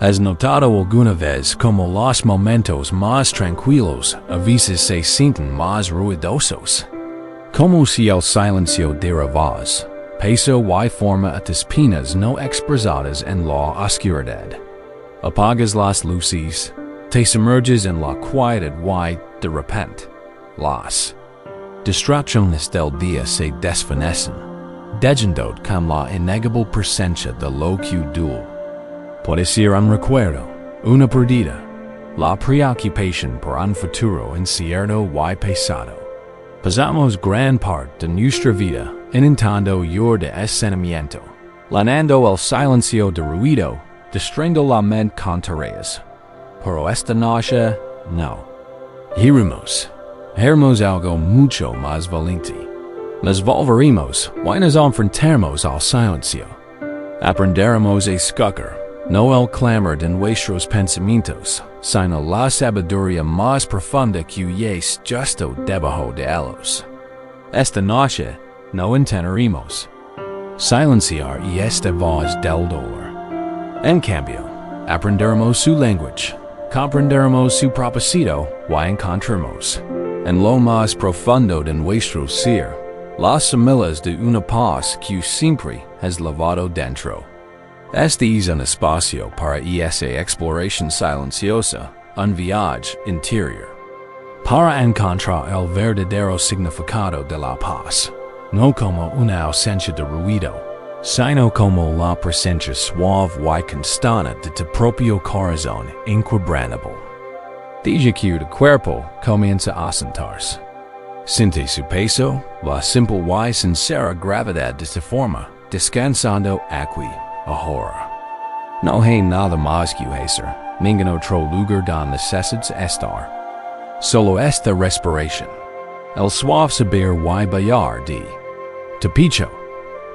¿Has notado alguna vez como los momentos más tranquilos a veces se sienten más ruidosos? Como si el silencio diera voz, peso y forma a tus penas no expresadas en la oscuridad. Apagas las luces, te sumerges en la quietud y, de repente, las distracciones del día se desvanecen, dejando con la innegable presencia de lo que dura. Puede ser un recuerdo, una perdida, la preocupación por un futuro incierto y pesado. Pasamos gran parte de nuestra vida intentando huir de ese sentimiento, llenando el silencio de ruido, distrayendo la mente con tareas. Pero esta noche, no. Haremos algo mucho más valiente. Nos volveremos y nos enfrentaremos al silencio. Aprenderemos a escuchar, no el clamor de nuestros pensamientos, sino la sabiduría más profunda que yace justo debajo de ellos. Esta noche no intentaremos silenciar esta voz del dolor. En cambio, aprenderemos su lenguaje, comprenderemos su propósito y encontraremos, en lo más profundo de nuestro ser, las semillas de una paz que siempre has llevado dentro. Este es un espacio para esa exploración silenciosa, un viaje interior. Para encontrar el verdadero significado de la paz, no como una ausencia de ruido, sino como la presencia suave y constante de tu propio corazón inquebrantable. Desde que tu cuerpo comienza a sentarse, siente su peso, la simple y sincera gravedad de su forma, descansando aquí, ahora. No hay nada más que hacer, ningún otro lugar donde necesitas estar. Solo esta respiración, el suave subir y bajar de tu pecho.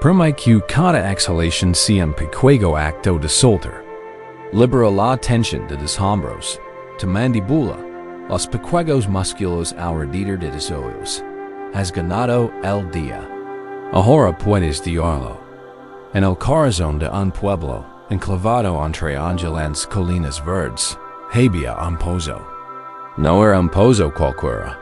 Permite que cada exhalación sea un pequeño acto de soltar. Libera la tensión de tus hombros, tu mandíbula, los pequeños músculos alrededor de tus ojos. Has ganado el día. Ahora puedes diarlo. En el corazón de un pueblo, enclavado entre ondulantes colinas verdes, había un pozo. No era un pozo cualquiera.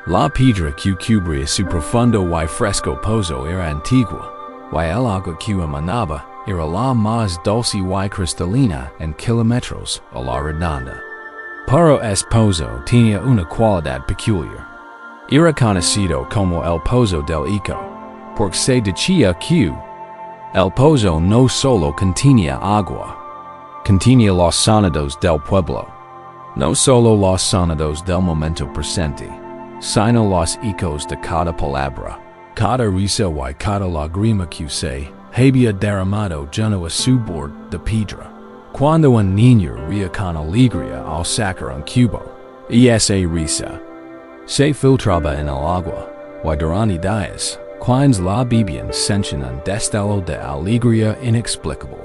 La piedra que cubría su profundo y fresco pozo era antigua. Y el agua que emanaba era la más dulce y cristalina en kilómetros a la redonda. Pero ese pozo tenía una cualidad peculiar. Era conocido como el pozo del eco, porque se decía que el pozo no solo contenía agua, contenía los sonidos del pueblo. No solo los sonidos del momento presente, sino los ecos de cada palabra. Cada risa y cada lágrima que se había derramado junto a su borde de piedra. Cuando un niño ría con alegría al sacar un cubo, y esa risa se filtraba en el agua, y durante días, quienes la bebían sentían un destello de alegría inexplicable.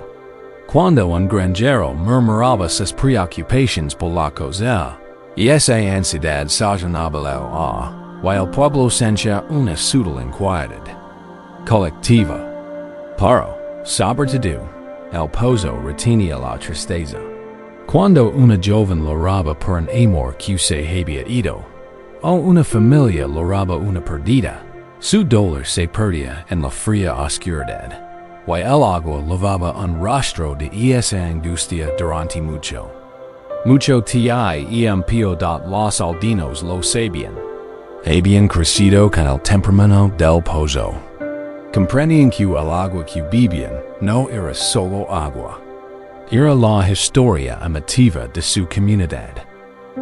Cuando un granjero murmuraba sus preocupaciones por la cosa, y esa ansiedad se llenaba el y el pueblo sentía una sutil inquietud colectiva. Pero, sobre todo, el pozo retenía la tristeza. Cuando una joven lloraba por un amor que se había ido, o una familia lloraba una pérdida, su dolor se perdía en la fría oscuridad, y el agua lavaba un rostro de esa angustia durante mucho tiempo. Los aldeanos lo sabían. Habían crecido con el temperamento del pozo. Comprendían que el agua que bebían no era solo agua. Era la historia emotiva de su comunidad.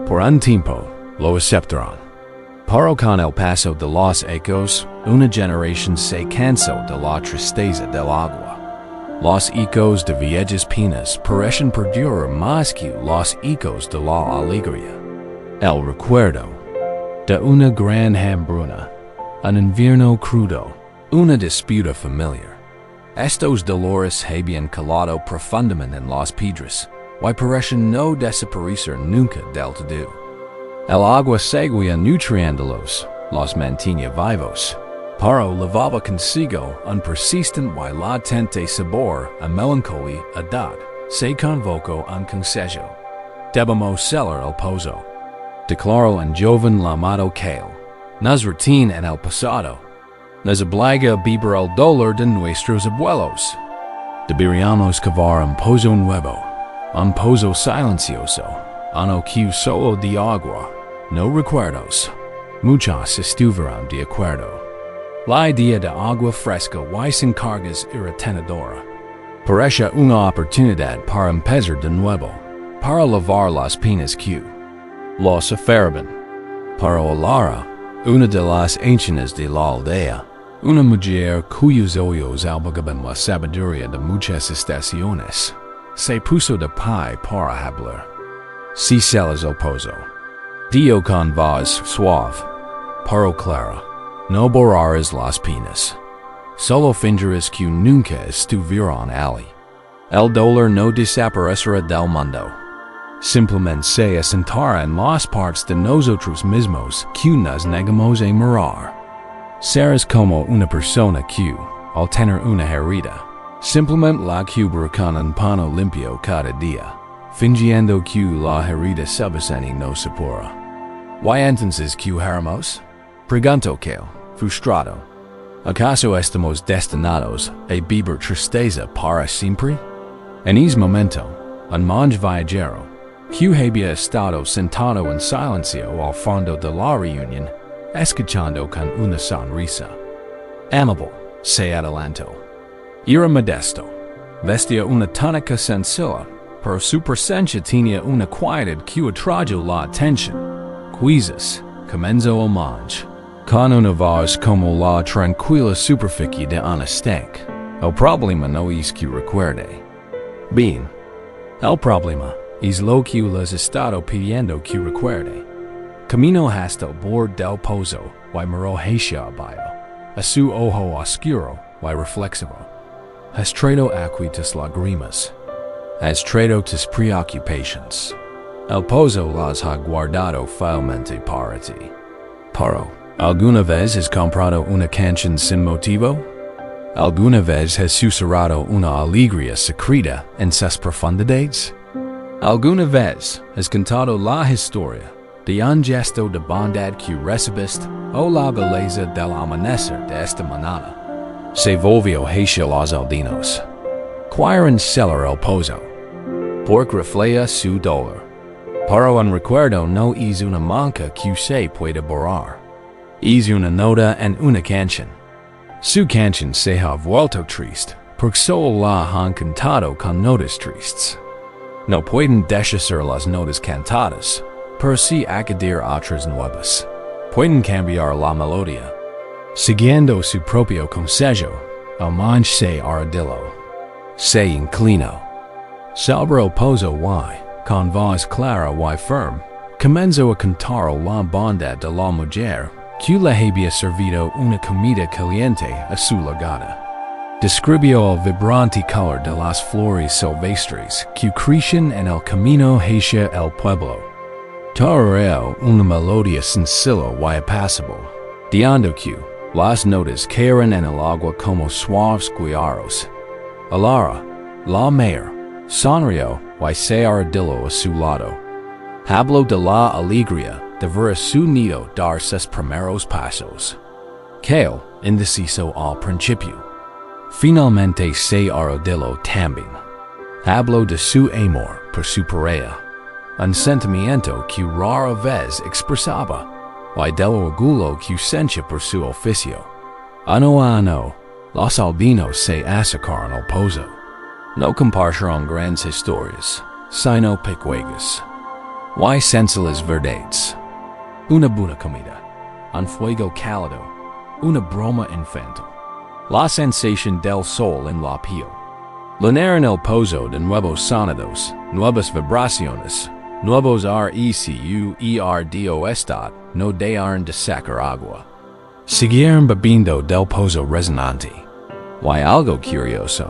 Por un tiempo, lo aceptaron. Pero con el paso de los ecos, una generación se cansó de la tristeza del agua. Los ecos de viejas penas parecen perdurar más que los ecos de la alegría. El recuerdo de una gran hambruna, un invierno crudo, una disputa familiar. Estos dolores habían calado profundamente en las piedras, y parecen no desaparecer nunca del todo. El agua seguía nutriéndolos, los mantenía vivos, pero llevaba consigo un persistente y latente sabor a melancolía edad, se convoco un consejo. Debemos celar el pozo. Declaro en joven llamado Kale. Nos retiene en el pasado. Nos obliga a beber el dolor de nuestros abuelos. Deberíamos cavar un pozo nuevo. Un pozo silencioso. Uno que solo de agua. No recuerdos. Muchos estuvieron de acuerdo. La idea de agua fresca y sin cargas irretenedora. Parece una oportunidad para empezar de nuevo. Para lavar las penas que los aferben. Para Olara, una de las ancianas de la aldea, una mujer cuyos ojos albergaban la sabiduría de muchas estaciones, se puso de pie para hablar. Si celas el pozo. Dio con voz suave, pero clara, no borrarás las penas. Solo fingerás que nunca estuvieron allí. El dolor no desaparecerá del mundo. Simplemente se asentará en las partes de nosotros mismos que nos negamos a mirar. Serás como una persona que, al tener una herida, simplemente la cubrirá con un pano limpio cada día, fingiendo que la herida subsiste no se supera. ¿Y entonces qué haremos? Preguntó Kale, frustrado. ¿Acaso estamos destinados a vivir tristeza para siempre? En ese momento, un monje viajero, que había estado sentado en silencio al fondo de la reunión, escuchando con una sonrisa amable, se adelantó. Era modesto, vestía una túnica sencilla, pero su presencia tenía una quietud que atrajo la atención. Quizás, comenzó el monje, con una voz como la tranquila superficie de un estanque. El problema no es que recuerde. Bien, el problema es lo que les he estado pidiendo que recuerde. Camino hasta el borde del pozo, y miró hacia abajo, a su ojo oscuro y reflexivo. Has traído aquí tus lágrimas. Has traído tus preocupaciones. El pozo las ha guardado fielmente para ti. Pero, ¿alguna vez has comprado una canción sin motivo? ¿Alguna vez has susurrado una alegría secreta en sus profundidades? ¿Alguna vez has cantado la historia de un gesto de bondad que recibiste o la belleza del amanecer de esta mañana? Se volvió hacia los aldeanos. Quieren celar el pozo, porque refleja su dolor. Pero un recuerdo no es una manca que se puede borrar. Es una nota en una canción. Su canción se ha vuelto triste, porque solo la han cantado con notas tristes. No pueden deshacer las notas cantadas, pero sí añadir otras nuevas. Pueden cambiar la melodía. Siguiendo su propio consejo, el monje se arrodilló. Se inclinó. Sobre el pozo y, con voz clara y firme, comenzó a cantar la bondad de la mujer que le había servido una comida caliente a su llegada. Describió el vibrante color de las flores silvestres que crecen en el camino hacia el pueblo. Tarareó una melodía sencilla y apacible, diciendo que las notas caen en el agua como suaves guijarros. Alara, la mayor, sonrió y se arrodilló a su lado. Habló de la alegría de ver a su nido dar sus primeros pasos. Kale, indeciso al principio, finalmente se arrodilló también. Habló de su amor por su pareja, un sentimiento que rara vez expresaba, y del orgullo que sentía por su oficio. Ano a ano, los aldeanos se acercaron al pozo. No compartieron grandes historias, sino pequeñas y sencillas verdades. Una buena comida, un fuego cálido, una broma infantil, la sensación del sol en la piel. Llenar en el pozo de nuevos sonidos, nuevas vibraciones, nuevos ruido no dejaron de sacar agua. Siguieron bebiendo del pozo resonante. Y algo curioso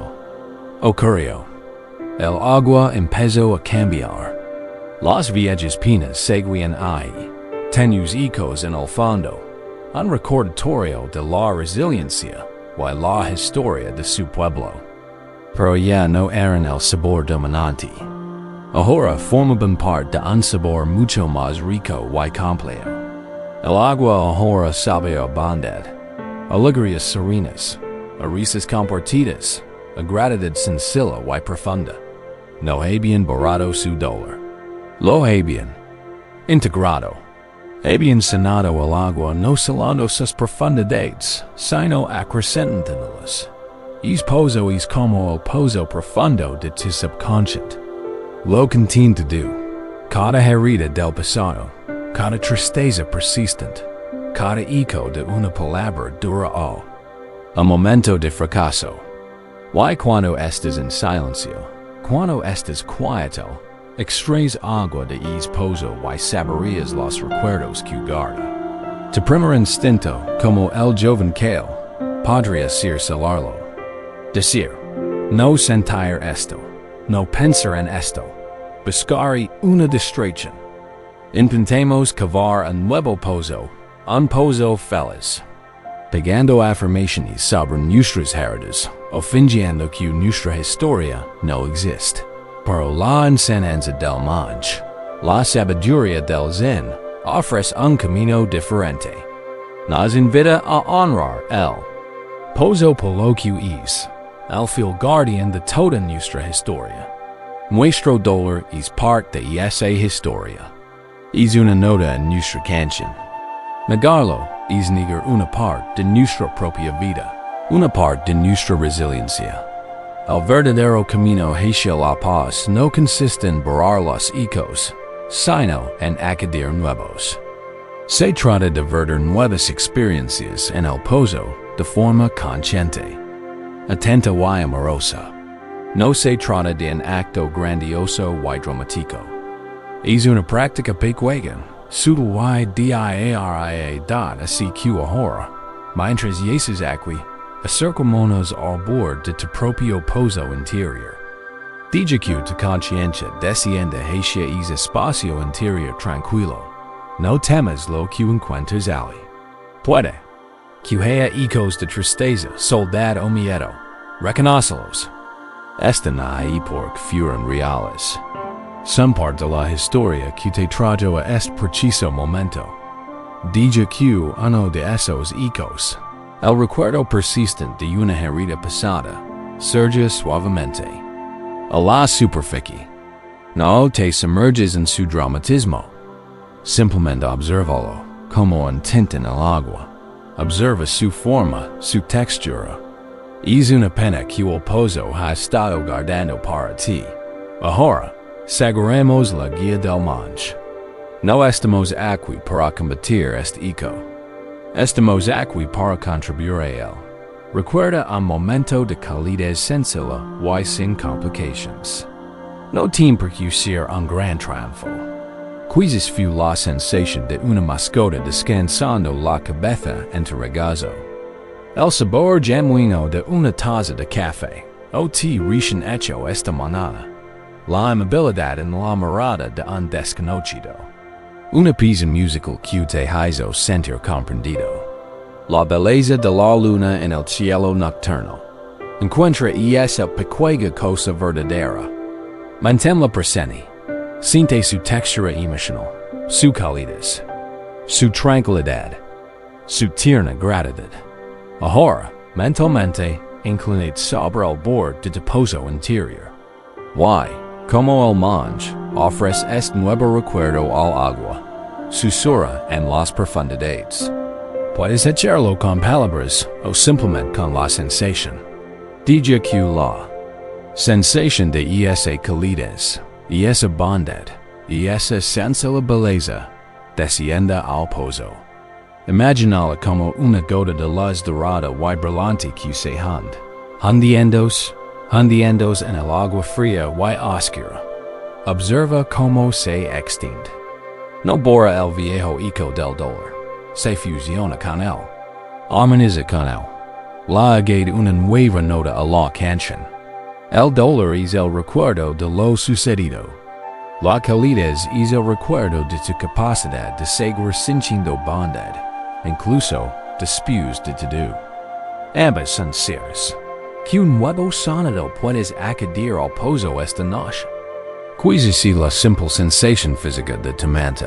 ocurrió. El agua empezó a cambiar. Las viejas penas seguían ahí, tenues ecos en el fondo, un recordatorio de la resiliencia y la historia de su pueblo. pero ya no eran el sabor dominante. Ahora formaban parte de un sabor mucho más rico y complejo. El agua ahora sabe a bondad, alegrías serenas, a risas compartidas, a gratitud sencilla y profunda. No habían borrado su dolor. Lo habían integrado. Habían sanado el agua no salando sus profundidades, sino acrecentándolas. Es pozo es como el pozo profundo de tu subconsciente. Lo continúa do. Cada herida del pasado, cada tristeza persistente, cada eco de una palabra dura o un momento de fracaso. Y cuando estás en silencio, cuando estás quieto, extraes agua de es pozo y saboreas los recuerdos que guarda. Tu primer instinto, como el joven Kale, podría ser celarlo. Decir, no sentir esto, no pensar en esto, buscar una distracción. Intentemos cavar un nuevo pozo, un pozo feliz. Pegando afirmaciones sobre nuestras heridas, o fingiendo que nuestra historia no existe. Pero la enseñanza del monje, la sabiduría del Zen, ofrece un camino diferente. Nos invita a honrar el pozo por lo que es, el fiel guardián de toda nuestra historia. Nuestro dolor es parte de esa historia. Es una nota en nuestra canción. Negarlo es negar una parte de nuestra propia vida, una parte de nuestra resiliencia. El verdadero camino hacia la paz no consiste en borrar los ecos, sino en añadir nuevos. Se trata de ver nuevas experiencias en el pozo de forma consciente, atenta y amorosa. No se trata de un acto grandioso y dramático. Es una práctica pequeña, sutil y diaria dada así que ahora, mientras llegas aquí, acercémonos al borde de tu propio pozo interior. Deja que tu conciencia descienda hacia ese espacio interior tranquilo. No temas lo que encuentras allí. Puede que haya ecos de tristeza, soledad o miedo. Reconócelos. Este no hay porque fueron reales. Son parte de la historia que te trajo a este preciso momento. Deja que uno de esos ecos, el recuerdo persistente de una herida pasada, surge suavemente a la superficie. No te sumerges en su dramatismo. Simplemente obsérvalo como un tinte en el agua. Observa su forma, su textura. Es una pena que el pozo ha estado guardando para ti. Ahora, seguiremos la guía del monje. No estamos aquí para combatir este eco. Estamos aquí para contribuir a él. Recuerda un momento de calidez sencilla y sin complications. No tiene por qué ser un gran triunfo. Quizás fue la sensación de una mascota descansando la cabeza en tu regazo. El sabor genuino de una taza de café o té recién hecho esta mañana. La amabilidad en la mirada de un desconocido. Una pieza musical que te hizo sentir comprendido. La belleza de la luna en el cielo nocturno. Encuentra esa pequeña cosa verdadera. Manténla presente. Siente su textura emocional, su calidez, su tranquilidad, su tierna gratitud. Ahora, mentalmente, inclinad sobre el borde de tu pozo interior. Y, como el monje, ofrece este nuevo recuerdo al agua. Susurra en las profundidades. Puedes hacerlo con palabras o simplemente con la sensación. Deja que la sensación de esa calidez y esa bondad y esa sencilla belleza descienda al pozo. Imagínala como una gota de luz dorada y brillante que se hundiéndose en el agua fría y oscura. Observa cómo se extiende. No borra el viejo eco del dolor. Se fusiona con él. Armoniza con él. Le añade una nueva nota a la canción. El dolor es el recuerdo de lo sucedido. La calidez es el recuerdo de tu capacidad de seguir sintiendo bondad, incluso después de todo. Ambas son ciertas. que un nuevo sonido puedes acudir al pozo esta noche. Quizás si la simple sensación física de tu mente,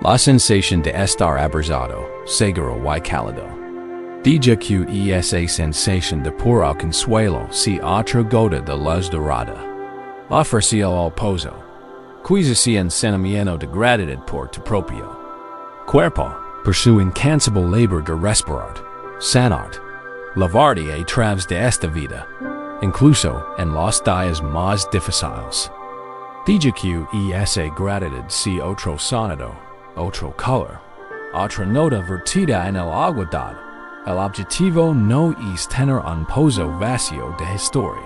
la sensación de estar abrazado, seguro y cálido. Diga que esa sensación de puro consuelo si otra gota de luz dorada. Ofreció al pozo. Quizás si sentimiento de gratitud por tu propio cuerpo, por su incansable labor de respirar, sanar, lavarte a través de esta vida, incluso en los días más difíciles. Diga que esa gratitud si otro sonido, otro color, otra nota vertida en el agua dada. El objetivo no es tener un pozo vacío de historia.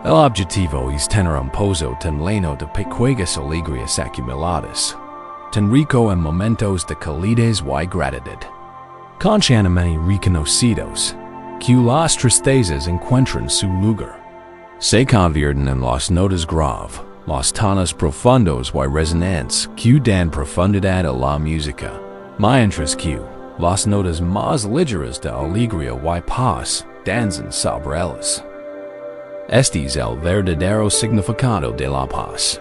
El objetivo es tener un pozo tan lleno de pequeñas alegrías acumuladas, tan rico en momentos de calidez y gratitud, conscientemente reconocidos, que las tristezas encuentran su lugar. Se convierten en las notas graves, los tonos profundos y resonantes que dan profundidad a la música, mientras que las notas más ligeras de alegría y paz danzan sobre ellas. Este es el verdadero significado de la paz.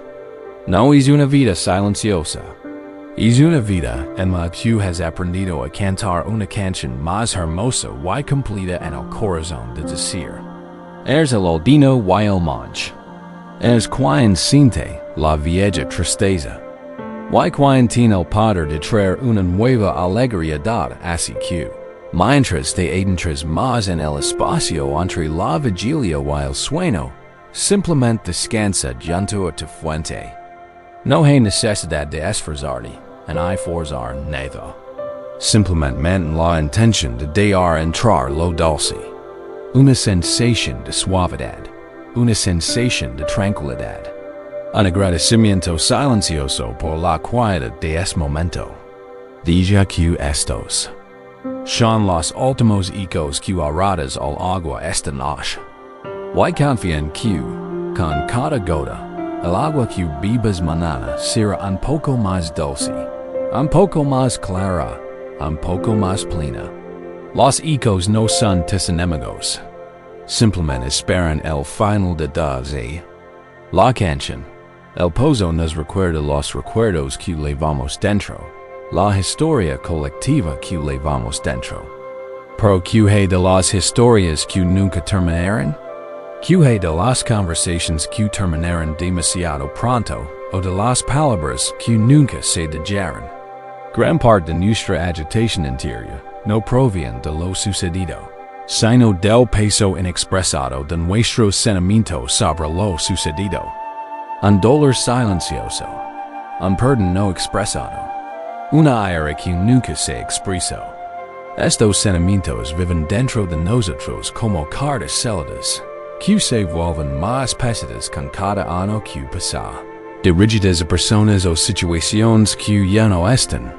No es una vida silenciosa. Es una vida en la que has aprendido a cantar una canción más hermosa y completa en el corazón de decir, eres el aldino y el monje. Eres quien siente la vieja tristeza. Y quien tiene el poder de traer una nueva alegría dada así que, mientras te adentras más en el espacio entre la vigilia y el sueño, simplemente descansa junto a tu fuente. No hay necesidad de esforzarte en forzar nada. Simplemente mantén la intención de dejar entrar lo dulce. Una sensación de suavidad, una sensación de tranquilidad. Un agradecimiento silencioso por la quietud de ese momento. Diga que estos son los últimos ecos que arrojas al agua esta noche. Y confía en que, con cada gota, el agua que bebas mañana será un poco más dulce, un poco más clara, un poco más plena. Los ecos no son tus enemigos. Simplemente esperan el final de todas y la canción. El pozo nos recuerda los recuerdos que llevamos dentro, la historia colectiva que llevamos dentro. Pero ¿qué hay de las historias que nunca terminaron? ¿Qué hay de las conversaciones que terminaron demasiado pronto o de las palabras que nunca se dijeron? Gran parte de nuestra agitación interior no proviene de lo sucedido, sino del peso inexpresado de nuestros sentimientos sobre lo sucedido. Un dolor silencioso, un perdón no expresado, una ira que nunca se expresó. Estos sentimientos viven dentro de nosotros como cartas célidas, que se vuelven más pesadas con cada año que pasa, dirigidas a personas o situaciones que ya no están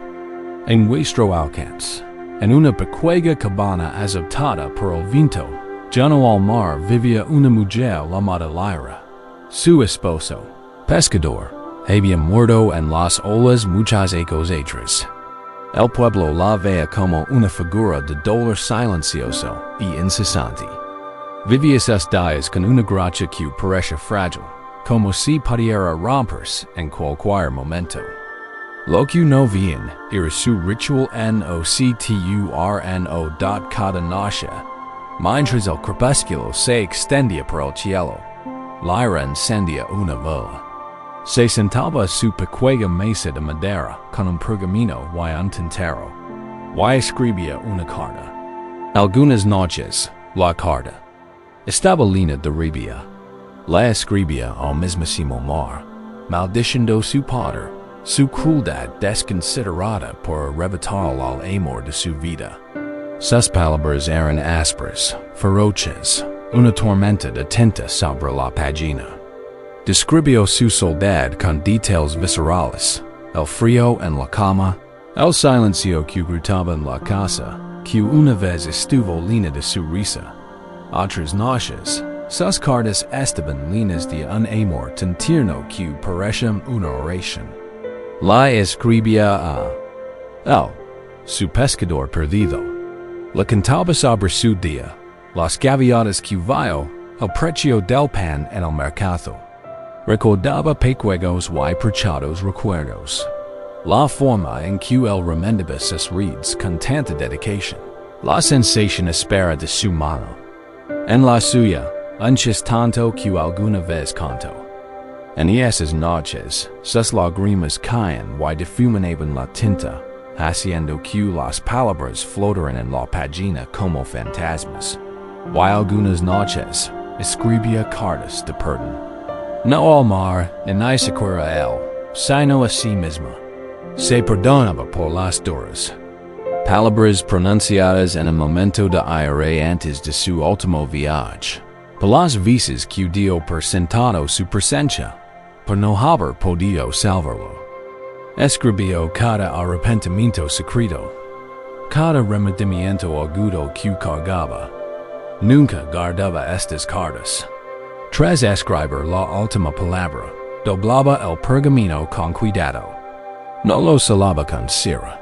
en nuestro alcance. En una pequeña cabana azotada por el viento, junto al mar vivía una mujer llamada Lyra. Su esposo, pescador, había muerto en las olas muchas ecos atrás. El pueblo la veía como una figura de dolor silencioso y incesante. Vivía sus días con una gracia que parece frágil, como si pudiera romperse en cualquier momento. Lo que no veían era su ritual nocturno cada noche. Mientras el crepúsculo se extendía por el cielo, Lyra encendía una vela. Se sentaba a su pequeña mesa de madera con un pergamino y un tintero, y escribía una carta. Algunas noches, la carta estaba llena de rabia. La escribía al mismísimo mar, maldiciendo su padre, su crueldad desconsiderada por arrebatar al amor de su vida. Sus palabras eran ásperas, feroces, una tormenta de tinta sobre la página. Describió su soledad con detalles viscerales, el frío en la cama, el silencio que gritaba en la casa, que una vez estuvo llena de su risa. Otras noches, sus cartas estaban llenas de un amor tan tierno que parecía una oración. La escribía a él, su pescador perdido. Le cantaba sobre su día, las gaviotas que vio, el precio del pan en el mercado. Recordaba pequeños y perchados recuerdos. La forma en que el remendibus es reads con tanta dedicación. La sensación espera de su mano. En la suya, anches tanto que alguna vez canto. En esas noches, sus lágrimas caen y difuminaban la tinta, haciendo que las palabras flotaran en la página como fantasmas. Y algunas noches, escribía cartas de perdón. No al mar, ni siquiera a él, sino a sí misma. Se perdonaba por las duras palabras pronunciadas en el momento de aire antes de su último viaje. Por las veces que dio por sentado su presencia, por no haber podido salvarlo. Escribió cada arrepentimiento secreto, cada remordimiento agudo que cargaba. Nunca guardaba estas cartas. Tras escribir la última palabra, doblaba el pergamino con cuidado. No lo selaba con cera,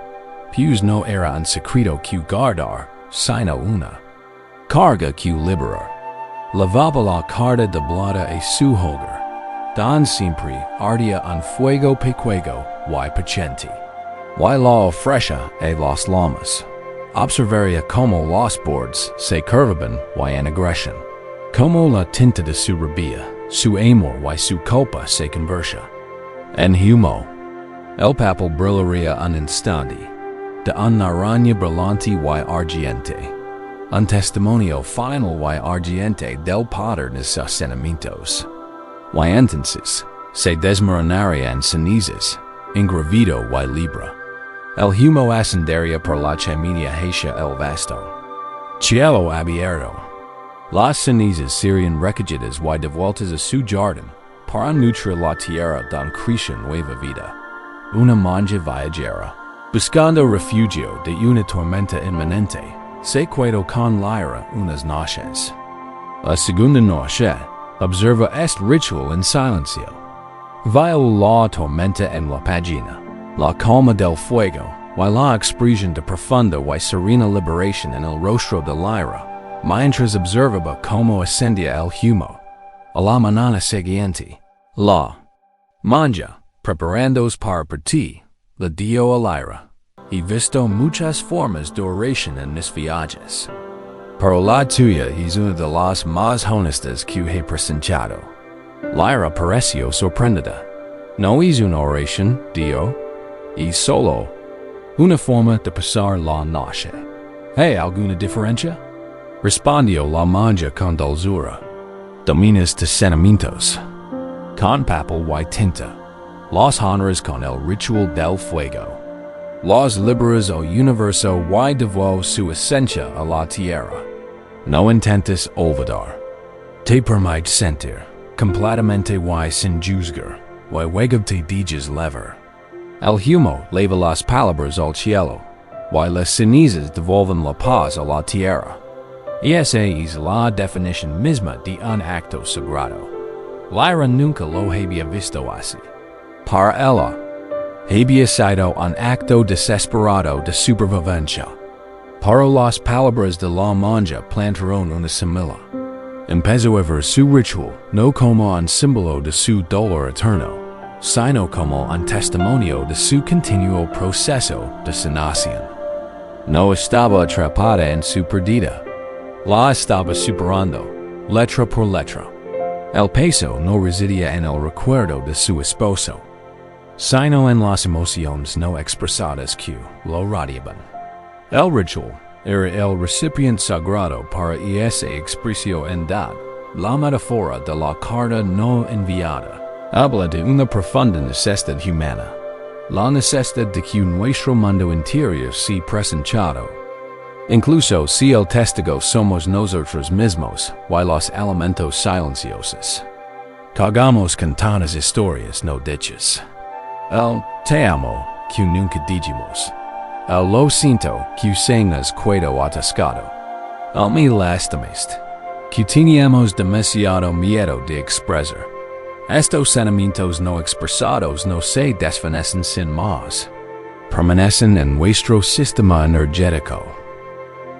pues no era un secreto que guardar, sino una carga que liberar. Lavaba la carta doblada a su holder, dan siempre ardía un fuego pequeño y paciente. Y la ofrecia a las llamas. Observaría cómo los bordes se curvaban y ennegrecían, cómo la tinta de su rabia, su amor y su culpa se convertía en humo. El papel brillaría un instante, de un naranja brillante y ardiente, un testimonio final y ardiente del poder de sus sentimientos. Y entonces, se desmoronaría en cenizas, ingrávido y libre. El humo ascendería por la chimenea hacia el vasto cielo abierto. Las cenizas serían recogidas y devueltas a su jardín para nutrir la tierra de creación nueva vida. Una monja viajera, buscando refugio de una tormenta inminente, se quedó con Lyra unas noches. La segunda noche, observa este ritual en silencio. Vio la tormenta en la página, la calma del fuego, y la expresión de profunda y serena liberación en el rostro de Lyra, mientras observaba cómo ascendía el humo. A la mañana siguiente, la monja, preparándose para partir, le dio a Lyra, y visto muchas formas de oración en mis viajes. Pero la tuya es una de las más honestas que he presenciado. Lyra pareció sorprendida. No es una oración, dio, es solo una forma de pasar la noche. ¿Hay alguna diferencia? Respondió la monja con dulzura. Dominas tus sentimientos con papel y tinta. Los honras con el ritual del fuego. Los liberas al universo y devuelves su esencia a la tierra. No intentes olvidar. Te permite sentir completamente y sin juzgar, y luego te dejas levar. El humo leva las palabras al cielo, y las cenizas devuelven la paz a la tierra. Y esa es la definición misma de un acto sagrado. Lyra nunca lo había visto así. Para ella, había sido un acto desesperado de supervivencia. Para las palabras de la monja plantaron una semilla. Empezó a ver su ritual no como un símbolo de su dolor eterno, sino como un testimonio de su continuo proceso de sanación. No estaba atrapada en su pérdida. La estaba superando, letra por letra. El peso no residía en el recuerdo de su esposo, sino en las emociones no expresadas que lo rodeaban. El ritual era el recipiente sagrado para esa expresiosidad. La metáfora de la carta no enviada habla de una profunda necesidad humana, la necesidad de que nuestro mundo interior sea presentado. Incluso si el testigo somos nosotros mismos y los elementos silenciosos. Cargamos con tantas historias no dichas. El te amo que nunca dijimos. El lo siento que signas quedo atascado. El me lastimaste que teníamos demasiado miedo de expresar. Estos sentimientos no expresados no se desvanecen sin más. Permanecen en nuestro sistema energético.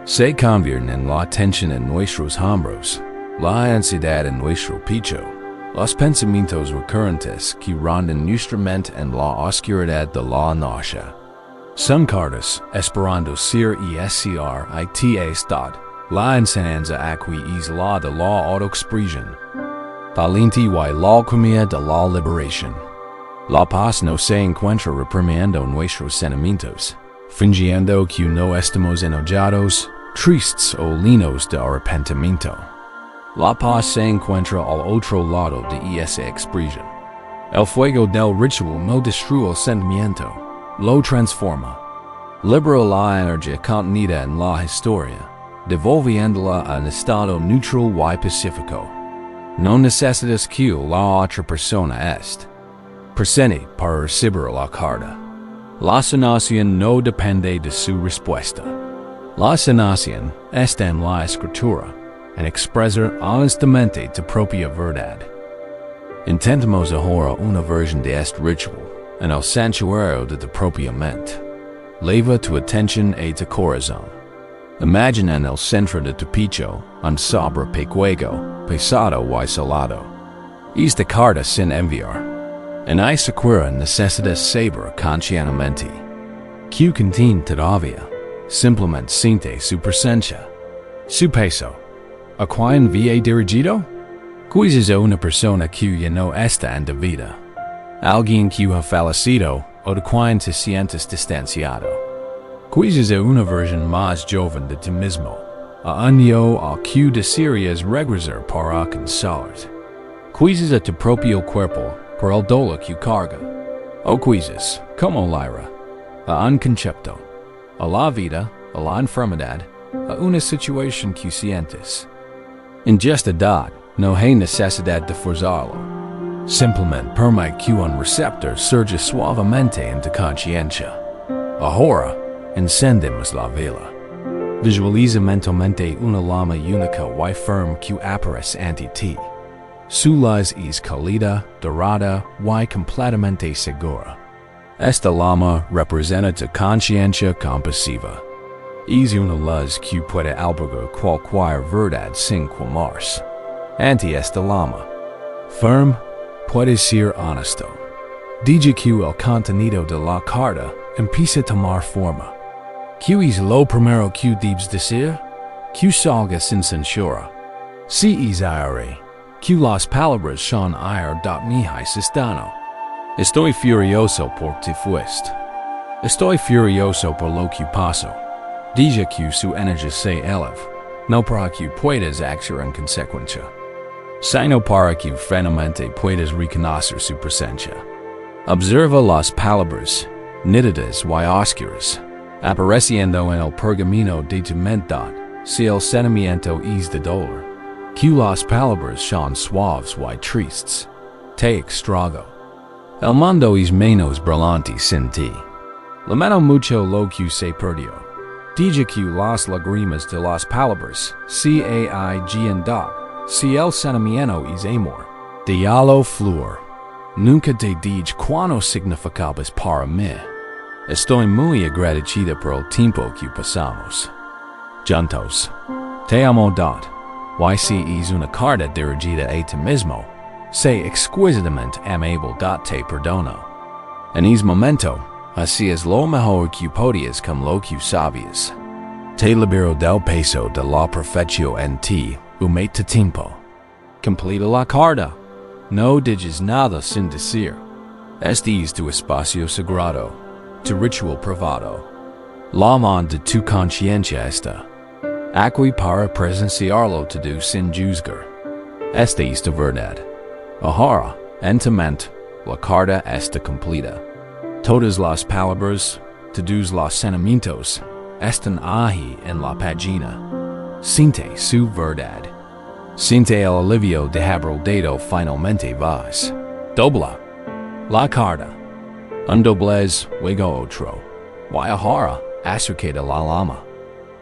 Se convierten en la atención en nuestros hombros, la ansiedad en nuestro pecho, los pensamientos recurrentes que rondan nuestra mente en la oscuridad de la noche. Son cartas esperando ser y estar estad, la enseñanza aquí es la de la autoexpresión. Valente y la alquimia de la liberación. La paz no se encuentra reprimiendo nuestros sentimientos, fingiendo que no estamos enojados, tristes o llenos de arrepentimiento. La paz se encuentra al otro lado de esa expresión. El fuego del ritual no destruye el sentimiento, lo transforma. Libera la energía contenida en la historia, devolviéndola a un estado neutral y pacífico. No necesitas que la otra persona esté presente para recibir la carta. La sanación no depende de su respuesta. La sanación está en la escritura, en expresar honestamente tu propia verdad. Intentemos ahora una versión de este ritual en el santuario de tu propia mente. Leva tu atención a tu corazón. Imagina en el centro de tu pecho un sobre pequeño, pesado y salado. Esta carta sin enviar. En esa cura necesitas saber conscientemente que contiene todavía. Simplemente siente su presencia. Su peso. ¿A quién va dirigido? Quizás a una persona que ya no está en tu vida. Alguien que ha fallecido o de quien te sientes distanciado. Quizás a una versión más joven de ti mismo. A un yo al que desearías regresar para consolarte. Quizás a tu propio cuerpo por el dolor que carga. O quizás, como Lyra, a un concepto, a la vida, a la enfermedad, a una situación que sientes. En esta edad, no hay necesidad de forzarlo. Simplemente permite que un receptor surja suavemente en tu conciencia. Ahora, encendemos la vela. Visualiza mentalmente una llama única y firme que aparece ante ti. Su luz es cálida, dorada y completamente segura. Esta llama representa tu conciencia compasiva. Es una luz que puede albergar cualquier verdad sin quemarse. Ante esta llama, firme, puede ser honesto. Diga que el contenido de la carta empieza a tomar forma. ¿Qué es lo primero que debes decir? Que salga sin censura. Si es aire, que las palabras son aire mi sistano. Estoy furioso por tu fuiste. Estoy furioso por lo que pasó. Diga que su energía se eleva, no para que puedas actuar en consecuencia, sino para que finalmente puedas reconocer su presencia. Observa las palabras, nítidas y oscuras, apareciendo en el pergamino de tu mente. Si el sentimiento es de dolor, que las palabras son suaves y tristes, te extrago. El mundo es menos brillante sin ti. Lamento mucho lo que se perdió. Diga que las lágrimas de las palabras se aiguen. Si el sentimiento es amor, déjalo fluir. Nunca te diga cuánto significabas para mí. Estoy muy agradecida por el tiempo que pasamos juntos. Te amo. Y si es una carta dirigida a ti mismo, sé exquisitamente amable. Te perdono. En ese momento, así es lo mejor que podías con lo que sabías. Te libero del peso de la perfección en ti, tu tiempo. Completa la carta. No digas nada sin decir. Este es tu espacio sagrado, tu ritual privado. La mano de tu conciencia está aquí para presenciarlo todo sin juzgar. Esta es tu verdad. Ahora, en tu mente, la carta está completa. Todas las palabras, todos los sentimientos, están ahí en la página. Siente su verdad. Siente el alivio de haber dado finalmente voz. Dobla la carta. Un doblez, luego otro. Y ahora, acerca la llama.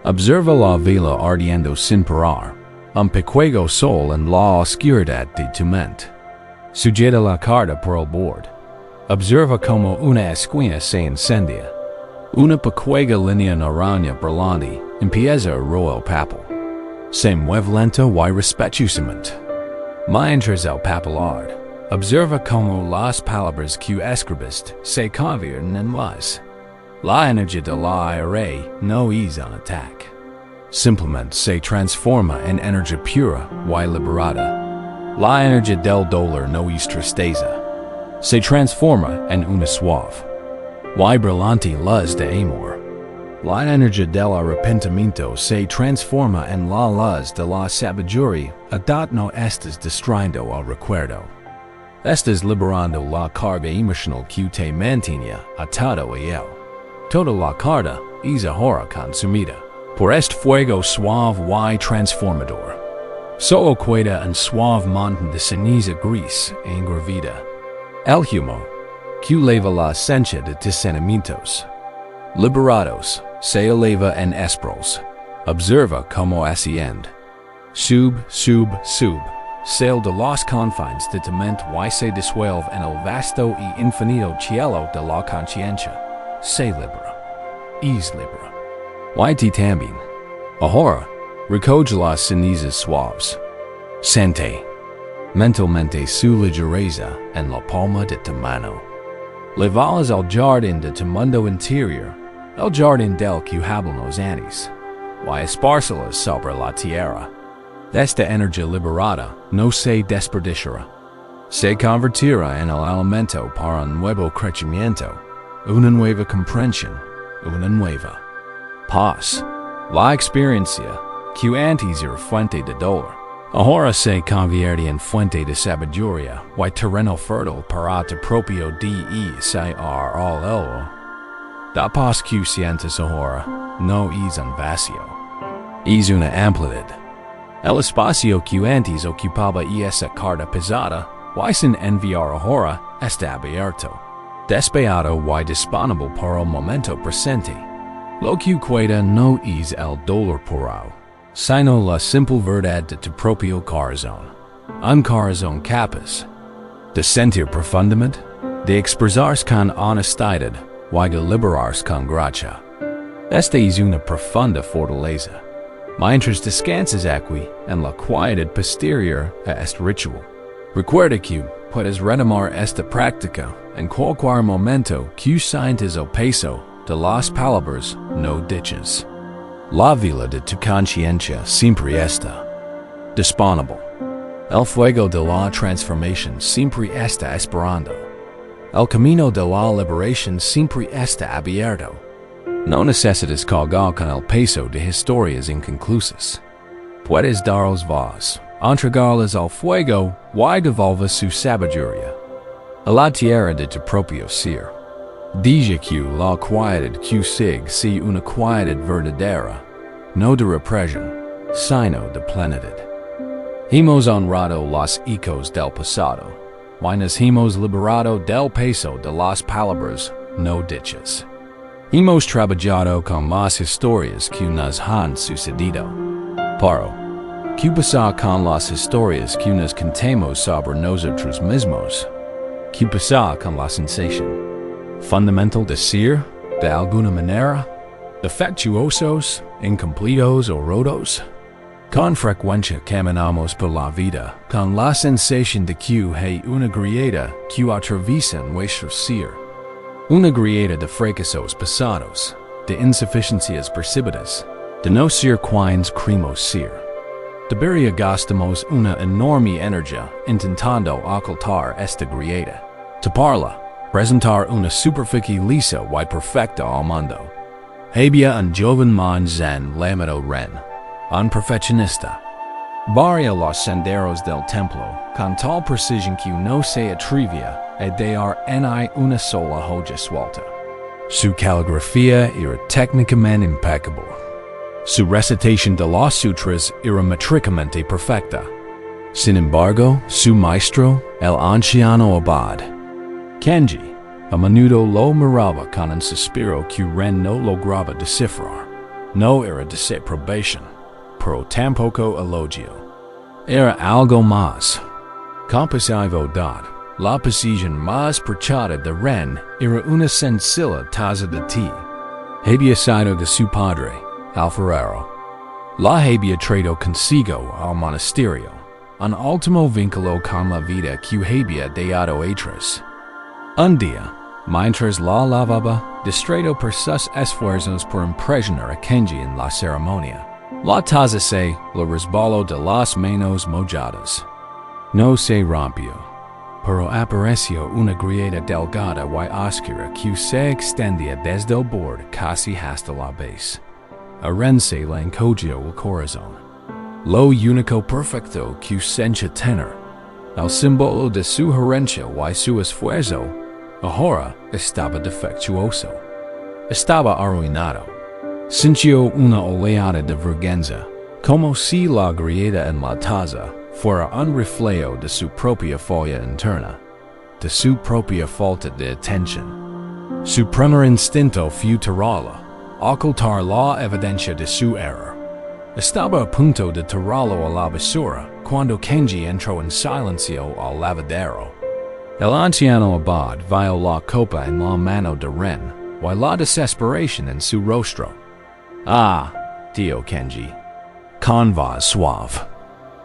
Observa la vela ardiendo sin parar. Un pequeño sol en la oscuridad de tu mente. Sujeta la carta por el borde. Observa como una esquina se incendia. Una pequeña línea naranja brillante empieza royal papel. Se mueve lento y respetuosamente. Mientras el papelard observa como las palabras que escribiste se convierten en voz. La energía de la ira no es un ataque. Simplemente se transforma en energía pura y liberada. La energía del dolor no es tristeza. Se transforma en una suave y brillante luz de amor. La energía del arrepentimiento se transforma en la luz de la sabiduría. Adat no estás distrayendo el recuerdo. Estás liberando la carga emocional que te mantenía atado a él. Toda la carga es ahora consumida por este fuego suave y transformador. Solo queda un suave montón de ceniza gris engravida. El humo que eleva la ausencia de tus sentimientos. Liberados, se eleva en espiral. Observa como asciende. Sub, sail de los confines de tu mente y se disuelve en el vasto y infinito cielo de la conciencia. Se libera. Es libera. Y ti también. Ahora, recoge las cenizas suaves. Siente mentalmente su ligereza en la palma de tu mano. Llévalas al jardín de tu mundo interior, el jardín del que hablan los anis, y espárcelas sobre la tierra. Esta energía liberada no se desperdiciará. Se convertirá en el alimento para un nuevo crecimiento, una nueva comprensión, una nueva paz. La experiencia que antes era fuente de dolor, ahora se convierte en fuente de sabiduría y terreno fértil para tu propio desarrollo al ello. La paz que sientes ahora no es un vacío, es una amplitud. El espacio que antes ocupaba esa carga pesada, y sin enviar ahora, está abierto, despejado y disponible para el momento presente. Lo que queda no es el dolor puro, sino la simple verdad de tu propio corazón. Un corazón capaz de sentir profundamente, de expresarse con honestidad y de liberarse con gracia. Esta es una profunda fortaleza. Mientras descansas aquí en la quietud posterior a este ritual, recuerda que puedes retomar esta práctica en cualquier momento que sientas el peso de las palabras no dichas. La vela de tu conciencia siempre está disponible. El fuego de la transformación siempre está esperando. El camino de la liberación siempre está abierto. No necesitas cargar con el peso de historias inconclusas. Puedes darles voz, entregarlas al fuego y devolver su sabiduría a la tierra de tu propio ser. Deja que la quietud que sigue sea una quietud verdadera, no de represión, sino de plenitud. Hemos honrado los ecos del pasado, y nos hemos liberado del peso de las palabras no dichas. Hemos trabajado con las historias que nos han sucedido. Pero, ¿qué pasa con las historias que nos contamos sobre nosotros mismos? ¿Qué pasa con la sensación fundamental de ser, de alguna manera, defectuosos, incompletos o rotos? Con frecuencia caminamos por la vida con la sensación de que hay una grieta que atraviesa nuestro ser. Una grieta de fracasos pasados, de insuficiencias percibidas, de no ser quienes creemos ser. Debería gastamos una enorme energía intentando ocultar esta grieta, taparla, presentar una superficie lisa y perfecta al mundo. Había un joven man zen llamado Ren, un perfeccionista. Barría los senderos del templo con tal precisión que no se atrevía a dar en una sola joya suelta. Su caligrafía era técnicamente impecable. Su recitación de los sutras era métricamente perfecta. Sin embargo, su maestro, el anciano abad Kenji, a menudo lo miraba con un suspiro que Ren no lograba descifrar. No era desaprobación, pero tampoco elogio. Era algo más. Compasivo dad, la posición más perchada de Ren era una sencilla taza de té. Había sido de su padre, al ferrero. La había traído consigo al monasterio, un último vínculo con la vida que había dejado atrás. Un día, mientras la lavaba, distraído por sus esfuerzos por impresionar a Kenji en la ceremonia, la taza se le resbaló de las manos mojadas. No se rompió, pero apareció una grieta delgada y oscura que se extendía desde el borde casi hasta la base. A Ren se le encogió el corazón. Lo único perfecto que sentía tener, el símbolo de su herencia y su esfuerzo, ahora estaba defectuoso. Estaba arruinado. Sintió una oleada de vergüenza, como si la grieta en la taza fuera un reflejo de su propia falla interna, de su propia falta de atención. Su primer instinto fue tirarla, ocultar la evidencia de su error. Estaba a punto de tirarlo a la basura cuando Kenji entró en silencio al lavadero. El anciano abad vio la copa en la mano de Ren y la desesperación en su rostro. Ah, tío Kenji, con voz suave.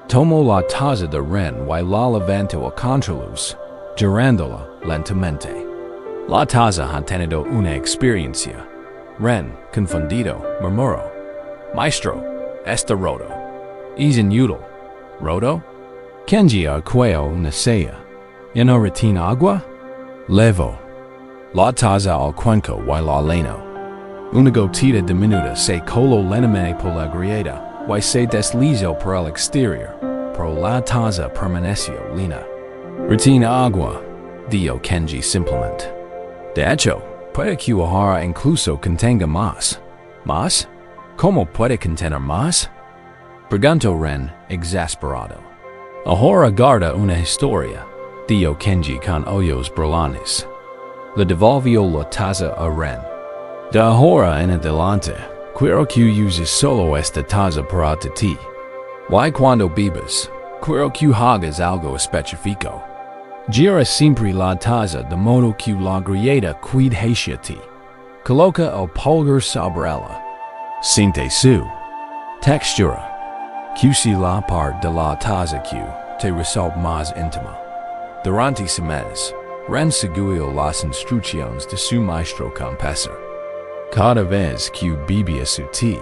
Tomó la taza de Ren y la levantó a contraluz, girándola lentamente. La taza ha tenido una experiencia. Ren, confundido, murmuró: Maestro, está roto. Es inútil. ¿Roto? Kenji arqueó una ceja. ¿Ya no retiene agua? Levo la taza al cuenco y la llenó. Una gotita diminuta se coló lentamente por la grieta y se deslizó por el exterior, pero la taza permaneció llena. Retiene agua, dijo Kenji simplemente. De hecho, puede que ahora incluso contenga más. ¿Más? ¿Cómo puede contener más? Preguntó Ren, exasperado. Ahora guarda una historia, dijo Kenji con ojos brillantes. Le devolvió la taza a Ren. De ahora en adelante, quiero que uses solo esta taza para ti. Y cuando bebas, quiero que hagas algo específico. Gira siempre la taza de modo que la grieta quede hacia ti. Coloca el pulgar sobre ella. Siente su textura. Que si la parte de la taza que te resulta más íntima. Durante semanas, Ren siguió las instrucciones de su maestro con pesar. Cada vez que bebía su té,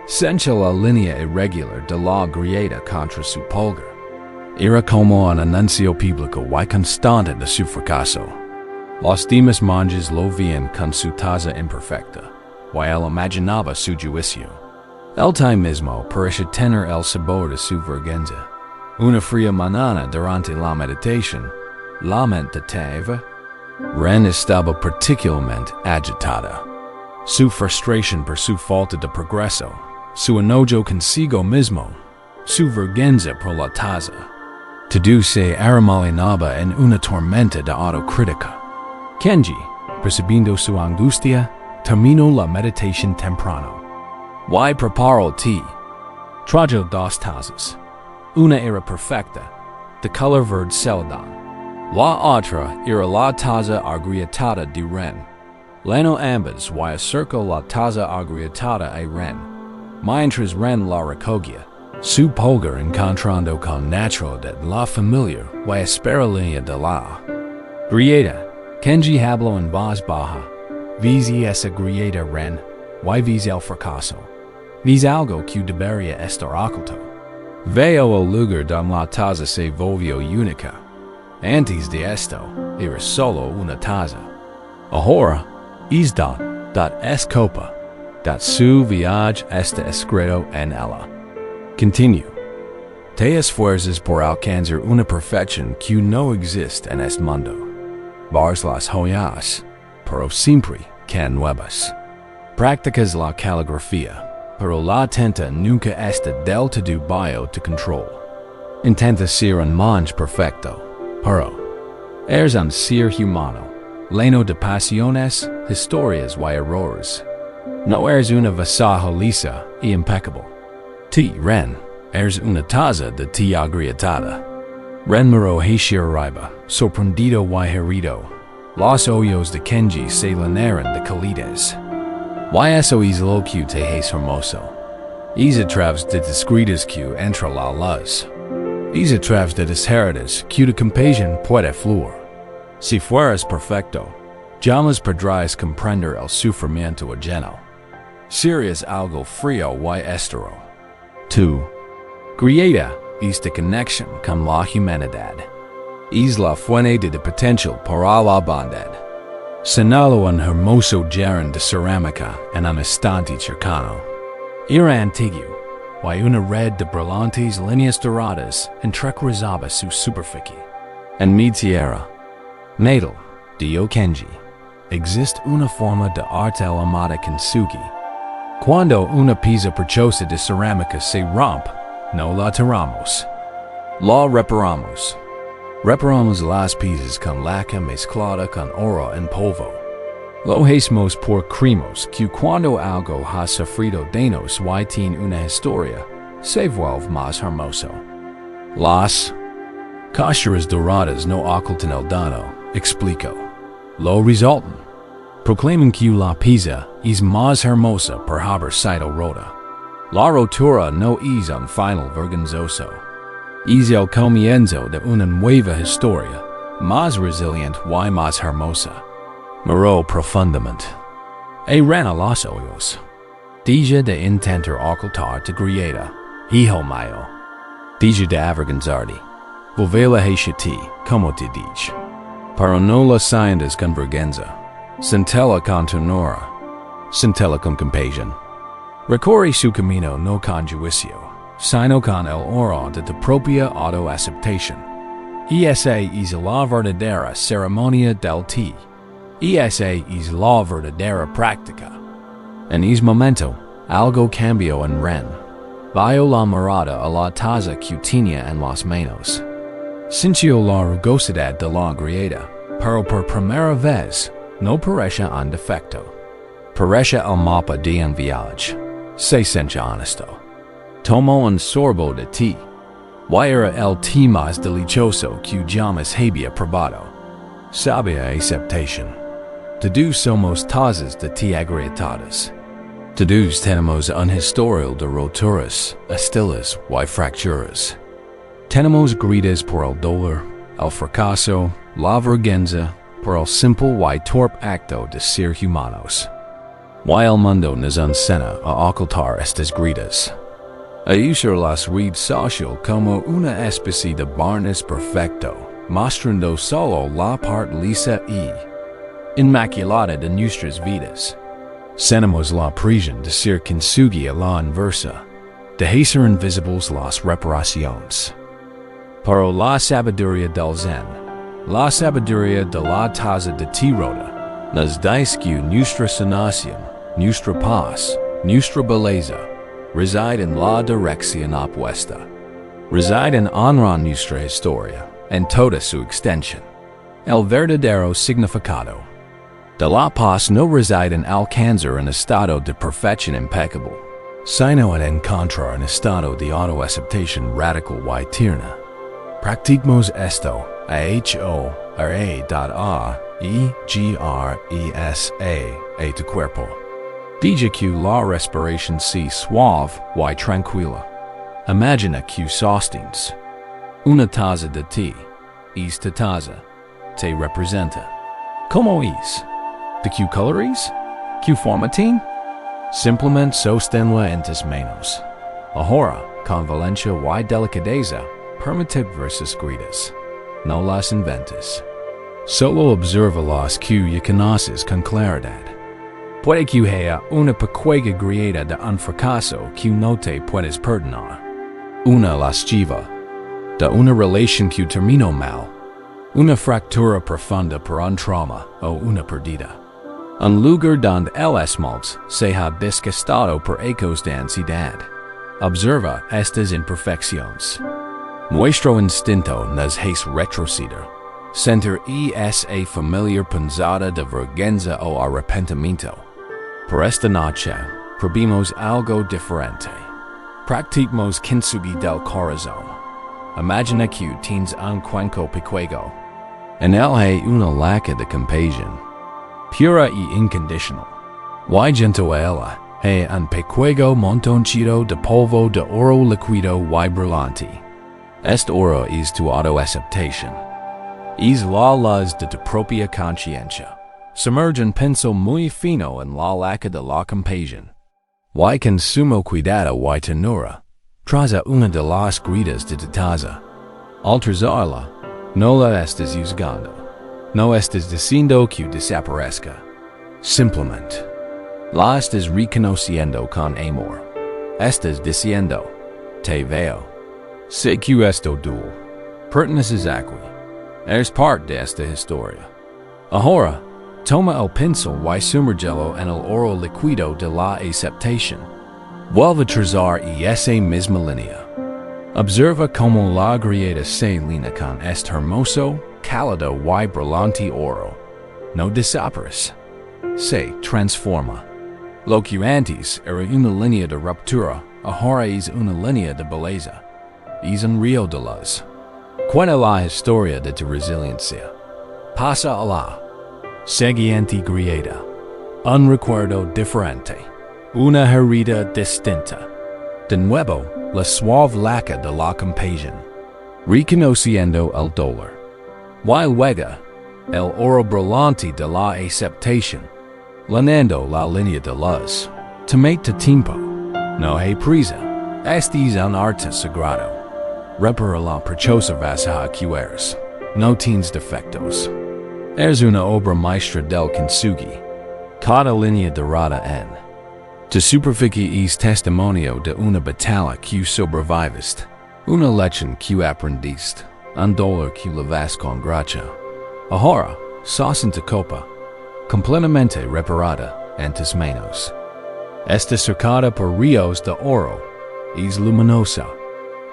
sentía la línea irregular de la grieta contra su pulgar. Era como un anuncio público y constante de su fracaso. Los demás monjes lo veían con su taza imperfecta, y él imaginaba su juicio. El té mismo parecía tener el sabor de su vergüenza. Una fría mañana durante la meditación, la mente de Ren estaba particularmente agitada. Su frustración por su falta de progreso, su enojo consigo mismo, su vergüenza por la taza, todo se arremolinaba en una tormenta de autocrítica. Kenji, percibiendo su angustia, terminó la meditación temprano. Y preparó el té. Trajo dos tazas. Una era perfecta, de color verde celadón. La otra era la taza agrietada de Ren. Llenó ambas y acercó la taza agrietada a Ren. Mientras Ren la recogía, su pulgar encontrando con naturalidad la familiar y áspera línea de la grieta. Kenji habló en voz baja. ¿Ves esa grieta, Ren? ¿Y ves el fracaso? ¿Ves algo que debería estar oculto? Veo el lugar donde la taza se volvió única. Antes de esto, era solo una taza. Ahora, es es copa, su viaje está escrito en ella. Continúo. Te esfuerzas por alcanzar una perfección que no existe en este mundo. Vas las joyas, pero siempre que nuevas. Practicas la caligrafía, pero la tinta nunca está del todo bajo tu control. Intenta ser un monje perfecto, pero eres un ser humano, lleno de pasiones, historias y errores. No eres una vasija lisa y impecable. Ren, eres una taza de té agrietada. Ren miró hacia arriba, sorprendido y herido. Los ojos de Kenji se llenaron de calidez. Y eso es lo que te es hermoso. Isa través de descuidas que entre la luz. Isa través de desherdas que de compasión puede fluir. Si fueras perfecto, jamás podrías comprender el sufrimiento ajeno. Serías algo frío y estero. Tú, guiada esta conexión con la humanidad. Es la fuente de potencial para la bondad. Señalo un hermoso jarrón de cerámica en un estante cercano. Era antiguo, y una red de brillantes líneas doradas entrecruzaba su superficie. En mi tierra, natal de Yokenji, existe una forma de arte llamada kintsugi. Cuando una pieza preciosa de cerámica se rompe, no la tiramos. La reparamos. Reparamos las piezas con laca mezclada con oro en polvo. Lo hacemos por creemos que cuando algo ha sufrido daños y tiene una historia, se vuelve más hermoso. Las costuras doradas no ocultan el daño, explico. Lo resultan. Proclaman que la pieza es más hermosa por haber sido rota. La rotura no es un final vergonzoso. Es el comienzo de una nueva historia, más resiliente y más hermosa. Miró profundamente. Eran a los ojos. Deja de intentar ocultar tu grieta, hijo mío. Deja de avergonzarte. Volvela hacia ti, como te dije. Pero no la sientas con vergüenza. Siéntela con ternura. Siéntela con compasión. Recorre su camino no con juicio, sino con el oro de tu propia autoaceptación. Esa es la verdadera ceremonia del ti. Esa es la verdadera práctica. En ese momento, algo cambió en Ren. Vio la mirada a la taza que tenía en las manos. Sintió la rugosidad de la grieta, pero por primera vez, no parece un defecto. Parece el mapa de un viaje. Se siente honesto. Tomó un sorbo de té. Y era el té más delicioso que jamás había probado. Sabia aceptación. Todos somos tazas de té agrietadas. Todos tenemos un historial de roturas, estilas y fracturas. Tenemos grietas por el dolor, el fracaso, la vergüenza, por el simple y torpe acto de ser humanos. Y el mundo nos enseña a ocultar estas grietas. A usar las redes sociales como una especie de barniz perfecto, mostrando solo la parte lisa y inmaculada de nuestras vidas. Tenemos la presión de ser kintsugi a la inversa, de hacer invisibles las reparaciones. Pero la sabiduría del Zen, la sabiduría de la taza de té rota, nos dice que nuestra sanación, nuestra paz, nuestra belleza, reside en la dirección opuesta. Reside en honrar nuestra historia, en toda su extensión. El verdadero significado de la paz no reside en alcanzar un estado de perfección impecable, sino en encontrar un estado de autoaceptación radical y tierna. Practicamos esto, a tu cuerpo. Deja que la respiración sea suave y tranquila. Imagina que sostienes una taza de té. Esta taza te representa. ¿Cómo es? ¿De qué colores? ¿Qué forma tiene? Simplemente sosténla en tus manos. Ahora, con valencia y delicadeza, permite ver sus grietas. No las inventes. Solo observa las que ya conoces con claridad. Puede que haya una pequeña grieta de un fracaso que no te puedes perdonar. Una lasciva, de una relación que terminó mal. Una fractura profunda por un trauma o una pérdida. Un lugar donde el esmalte se ha desgastado por ecos de ansiedad. Observa estas imperfecciones. Nuestro instinto nos hace retroceder. Sentir esa familiar punzada de vergüenza o arrepentimiento. Por esta noche, probemos algo diferente. Practicamos kintsugi del corazón. Imagina que tienes un cuenco pequeño. En él hay una laca de compasión. Pura y incondicional. Y junto a ella, He un pequego montoncito de polvo de oro liquido y brillante. Est oro es tu autoaceptación. Es la luz de tu propia conciencia. Sumerge un penso muy fino en la laca de la compasión. Y con sumo cuidado y ternura, traza una de las gritas de tu taza. Al trazarla, no la estés juzgando. No estés diciendo que desaparezca. Simplemente, la estés reconociendo con amor. Estés diciendo, te veo. Sé que esto duele. Perteneces aquí. Eres parte de esta historia. Ahora, toma el pincel y sumergelo en el oro líquido de la aceptación. Vuelve a trazar esa misma línea. Observa cómo la grieta se lina con este hermoso, cálido y brillante oro. No desaparece. Se transforma. Lo que antes era una línea de ruptura, ahora es una línea de belleza. Es un río de luz. Cuenta la historia de tu resiliencia. Pasa a la siguiente grieta. Un recuerdo diferente. Una herida distinta. De nuevo, la suave laca de la compasión. Reconociendo el dolor. Y luego, el oro brillante de la aceptación. Lanando la línea de luz. Tomate tiempo. No hay prisa. Este es un arte sagrado. Repara la prechosa vasaja que eres. No tienes defectos. Eres una obra maestra del kintsugi. Cada línea dorada en tu superficie es testimonio de una batalla que sobreviviste. Una lección que aprendiste. Un dolor que lavaste con gracia. Ahora, sos en tu copa. Completamente reparada en tus manos. Está cercada por ríos de oro. Es luminosa.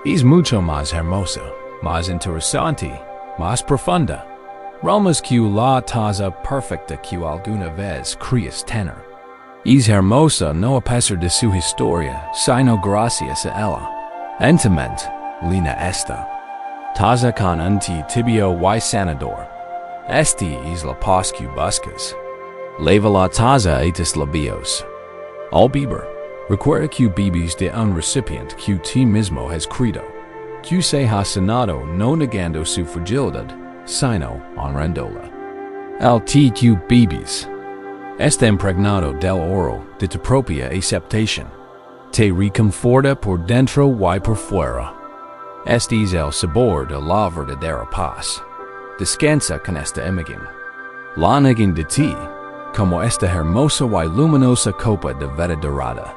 Es mucho más hermosa, más interesante, más profunda. Ramas que la taza perfecta que alguna vez creas tener. Es hermosa no a pesar de su historia, sino gracias a ella. Enteramente, lina esta. Taza con un tibio y sanador. Este es la paz que buscas. Leva la taza a tus labios. Al beber, recuerda que bebes de un recipiente que ti mismo has creado. Que se ha sanado no negando su fragilidad, sino honrándola. Al ti que bebes está impregnado del oro de tu propia aceptación. Te reconforta por dentro y por fuera. Este es el sabor de la verdadera paz. Descansa con esta imagen. La imagen de ti, como esta hermosa y luminosa copa de vida dorada.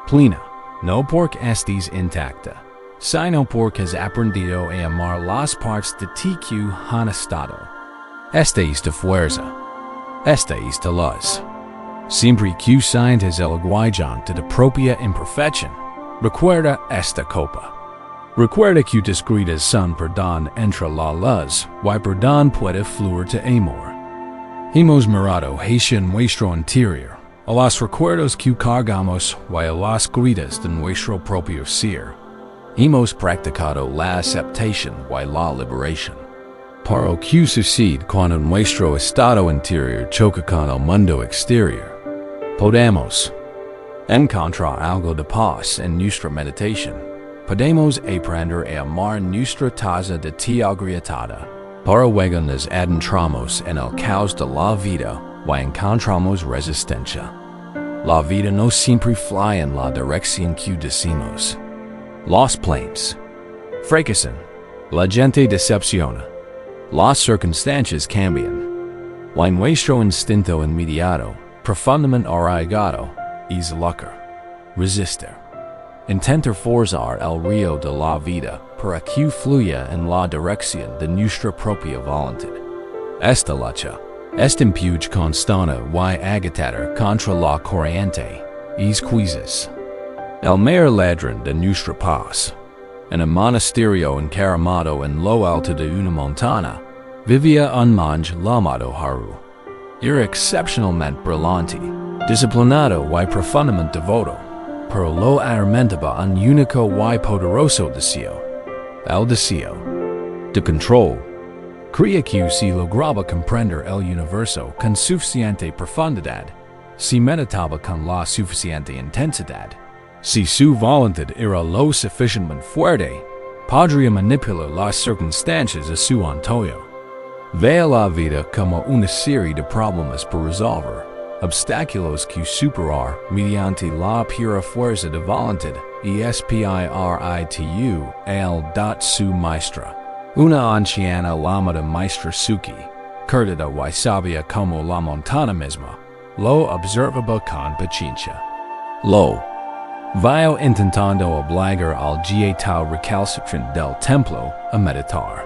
Plena, no porque estés intacta, sino porque has aprendido a amar las partes de ti que han estado. Esta es tu fuerza. Esta es tu luz. Siempre que sientes el aguijón de tu propia imperfección, recuerda esta copa. Recuerda que tus gritas son perdón entre la luz y perdón puede fluir de amor. Hemos mirado hacia nuestro interior, a los recuerdos que cargamos y a las gritas de nuestro propio ser. Hemos practicado la aceptación y la liberación. Para que sucede cuando nuestro estado interior choca con el mundo exterior. Podemos encontrar algo de paz en nuestra meditación. Podemos aprender a amar nuestra taza de té agrietada. Para luego nos adentramos en el caos de la vida y encontramos resistencia. La vida no siempre fly en la dirección que decimos. Los planes fracasan. La gente decepciona. Las circunstancias cambian. Y nuestro instinto inmediato, profundamente arraigado, es luchar, resistir. Intentar forzar el río de la vida para que fluya en la dirección de nuestra propia voluntad. Esta lucha, este empuje constante y agitador contra la corriente, es quizás el mayor ladrón de nuestra paz. En un monasterio encaramado en lo alto de una montaña, vivía un monje llamado Haru. Era excepcionalmente brillante, disciplinado y profundamente devoto, pero lo atormentaba un único y poderoso deseo. El deseo de control. Creía que si lograba comprender el universo con suficiente profundidad, si meditaba con la suficiente intensidad, si su voluntad era lo suficientemente fuerte, podría manipular las circunstancias a su antojo. Ve la vida como una serie de problemas por resolver, obstáculos que superar mediante la pura fuerza de voluntad y espiritu el dot su maestra. Una anciana llamada maestra Suki, curdida y sabia como la montana misma, lo observaba con paciencia. Lo vio intentando obligar al guiado recalcitrante del templo a meditar.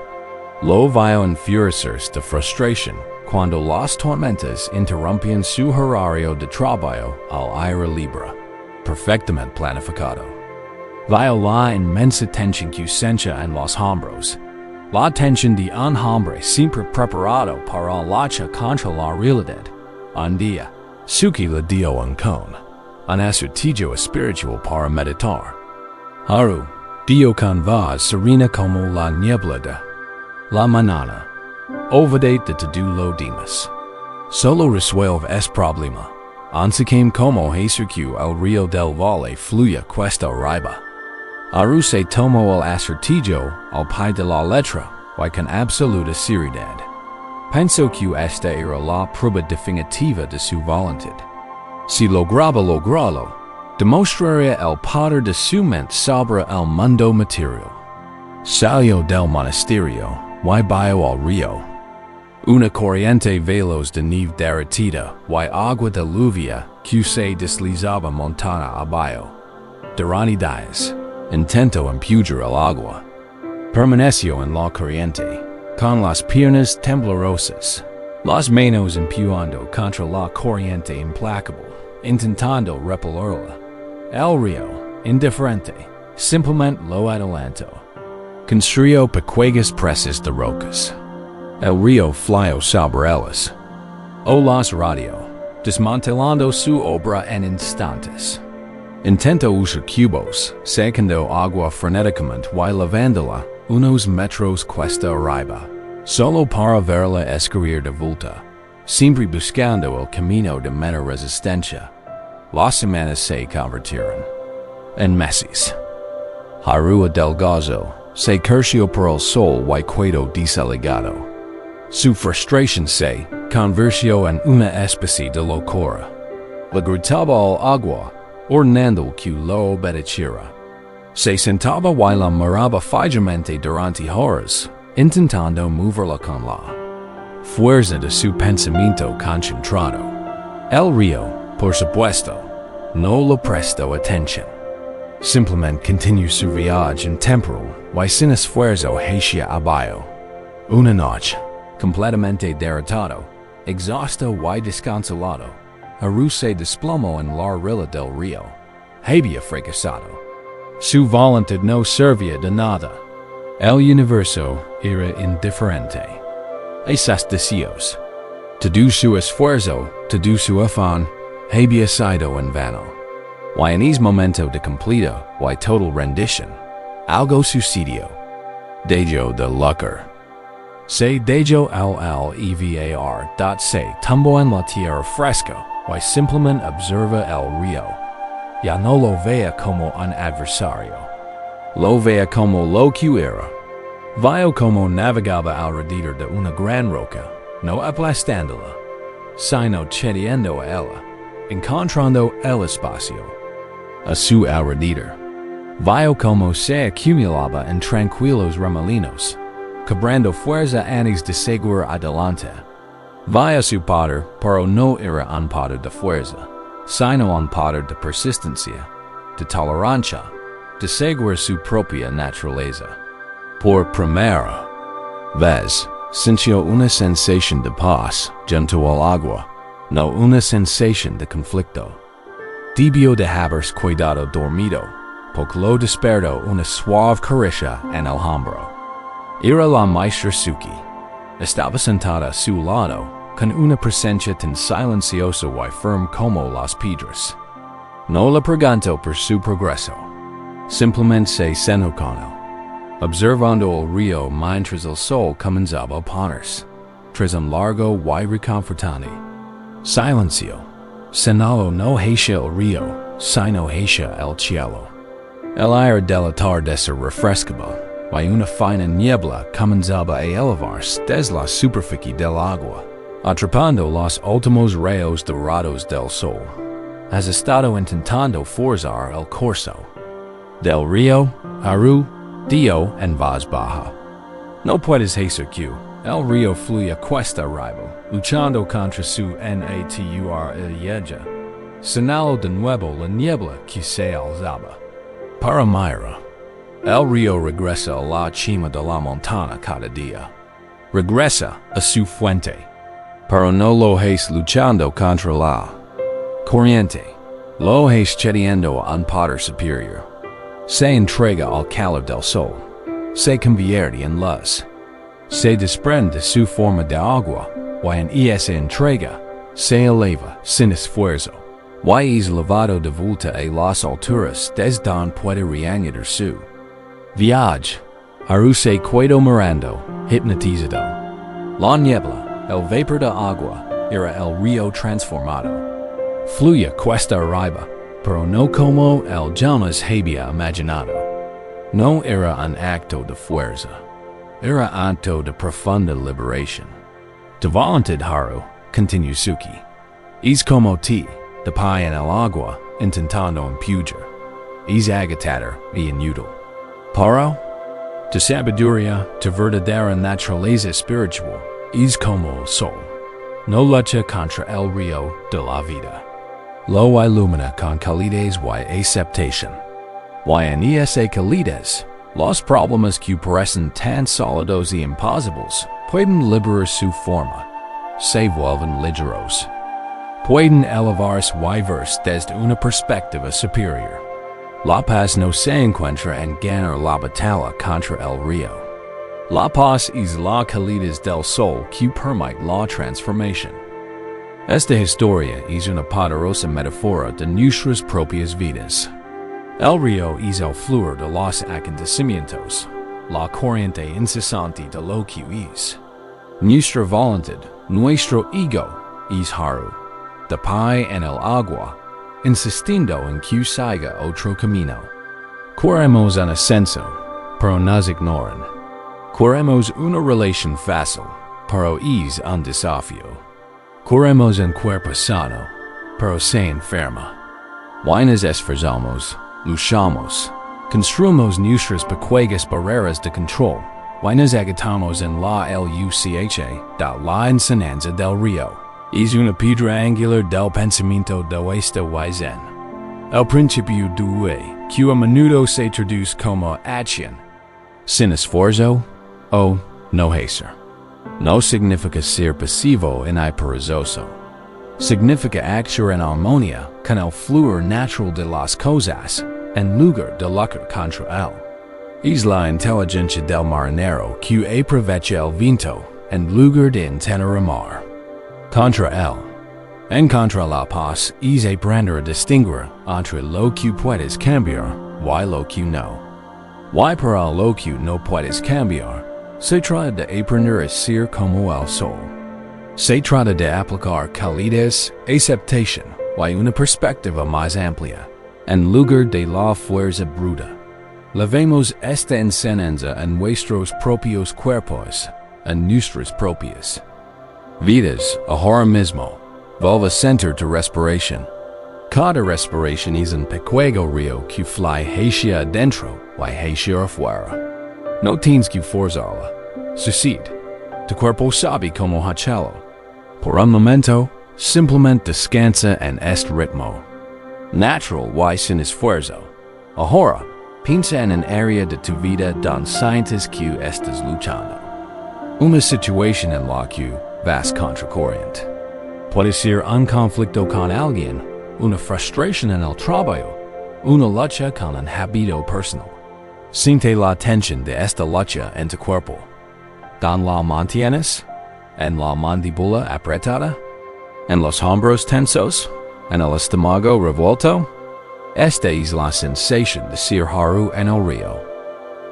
Lo vio enfurecerse de frustración cuando las tormentas interrumpían su horario de trabajo al aire libre, perfectamente planificado. Vio la inmensa tensión que sentia en los hombros, la tensión de un hombre siempre preparado para la lucha contra la realidad. Un día, Suki le dio un estrategia espiritual para meditar. Haru, dio con voz serena como la niebla de la mañana. Olvídate de lo demás. Solo resuelve este problema. Anse como hacer que el río del valle fluya cuesta arriba. Haru se tomó el estrategia al pie de la letra y con absoluta seriedad. Pensó que esta era la prueba definitiva de su voluntad. Si lograba lograrlo, demostraría el poder de su mente sobre el mundo material. Salió del monasterio y vio al río. Una corriente veloz de nieve derretida y agua de lluvia que se deslizaba montaña abajo. Durante días, intentó empujar el agua. Permaneció en la corriente, con las piernas temblorosas, las manos empujando contra la corriente implacable, intentando repelerla. El río, indiferente, simplemente lo adelantó. Construyó pequeñas presas de rocas. El río fluyó sobre ellas. O las radio, desmantelando su obra en instantes. Intentó usar cubos, sacando agua frenéticamente y lavándola unos metros cuesta arriba, solo para verla escurrir de vuelta, siempre buscando el camino de menor resistencia. Las semanas se convirtieron en meses. Haru adelgazó, se creció por el sol y quedó desligado. Su frustración se convirtió en una especie de locura. Le gritaba al agua, ordenando que lo obedeciera. Se sentaba y la miraba fijamente durante horas, intentando moverla con la fuerza de su pensamiento concentrado. El río, por supuesto, no le prestó atención. Simplemente continuó su viaje intemporal y sin esfuerzo hacia abajo. Una noche, completamente derrotado, exhausto y desconsolado, Haru se desplomó en la orilla del río. Había fracasado. Su voluntad no servía de nada. El universo era indiferente. Esos deseos, todo su esfuerzo, todo su afán, había sido en vano. Y en ese momento de completa y total rendición, algo sucedió. Dejó de luchar. Se dejó al levar. Se tumbó en la tierra fresca y simplemente observa el río. Ya no lo veía como un adversario. Lo veía como lo que era. Vio como navegaba alrededor de una gran roca, no aplastándola, sino cediendo a ella, encontrando el espacio a su alrededor. Vio como se acumulaba en tranquilos remolinos, cobrando fuerza antes de seguir adelante. Vio su poder, pero no era un poder de fuerza, sino un poder de persistencia, de tolerancia, de seguir su propia naturaleza. Por primera vez, sintió una sensación de paz junto al agua, no una sensación de conflicto. Debió de haberse cuidado dormido, porque lo despertó una suave caricia en el hombro. Era la maestra Suki. Estaba sentada a su lado, con una presencia tan silenciosa y firme como las piedras. No le preguntó por su progreso. Simplemente se sentó con él, observando el río mientras el sol comenzaba a ponerse, tras un largo y reconfortante silencio. Senalo no hacia el río, sino hacia el cielo. El aire del atardecer refrescaba, y una fina niebla comenzaba a elevarse desde la superficie del agua, atrapando los últimos rayos dorados del sol. Has estado intentando forzar el curso del río, Haru, Dio en voz baja. No puedes hacer que el río fluya cuesta arriba, luchando contra su natura. Señaló de nuevo la niebla que se alzaba. Para Mayra, el río regresa a la cima de la montaña cada día. Regresa a su fuente. Pero no lo hace luchando contra la corriente. Lo hace cediendo a un poder superior. Se entrega al calor del sol. Se convierte en luz. Se desprende de su forma de agua, y en esa entrega, se eleva sin esfuerzo. Y es elevado de vuelta a las alturas desde donde puede reanudar su viaje. Haru se quedó mirando, hipnotizado. La niebla, el vapor de agua, era el río transformado. Fluye cuesta arriba, pero no como el jamás había imaginado. No era un acto de fuerza. Era acto de profunda liberación. De voluntad Haru, continuó Suki. Es como ti, de pie en el agua, intentando empujar. Es agitador y inútil. Pero, tu sabiduría, tu verdadera naturaleza espiritual, es como el sol. No lucha contra el río de la vida. Lo ilumina con calidez y aceptación. Y en esa calidez, los problemas que parecen tan sólidos y imposibles pueden liberar su forma. Se vuelven ligeros. Pueden elevarse y verse desde una perspectiva superior. La paz no se encuentra en ganar la batalla contra el río. La paz es la calidez del sol que permite la transformación. Esta historia es una poderosa metáfora de nuestras propias vidas. El río es el fluir de los acontecimientos, la corriente incesante de lo que es. Nuestra voluntad, nuestro ego, es Haru, de pie en el agua, insistiendo en que siga otro camino. Queremos un ascenso, pero nos ignoran. Queremos una relación fácil, pero es un desafío. Queremos un cuerpo sano, pero se enferma. Y nos esforzamos, luchamos, construimos nuestras pequeñas barreras de control, y nos agitamos en la lucha de la enseñanza del río. Es una piedra angular del pensamiento de este y zen. El principio de que a menudo se traduce como acción, sin esfuerzo o no hacer. No significa ser pasivo y perezoso. Significa actuar en armonía con el fluir natural de las cosas, en lugar de luchar contra él. Es la inteligencia del marinero que aprovecha el viento en lugar de intentar remar contra él. En contra la paz es aprender a distinguir entre lo que puedes cambiar y lo que no. Y para lo que no puedes cambiar, se trata de aprender a ser como el sol. Se trata de aplicar calidez, aceptación y una perspectiva más amplia, en lugar de la fuerza bruta. Levemos esta enseñanza en nuestros propios cuerpos, en nuestras propias vidas, ahora mismo. Vuelve a sentir tu respiración. Cada respiración es un pequeño río que fly hacia adentro y hacia afuera. No tienes que forzarla. Sucede. Tu cuerpo sabe cómo hacerlo. Por un momento, simplemente descansa en este ritmo. Natural y sin esfuerzo. Ahora, piensa en un área de tu vida donde sientes que estás luchando. Una situación en la que vas contra corriente. Puede ser un conflicto con alguien, una frustración en el trabajo, una lucha con un hábito personal. Siente la tensión de esta lucha en tu cuerpo. ¿Dónde la mantienes? ¿En la mandíbula apretada? ¿En los hombros tensos? ¿En el estómago revuelto? Esta es la sensación de ser Haru en el río.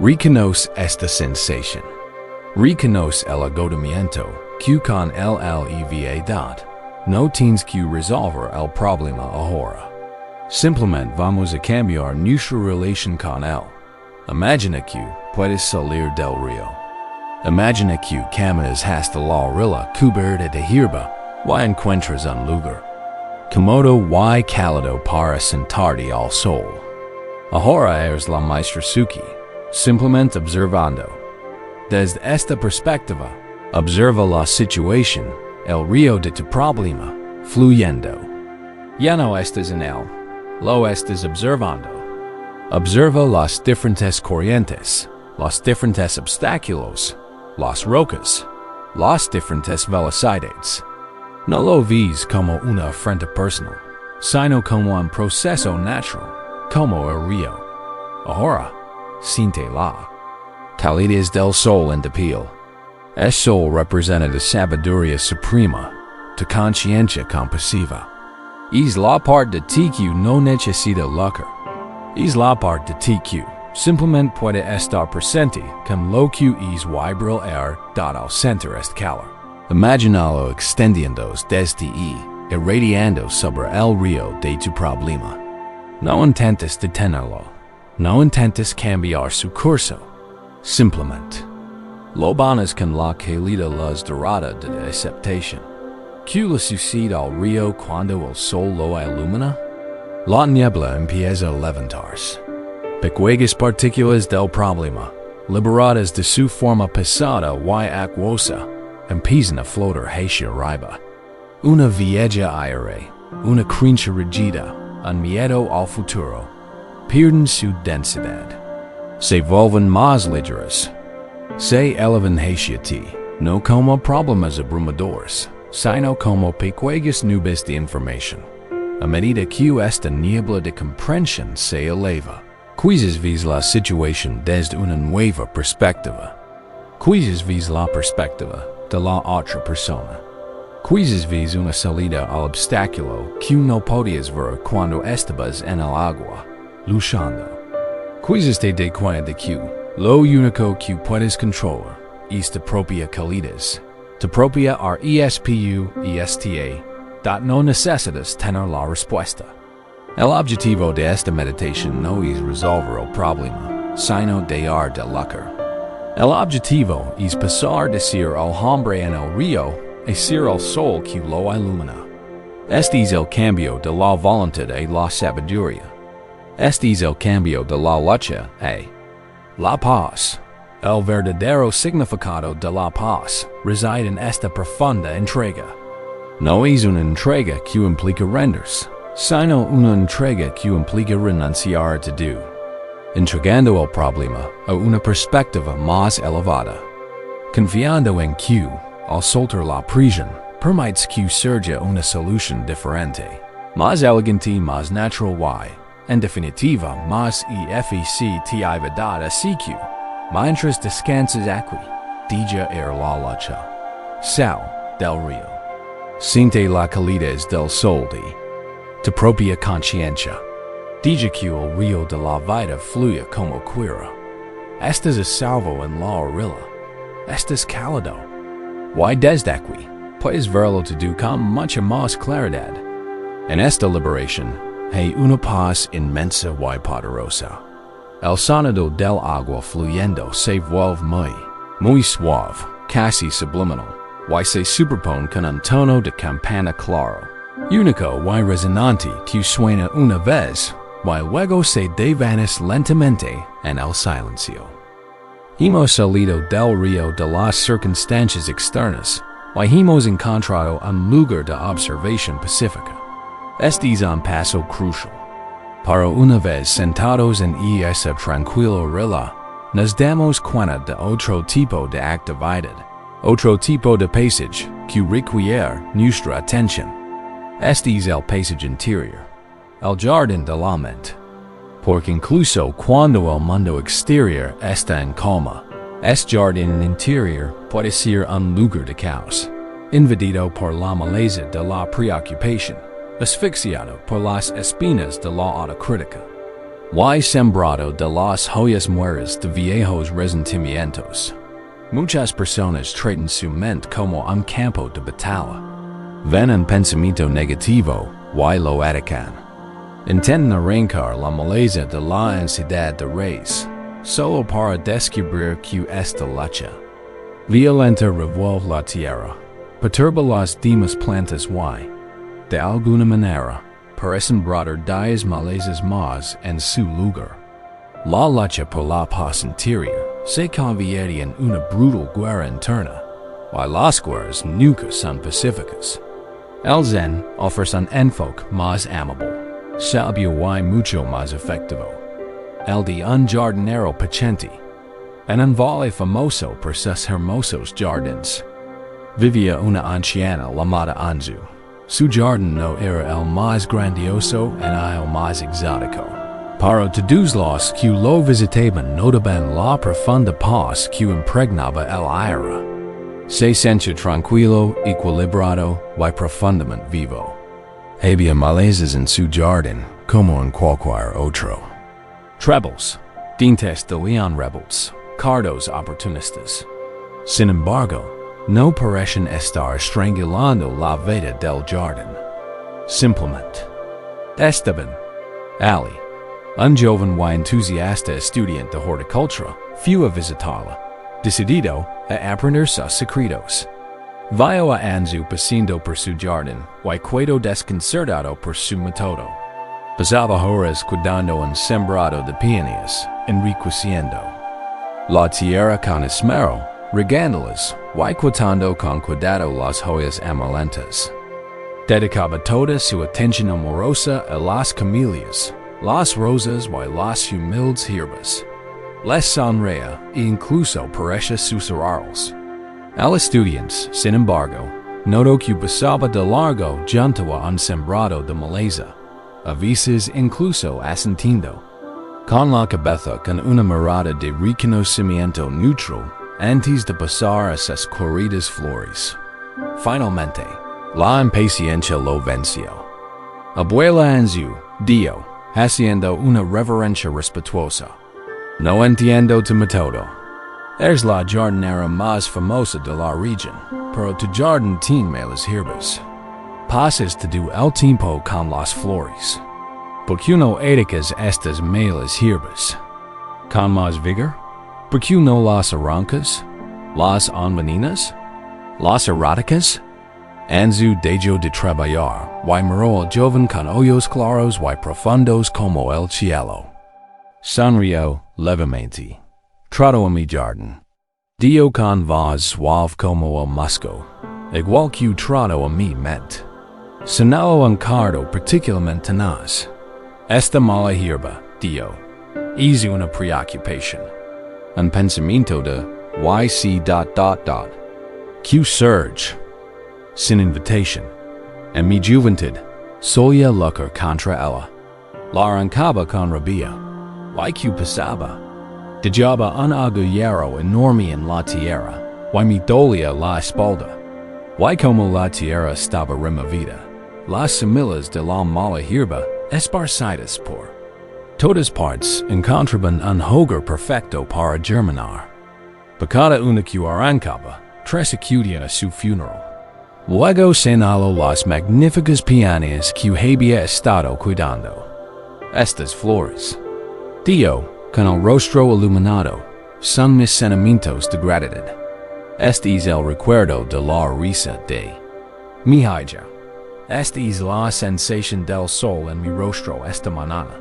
Reconoce esta sensación. Reconoce el agotamiento que con el eleva No tienes que resolver el problema ahora. Simplemente vamos a cambiar nuestra relación con él. Imagina que puedes salir del río. Imagina que caminas hasta la orilla cubierta de hierba y encuentras un lugar cómodo y cálido para sentarte al sol. Ahora eres la maestra Suki, simplemente observando. Desde esta perspectiva, observa la situación, el río de tu problema, fluyendo. Ya no estás en él, lo estás observando. Observa las diferentes corrientes, los diferentes obstáculos, las rocas, las diferentes velocidades. No lo ves como una afrenta personal, sino como un proceso natural, como el río. Ahora, siente la calidez del sol en tu piel. El sol representa la sabiduría suprema, tu conciencia compasiva. Es la parte de ti que no necesita lucro. Es la parte de ti que simplemente puede estar presente con lo que es vibril dado sentir este calor. Imagínalo extendiéndose desde y irradiando sobre el río de tu problema. No intentes detenerlo. No intentes cambiar su curso. Simplemente lo banas con la calidad luz dorada de la aceptación. ¿Qué le sucede al río cuando el sol lo ilumina? La niebla empieza a levantarse. Pequeñas partículas del problema, liberadas de su forma pesada y acuosa, empiezan a flotar hacia arriba. Una vieja aire, una crincha rigida, un miedo al futuro, pierden su densidad. Se vuelven más ligeras. Se elevan hacia ti, no como problemas abrumadores, sino como pequeñas nubes de información. A medida que esta niebla de comprensión se eleva, quizás ves la situación desde una nueva perspectiva. Quizás ves la perspectiva de la otra persona. Quizás ves una salida al obstáculo que no podías ver cuando estabas en el agua, luchando. Quizás te das cuenta de que lo único que puedes controlar es tu propia calidez, tu propia respu y esta. No necesitas tener la respuesta. El objetivo de esta meditación no es resolver el problema, sino dar de lucro. El objetivo es pasar de ser el hombre en el río a ser el sol que lo ilumina. Este es el cambio de la voluntad a la sabiduría. Este es el cambio de la lucha a la paz. El verdadero significado de la paz reside en esta profunda entrega. No es una entrega que implica rendirse, sino una entrega que implica renunciar a todo, entregando el problema a una perspectiva más elevada, confiando en que, al soltar la prisión, permites que surja una solución diferente, más elegante, más natural y, en definitiva, más efectividad. Así que, mientras descansas aquí, deja ir la lucha. Sal del río. Siente la calidez del sol de tu propia conciencia. Deja que el río de la vida fluya como quiera. Estás a salvo en la orilla. Estás cálido. Y desde aquí, puedes verlo todo con mucha más claridad. En esta liberación, hay una paz inmensa y poderosa. El sonido del agua fluyendo se vuelve muy suave, casi subliminal. Y se superpone con un tono de campana claro, único y resonante que suena una vez, y luego se desvanece lentamente en el silencio. Hemos salido del río de las circunstancias externas, y hemos encontrado un lugar de observación pacífica. Este es un paso crucial. Para una vez sentados en ese tranquilo relajo, nos damos cuenta de otro tipo de actividad. Otro tipo de paisaje que requiere nuestra atención. Este es el paisaje interior, el jardín de la mente. Porque incluso cuando el mundo exterior está en calma, este jardín interior puede ser un lugar de caos, invadido por la maleza de la preocupación, asfixiado por las espinas de la autocrítica, y sembrado de las hojas muertas de viejos resentimientos. Muchas personas tratan su mente como un campo de batalla. Ven en pensamiento negativo, y lo atacan. Intenten arrancar la maleza de la ansiedad de raíz, solo para descubrir que esta lucha violenta revuelve la tierra, perturba las demás plantas y, de alguna manera, parecen brotar 10 malezas más en su lugar. La lucha por la paz interior se convierte en una brutal guerra interna, y las guerras nunca son pacíficas. El Zen ofrece un enfoque más amable, sabio y mucho más efectivo. El de un jardinero paciente, en un valle famoso por sus hermosos jardines, vivía una anciana llamada Anzu. Su jardín no era el más grandioso en el más exótico, pero todos los que lo visitaban notaban la profunda paz que impregnaba el aire. Se sentía tranquilo, equilibrado y profundamente vivo. Había malezas en su jardín, como en cualquier otro. Trebles, dientes de león rebels, cardos oportunistas. Sin embargo, no parecen estar estrangulando la vida del jardín. Simplemente estaban. Ali, un joven y entusiasta estudiante de horticultura, fue a visitarla, decidido a aprender sus secretos. Vio a Anzu paseando por su jardín y quedó desconcertado por su método. Pasaba horas cuidando un sembrado de peonías, enriqueciendo la tierra con esmero, regándolas y cortando con cuidado las hojas amarantas. Dedicaba toda su atención amorosa a las camelias, las rosas y las humildes hierbas. Les sonreía e incluso parecía susurrarles. El estudiante, sin embargo, notó que pasaba de largo junto a un sembrado de maleza, a veces incluso asintiendo, con la cabeza con una mirada de reconocimiento neutral antes de pasar a sus coloridas flores. Finalmente, la impaciencia lo venció. Abuela Anzu, dijo, haciendo una reverencia respetuosa. No entiendo tu método. Eres la jardinera más famosa de la región, pero tu jardín tiene las hierbas. Pasas todo el tiempo con las flores. ¿Por qué no atacas estas malas hierbas? ¿Con más vigor? ¿Por qué no las arrancas? ¿Las envenenas? ¿Las eróticas? Anzu dejó de trabajar, y miró al joven con ojos claros y profundos como el cielo. Sonrió levemente. Trotó a mi jardín. Dio con voz suave como el musco, igual que trotó a mi mente. Sonó un cardo particularmente tenaz. Esta mala hierba, dio, es una preocupación. Un pensamiento de YC. Que surge. Sin invitación. En mi juventud, solía luchar contra ella. La arrancaba con rabia. Y que pasaba. Dejaba un agujero enorme en la tierra, y me dolía la espalda. Y como la tierra estaba removida, las semillas de la mala hierba esparcidas por todas partes encontraban un hogar perfecto para germinar. Por cada una que arrancaba, 3 acudían a su funeral. Luego señaló las magníficas peonías que había estado cuidando. Estas flores, dijo, con el rostro iluminado, son mis sentimientos de gratitud. Este es el recuerdo de la risa de mi hija. Esta es la sensación del sol en mi rostro esta mañana.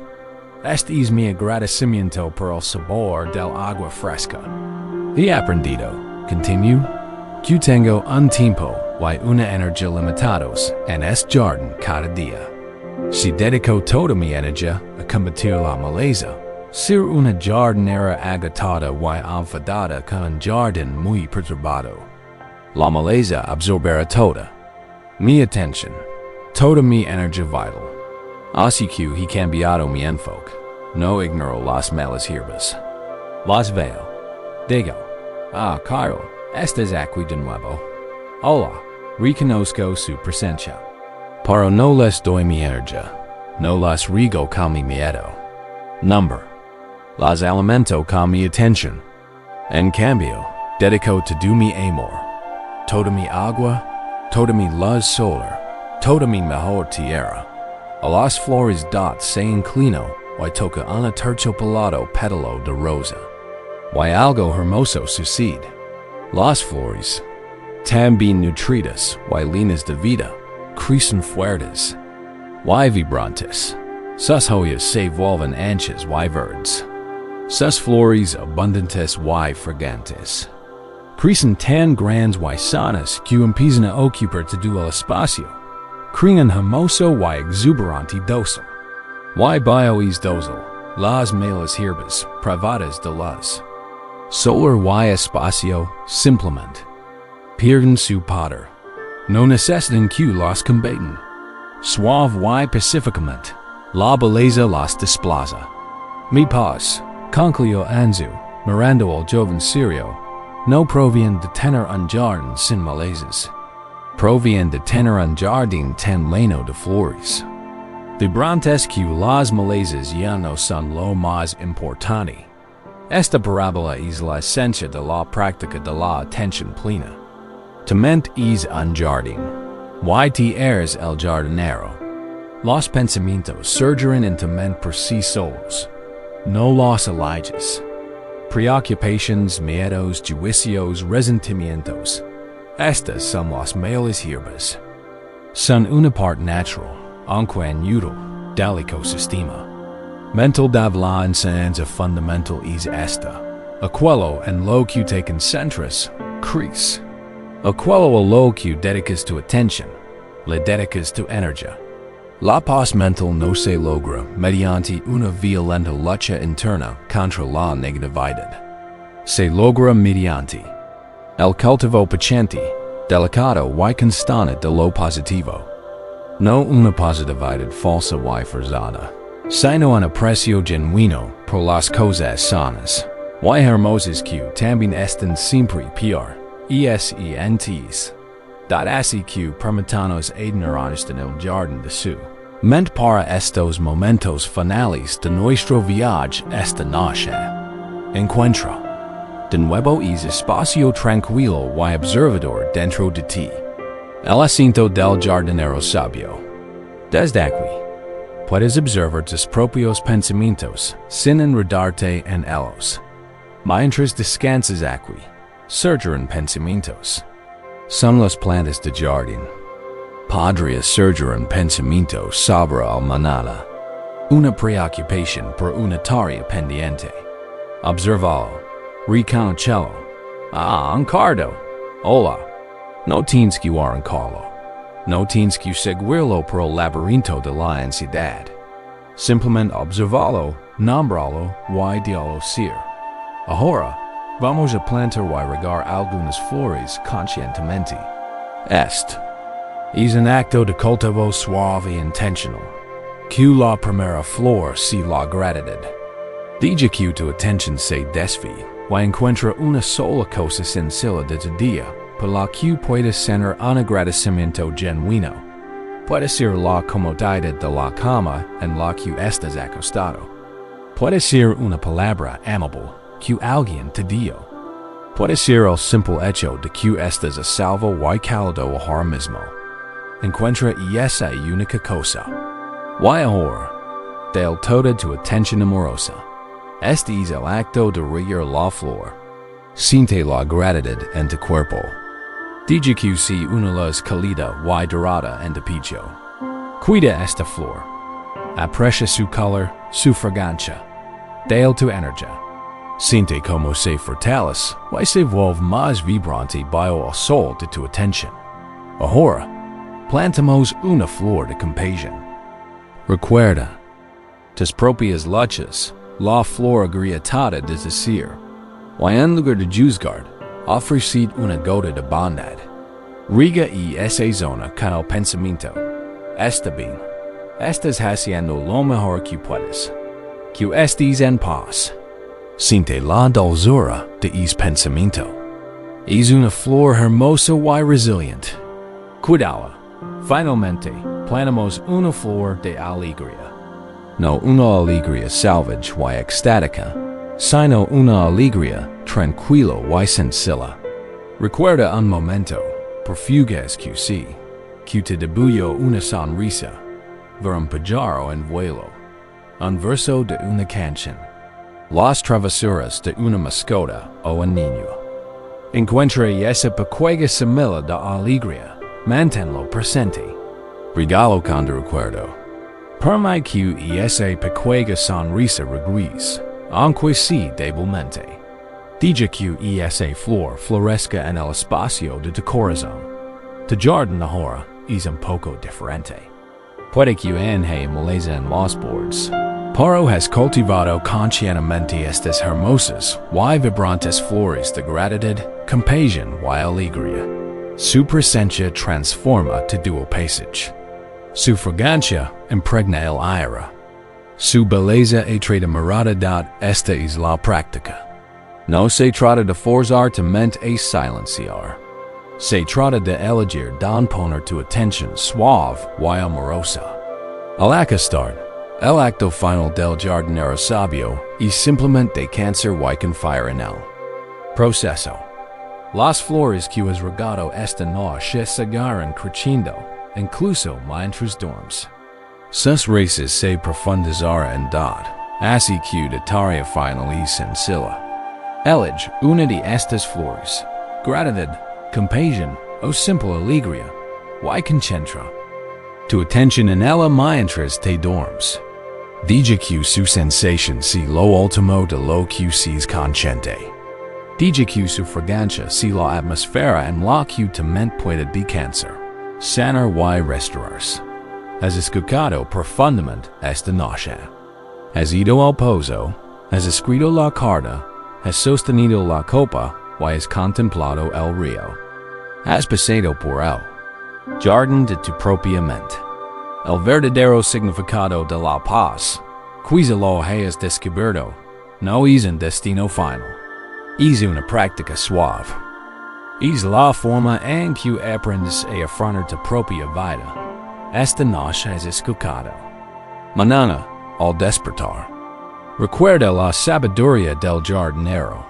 Este es mi agradecimiento por el sabor del agua fresca. He aprendido, continuó, que tengo un tiempo y una energía limitados en este jardín cada día. Si dedico toda mi energía a combatir la maleza, ser una jardinera agotada y enfadada con un jardín muy perturbado. La maleza absorberá toda mi atención, toda mi energía vital. Así que he cambiado mi enfoque. No ignoro las malas hierbas. Las veo. Digo, Carol, estás aquí de nuevo. Hola, reconozco su presencia. Pero no les doy mi energía. No las riego con mi miedo. Number. Las alimento con mi atención. En cambio, dedico todo mi amor, toda mi agua, toda mi luz solar, toda mi mejor tierra. A las flores se inclino, y toca una terciopelado pétalo de rosa. Y algo hermoso sucede. Las flores, también nutridas, y líneas de vida, crecen fuertes, y vibrantes. Sus hojas se vuelven anchas y verdes. Sus flores abundantes y fragantes. Crecen tan grandes y sanas que empiezan a ocupar todo el espacio. Crean hermoso y exuberante dosel. Y bio es dosel, las malas hierbas, privadas de luz. Solar y espacio, simplemente. Pierden su poder. No necesitan que los combaten. Suave y pacíficamente, la belleza los desplaza. Mi paz, conclio anzu, mirando al joven sirio, no proviene de tener un jardín sin malezas. Proviene de tener un jardín tan lleno de flores. Vibrantes que las malezas ya no son lo más importante. Esta parábola es la esencia de la práctica de la atención plena. Tu mente es un jardín. Y tú eres el jardinero. Los pensamientos surgen en tu mente por sí solos. No los eliges. Preocupaciones, miedos, juicios, resentimientos. Estas son las malas hierbas. Son una parte natural, aunque inútil, del ecosistema. Mental de la enseñanza fundamental es esta. Aquello en lo que te concentras, crece. Aquello a lo que dedicas tu atención, le dedicas tu energía. La paz mental no se logra mediante una violenta lucha interna contra la negatividad. Se logra mediante el cultivo paciente, delicado y constante de lo positivo. No una positividad falsa y forzada, sino un aprecio genuino por las cosas sanas, y hermosas que también están siempre peor, esentes. Así que permitanos admirarnos en el jardín de su mente para estos momentos finales de nuestro viaje esta noche. Encuentra de nuevo ese espacio tranquilo y observador dentro de ti. El asiento del jardinero sabio. Desde aquí, puedes observar tus propios pensamientos sin enredarte en ellos. Mientras descansas aquí, surgen pensamientos. Son las plantas de jardín. Podría surgir un pensamiento sobre el mañana. Una preocupación por una tarea pendiente. Observalo. Reconocerlo. Un cardo. Hola. No tienes que arrancarlo. No tienes que seguirlo por el laberinto de la ansiedad. Simplemente observalo, nombralo y déjalo ser. Ahora, vamos a plantar y regar algunas flores conscientemente. Este es un acto de cultivo suave e intencional. Que la primera flor sea la gratitud. Deja que tu atención se desvíe y encuentra una sola cosa sencilla de tu día, por la que puedes tener un agradecimiento genuino. Puede ser la comodidad de la cama en la que estás acostado. Puede ser una palabra amable que alguien te dio. Puede ser el simple hecho de que estás a salvo y cálido ahora mismo. Encuentra esa única cosa. Y ahora, del toda tu atención amorosa. Este es el acto de regar la flor. Siente la gratitud en tu cuerpo. Deja que sea una luz cálida y dorada en tu pecho. Cuida esta flor. Aprecia su color, su fragancia. Dale tu energía. Siente como se fortalece y se vuelve más vibrante bajo el sol de tu atención. Ahora, plantamos una flor de compasión. Recuerda, tus propias luchas, la flor agrietada de decir, y en lugar de juzgar, ofreced una gota de bondad. Riga y esa zona con el pensamiento. Está bien. Estás haciendo lo mejor que puedes. Que estés en paz. Siente la dulzura de ese pensamiento. Es una flor hermosa y resiliente. Cuidala. Finalmente, plantamos una flor de alegría. No una alegría salvaje y extática, sino una alegría tranquila y sencilla. Recuerda un momento, Profugas QC, que te debullo una sonrisa, ver un pájaro en vuelo, un verso de una canción, las travesuras de una mascota o un niño. Encuentre esa pequeña semilla de alegría, manténlo presente. Regalo con recuerdo. Permite que esa pequeña sonrisa regrese, aunque sí débilmente. Deja que esa flor florezca en el espacio de tu corazón. Tu jardín ahora es un poco diferente. Puede que anje moleza en los bordes, pero has cultivado conscientemente estas hermosas y vibrantes flores de gratitud, compasión y alegría. Su presencia transforma tu paisaje. Su fragancia impregna el aire. Su belleza es de moralidad. Esta es la práctica. No se trata de forzar tu mente a silenciar. Se trata de elegir don poner tu atención suave y amorosa. Al acostar, el acto final del jardinero sabio es simplemente cáncer y confiar en el proceso. Las flores que has regado esta noche seguirán creciendo, incluso mientras duermes. Sus raíces se profundizarán en dad, así que de tarea final y sencilla. Elige una de estas flores, gratitud, compasión o simple alegría, y concentra tu atención en ella mientras te duermes. Deja que su sensación sea lo último de lo que seas consciente. Deja que su fragancia sea la atmósfera en la que tu mente puede descansar, sanar y restaurarse. Has escuchado profundamente esta noche. Has ido al pozo, has escrito la carta, has sostenido la copa y has contemplado el río. Has pasado por el jardín de tu propia mente. El verdadero significado de la paz, quizá lo hayas descubierto, no es un destino final. Es una práctica suave. Es la forma en que aprendes a afrontar tu propia vida. Esta noche has escuchado. Mañana, al despertar, recuerda la sabiduría del jardinero.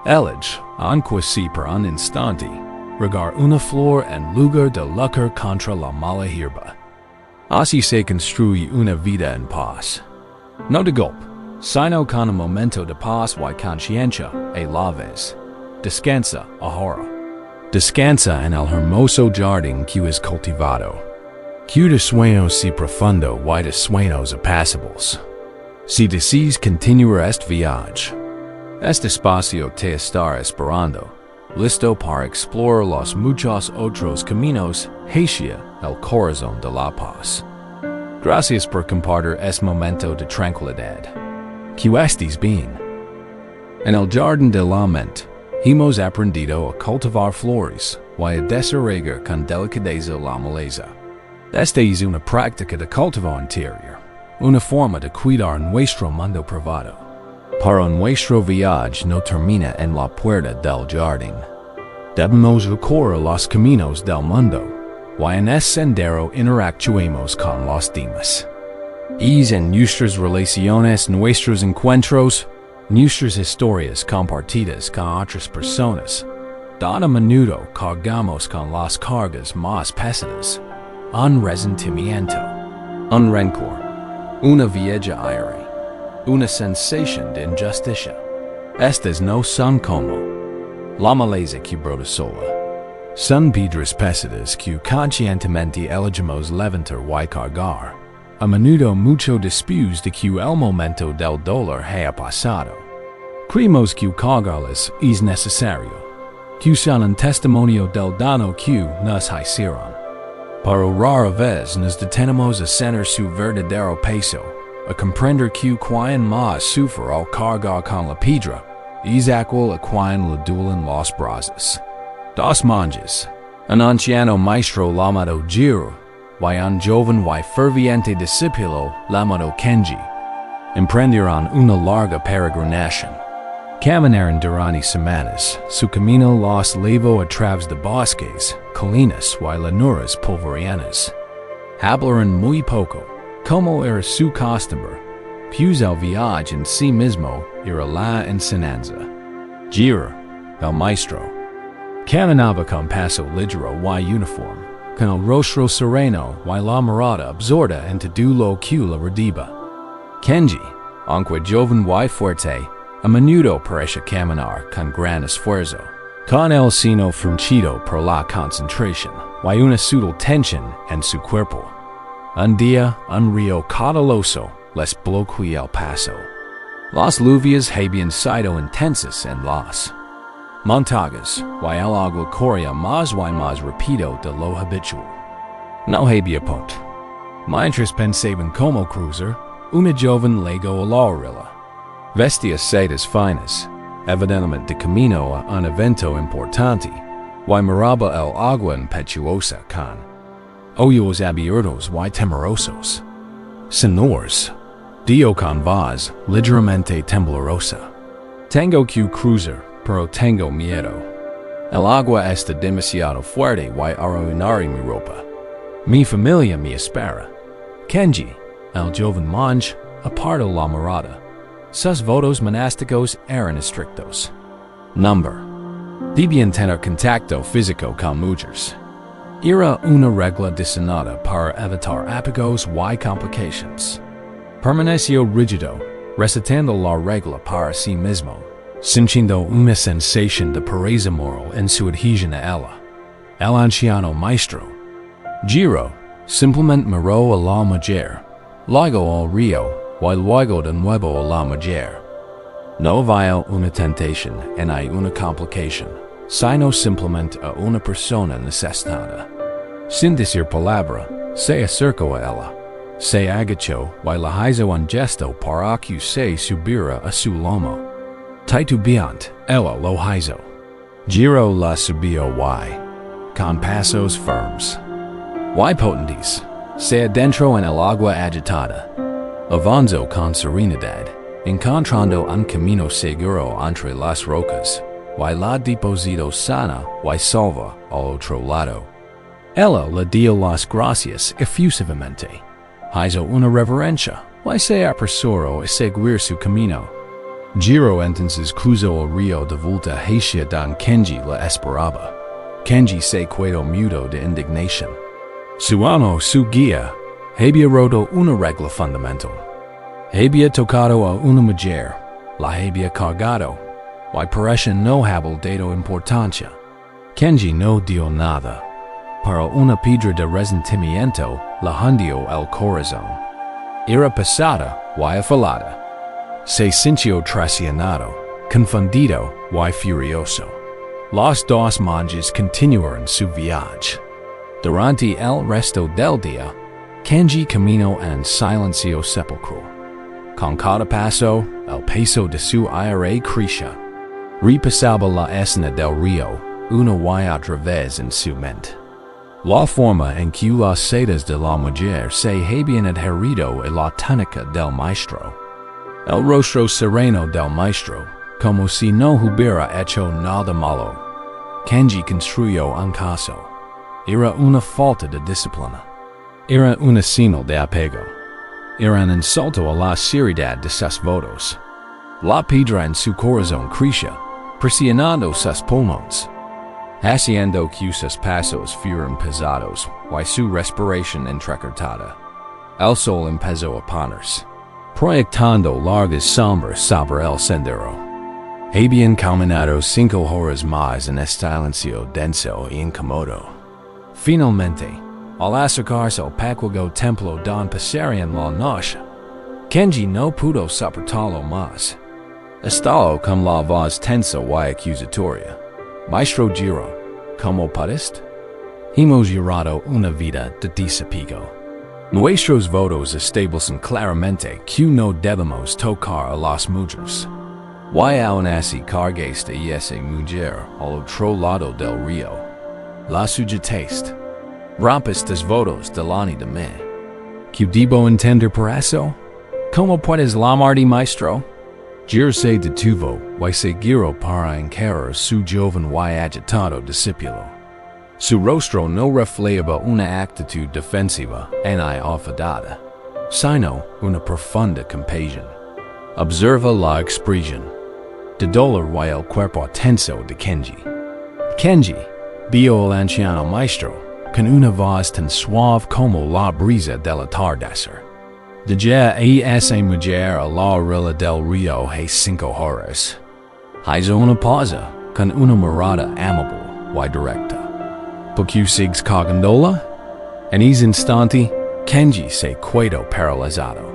Elige, aunque sea por un instante, regar una flor en lugar de luchar contra la mala hierba. Así se construye una vida en paz. No de golpe, sino con un momento de paz y conciencia a la vez. Descansa ahora. Descansa en el hermoso jardín que has cultivado. Que de sueños si profundo y de sueños apacibles. Si deseas continuar este viaje, este espacio te estará esperando, listo para explorar los muchos otros caminos hacia el corazón de la paz. Gracias por compartir este momento de tranquilidad. Que estés bien. En el jardín de la mente, hemos aprendido a cultivar flores y a desarrollar con delicadeza la maleza. Esta es una práctica de cultivo interior. Una forma de cuidar nuestro mundo privado. Pero nuestro viaje no termina en la puerta del jardín. Debemos recorrer los caminos del mundo, y en ese sendero interactuemos con los demás. Es en nuestras relaciones, nuestros encuentros, nuestras historias compartidas con otras personas, donde a menudo cargamos con las cargas más pesadas, un resentimiento, un rencor, una vieja aire, una sensación de injusticia. Estas no son como la maleza que brota sola. Son piedras pesadas que conscientemente elegimos levantar y cargar. A menudo mucho después de que el momento del dolor haya pasado. Creemos que cargarlas es necesario, que son un testimonio del daño que nos hicieron. Pero rara vez nos detenemos a sentir su verdadero peso, a comprender que quien más sufre al cargar con la piedra, es aquel a quien le duelen los brazos. Dos monjes, un anciano maestro llamado Jiro, y un joven y ferviente discípulo llamado Kenji, emprendieron una larga peregrinación. Caminaron durante semanas, su camino los llevó a través de bosques, colinas y llanuras polvorientas. Hablaron muy poco, como era su costumbre, pues el viaje en sí mismo era la enseñanza. Jiro, el maestro, Caminaba con paso ligero y uniforme, con el rostro sereno y la mirada absorta en todo lo que la rodea. Kenji, aunque joven y fuerte, a menudo parece caminar con gran esfuerzo, con el seno fruncido por la concentración y una sutil tensión en su cuerpo. Un día, un río caudaloso les bloquea el paso. Las lluvias habían sido intensas en las montañas, y el agua corría más y más rápido de lo habitual. No había punto. Mientras pensaban como cruzar, una joven llegó a la orilla. Vestía sedas finas, evidentemente de camino a un evento importante, y miraba el agua impetuosa con ojos abiertos y temerosos. Señores, dijo con voz ligeramente temblorosa, tengo que cruzar, pero tengo miedo. El agua está demasiado fuerte y arruinaré mi ropa. Mi familia me espera. Kenji, el joven monje, apartó la mirada. Sus votos monásticos eran estrictos. Number. Debían tener contacto físico con mujeres. Era una regla diseñada para evitar apegos y complications. Permaneció rígido, recitando la regla para sí mismo, sintiendo una sensación de pureza moral en su adhesión a ella. El anciano maestro giró, simplemente miró a la mujer, luego al río, y luego de nuevo a la mujer. No había una tentación ni una complicación, sino simplemente a una persona necesitada. Sin decir palabra, se acercó a ella, se agachó y le hizo un gesto para que se subiera a su lomo. Titubeante, ella lo hizo. Giró la subió con pasos firmes y potentes, se adentró en el agua agitada. Avanzó con serenidad, encontrando un camino seguro entre las rocas, y la depositó sana y salva al otro lado. Ella le dio las gracias efusivamente, hizo una reverencia, y se apresuró a seguir su camino. Giró entonces cruzó el río de vuelta hacia donde Kenji le esperaba. Kenji se quedó mudo de indignación. Su amo, su guía, había roto una regla fundamental. Había tocado a una mujer, la había cargado, y parece no haber dado importancia. Kenji no dio nada, pero una piedra de resentimiento le hundió el corazón. Era pesada y afilada. Se sintió traicionado, confundido y furioso. Los dos monjes continuaron su viaje. Durante el resto del día, Kenji caminó en silencio sepulcro. Con cada paso, el peso de su aire crecía. Repasaba la escena del río, una y otra vez en su mente. La forma en que las sedas de la mujer se habían adherido a la túnica del maestro. El rostro sereno del maestro, como si no hubiera hecho nada malo. Kenji construyó un caso. Era una falta de disciplina. Era una señal de apego. Era un insulto a la seriedad de sus votos. La piedra en su corazón crecía, presionando sus pulmones, haciendo que sus pasos fueran pesados y su respiración entrecortada. El sol empezó a ponerse, proyectando largas sombras sobre el sendero. Habían caminado 5 horas más en silencio denso y incómodo. Finalmente, al acercarse al pequeño templo donde pasarían la noche, Kenji no pudo soportarlo más. Estalló con la voz tensa y accusatoria. Maestro Giro, ¿cómo puedes? Hemos llevado una vida de desapego. Nuestros votos establecen claramente que no debemos tocar a las mujeres. Y aún así cargaste a esa mujer al otro lado del río. La sujetaste. Rompiste votos delante de mí. ¿Qué debo entender por eso? ¿Cómo puedes llamarte maestro? Giro se detuvo y se giró para encarar su joven y agitado discípulo. Su rostro no reflejaba una actitud defensiva ni ofendida, sino una profunda compasión. Observa la expresión de dolor y el cuerpo tenso de Kenji. Kenji, vio el anciano maestro, con una voz tan suave como la brisa del atardecer. Desde esa mujer a la orilla del río hay 5 horas. Hizo una pausa, con una mirada amable y directa. ¿Por qué sigues cagándola? En ese instante, Kenji se quedó paralizado.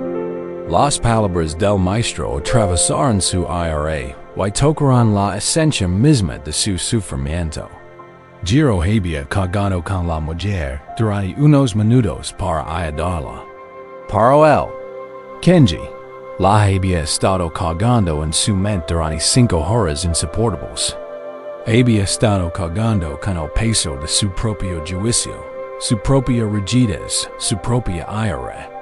Las palabras del maestro atravesaron su aire y tocaron la esencia misma de su sufrimiento. Giro había cagado con la mujer durante unos minutos para ayudarla. Para él, Kenji, la había estado cagando en su mente durante 5 horas insoportables. Había estado cagando con el peso de su propio juicio, su propia rigidez, su propia aire.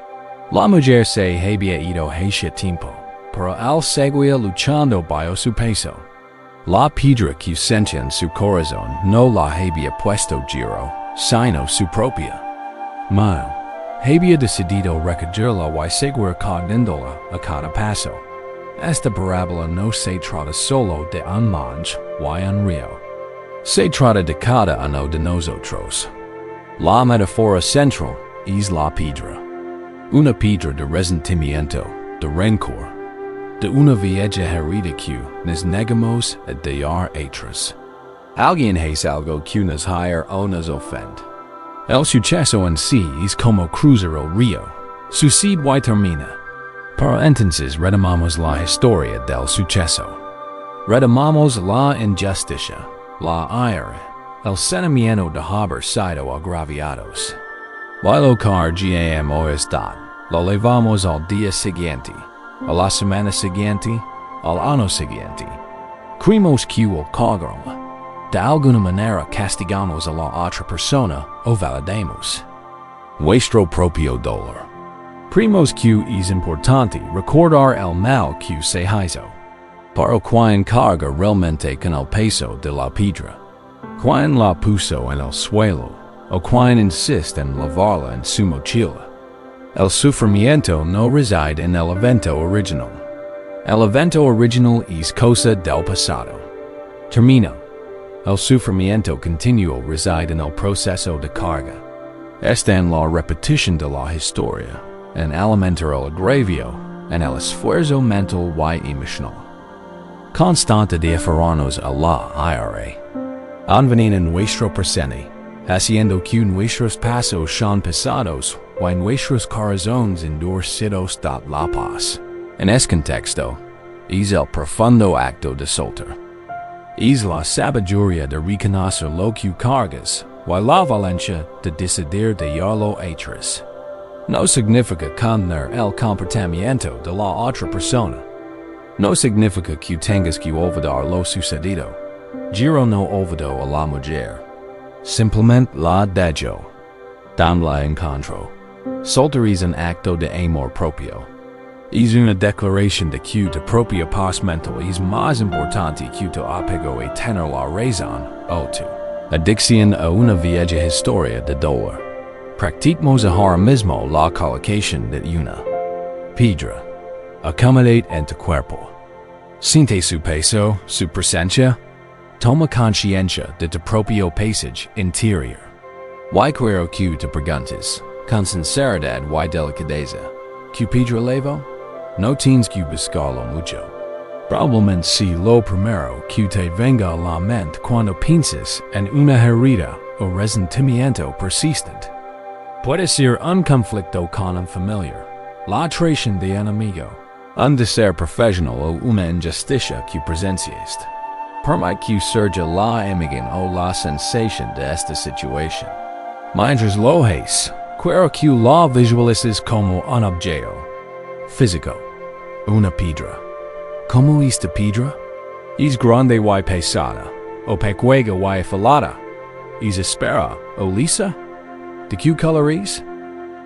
La mujer se había ido hace tiempo, pero él seguía luchando bajo su peso. La piedra que sentía en su corazón no la había puesto Giro, sino su propia mano. Había decidido recogerla y seguir cagándola a cada paso. Esta parábola no se trata solo de un monje y un río. Se trata de cada uno de nosotros. La metáfora central es la piedra. Una piedra de resentimiento, de rencor, de una vieja herida que nos negamos a dejar atrás. Alguien hace algo que nos hiere o nos ofende. El suceso en sí es como cruzar el río. Sucede y termina. Pero entonces retomamos la historia del suceso. Retomamos la injusticia, la ira, el sentimiento de haber sido agraviados. Bailocar gam estad, lo levamos al día siguiente, a la semana siguiente, al año siguiente. Creemos que el cagarla. De alguna manera castigamos a la otra persona o validamos nuestro propio dolor. Primos que es importante recordar el mal que se hizo. Para quien carga realmente con el peso de la piedra, quien la puso en el suelo, o quien insiste en lavarla en su mochila. El sufrimiento no reside en el evento original. El evento original es cosa del pasado. Termina. El sufrimiento continuo reside en el proceso de carga. Está en la repetición de la historia, en alimentar el agravio, en el esfuerzo mental y emocional. Constante de aferrarnos a la aire. Anvenir en nuestro presente, haciendo que nuestros pasos sean pesados y nuestros corazones endurecidos de la paz. En este contexto, es el profundo acto de soltar. Es la sabiduría de reconocer lo que cargas, y la valencia de decidir dejarlo atrás. No significa condenar el comportamiento de la otra persona. No significa que tengas que olvidar lo sucedido. Giro no olvidó a la mujer. Simplemente la dejó. Damla encontró. Soltar es un acto de amor propio. Es una declaración de que tu propia paz mental es más importante que tu apego a tener la razón o tu adicción a una vieja historia de dolor. Practicamos ahora mismo la colocación de una piedra. Acomodate en tu cuerpo. Siente su peso, su presencia. Toma conciencia de tu propio paisaje interior. Y quiero que te preguntes, con sinceridad y delicadeza, ¿qué piedra levo? No tienes que buscarlo mucho. Probablemente si lo primero que te venga a la mente cuando piensas en una herida o resentimiento persistente. Puede ser un conflicto con un familiar, la traición de un amigo, un deseo profesional o una injusticia que presenciaste. Permite que surja la imagen o la sensación de esta situación. Mientras lo haces, quiero que la visualices como un objeto físico, una piedra. ¿Cómo esta piedra? Es grande y pesada, o pequeña y afilada. Es áspera o lisa. ¿De qué color es?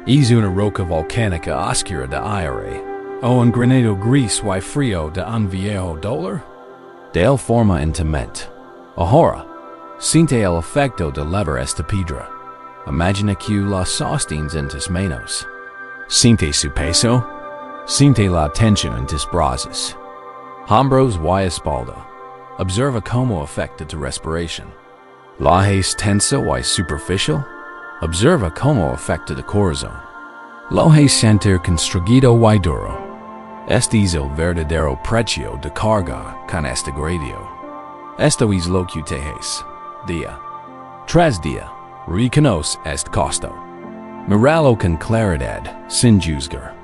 Es una roca volcánica oscura de aire, o un granito gris y frío de un viejo dolor. De forma intimate. Ahora, siente el efecto de levar esta piedra. Imagina que la sostienes en tus manos. Siente su peso. Siente la tensión en tus brazos. Hombros y espalda. Observa cómo afecta tu respiración. La es tensa y superficial? Observa cómo afecta el corazón. Lo es sentir constregido y duro. Este es el verdadero precio de carga con este gradio. Esto es lo que tejes, día tras día, reconoce este costo. Miralo con claridad, sin juzgar.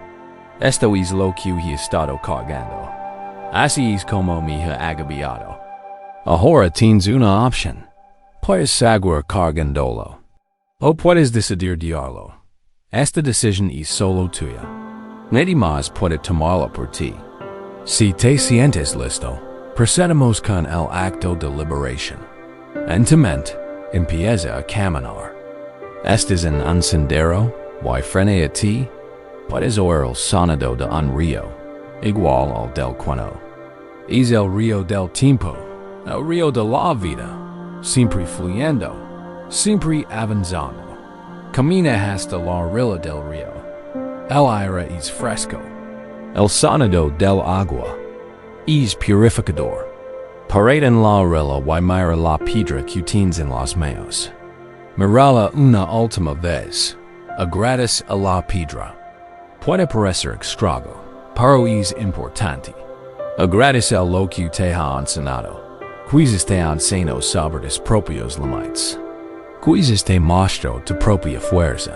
Esto es lo que he estado cargando. Así es como me he agobiado. Ahora tienes una opción. Puedes seguir cargándolo. O puedes decidir diarlo. Esta decisión es solo tuya. Nadie más puede tomarla por ti. Si te sientes listo, procedamos con el acto de liberación. Lentamente, empieza a caminar. Estás en un sendero, y frente a ti, puedes oír el sonido de un río, igual al del cuando. Es el río del tiempo, el río de la vida, siempre fluyendo, siempre avanzando. Camina hasta la orilla del río. El aire es fresco. El sonido del agua es purificador. Parad en la orilla y mira la piedra que tienes en las manos. Mirala una última vez. Agradece a la piedra. Puede parecer extraño, pero es importante. Agradece a lo que te ha enseñado. Quizás te ha enseñado sobre tus propios límites. Quizás te mostró tu propia fuerza.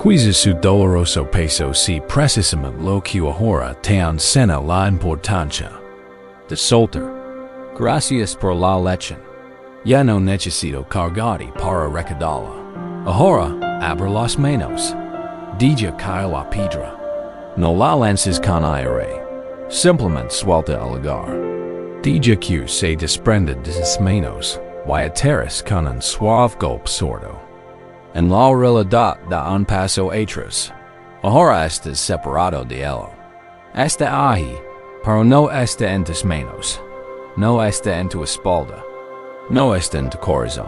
Quizás su doloroso peso si precisamente lo que ahora te enseña la importancia de soltar. Gracias por la lección. Ya no necesito cargarte para recordarla. Ahora, abre las manos. Deja caer la piedra. No la lances con aire. Simplemente suelta el lugar. Deja que se desprende de tus manos. Y aterriza con un suave golpe sordo. En la realidad da un paso atrás. Ahora estás separado de él. Está ahí, pero no está en tus manos. No está en tu espalda. No está en tu corazón.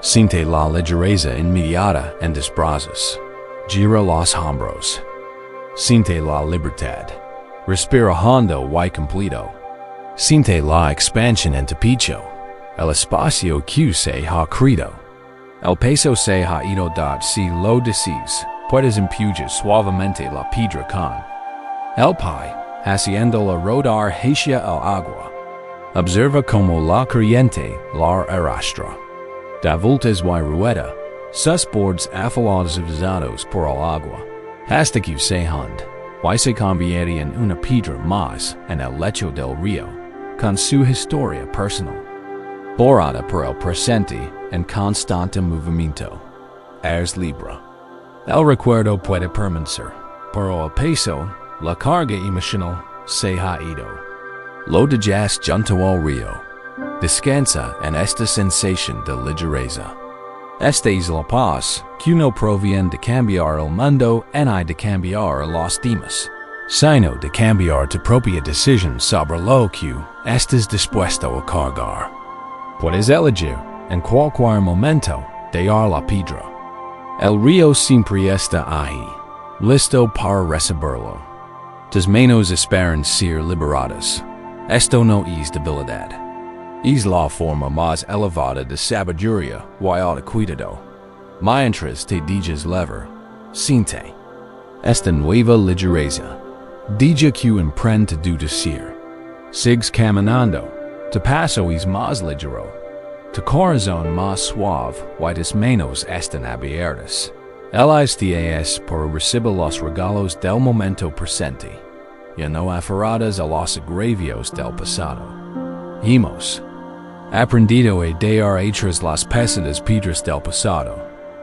Siente la ligereza inmediata en tus brazos. Gira los hombros. Siente la libertad. Respira hondo y completo. Siente la expansión en tu pecho. El espacio que se ha creado. El peso se ha ido dado si lo deseas. Puedes empujar suavemente la piedra con el pie, haciéndola rodar hacia el agua. Observa como la corriente la arrastra. Da vueltas y rueda, sus bordes afilados usados por el agua, hasta que se hunde, y se convierte en una piedra más en el lecho del río, con su historia personal. Borrada por el presente en constante movimiento. Eres libre. El recuerdo puede permanecer, pero el peso, la carga emocional, se ha ido. Lo dejas junto al río. Descansa en esta sensación de ligereza. Esta es la paz que no proviene de cambiar el mundo ni de cambiar los demás, sino de cambiar tu propia decisión sobre lo que estás dispuesto a cargar. Puedes elegir, en cualquier momento, dejar la piedra. El río siempre está ahí, listo para recibirlo. Tus manos esperan ser liberadas. Esto no es debilidad. Es la forma más elevada de sabiduría y autocuidado. Mientras te dejas levar, siente esta nueva ligereza. Deja que emprende tu decir. Sigues caminando. Tu paso es más ligero. Tu corazón más suave y tus manos están abiertas. Estás para recibir los regalos del momento presente, y no aferradas a los agravios del pasado. Hemos aprendido a dejar atrás las pesadas piedras del pasado,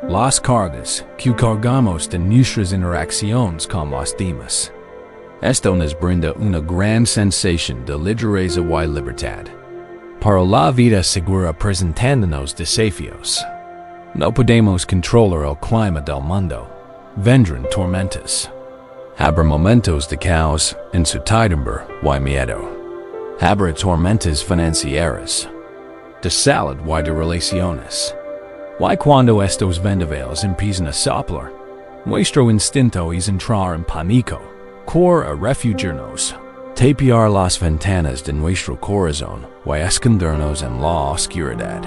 las cargas que cargamos de nuestras interacciones con los demás. Esto nos brinda una gran sensación de ligereza y libertad. Para la vida segura presentándonos desafíos. No podemos controlar el clima del mundo. Vendrán tormentas. Habrá momentos de caos, incertidumbre y miedo. Habrá tormentas financieras, de salud y de relaciones. Y cuando estos vendavales empiezan a soplar, nuestro instinto es entrar en pánico, correr a refugiarnos, tapiar las ventanas de nuestro corazón y escondernos en la oscuridad.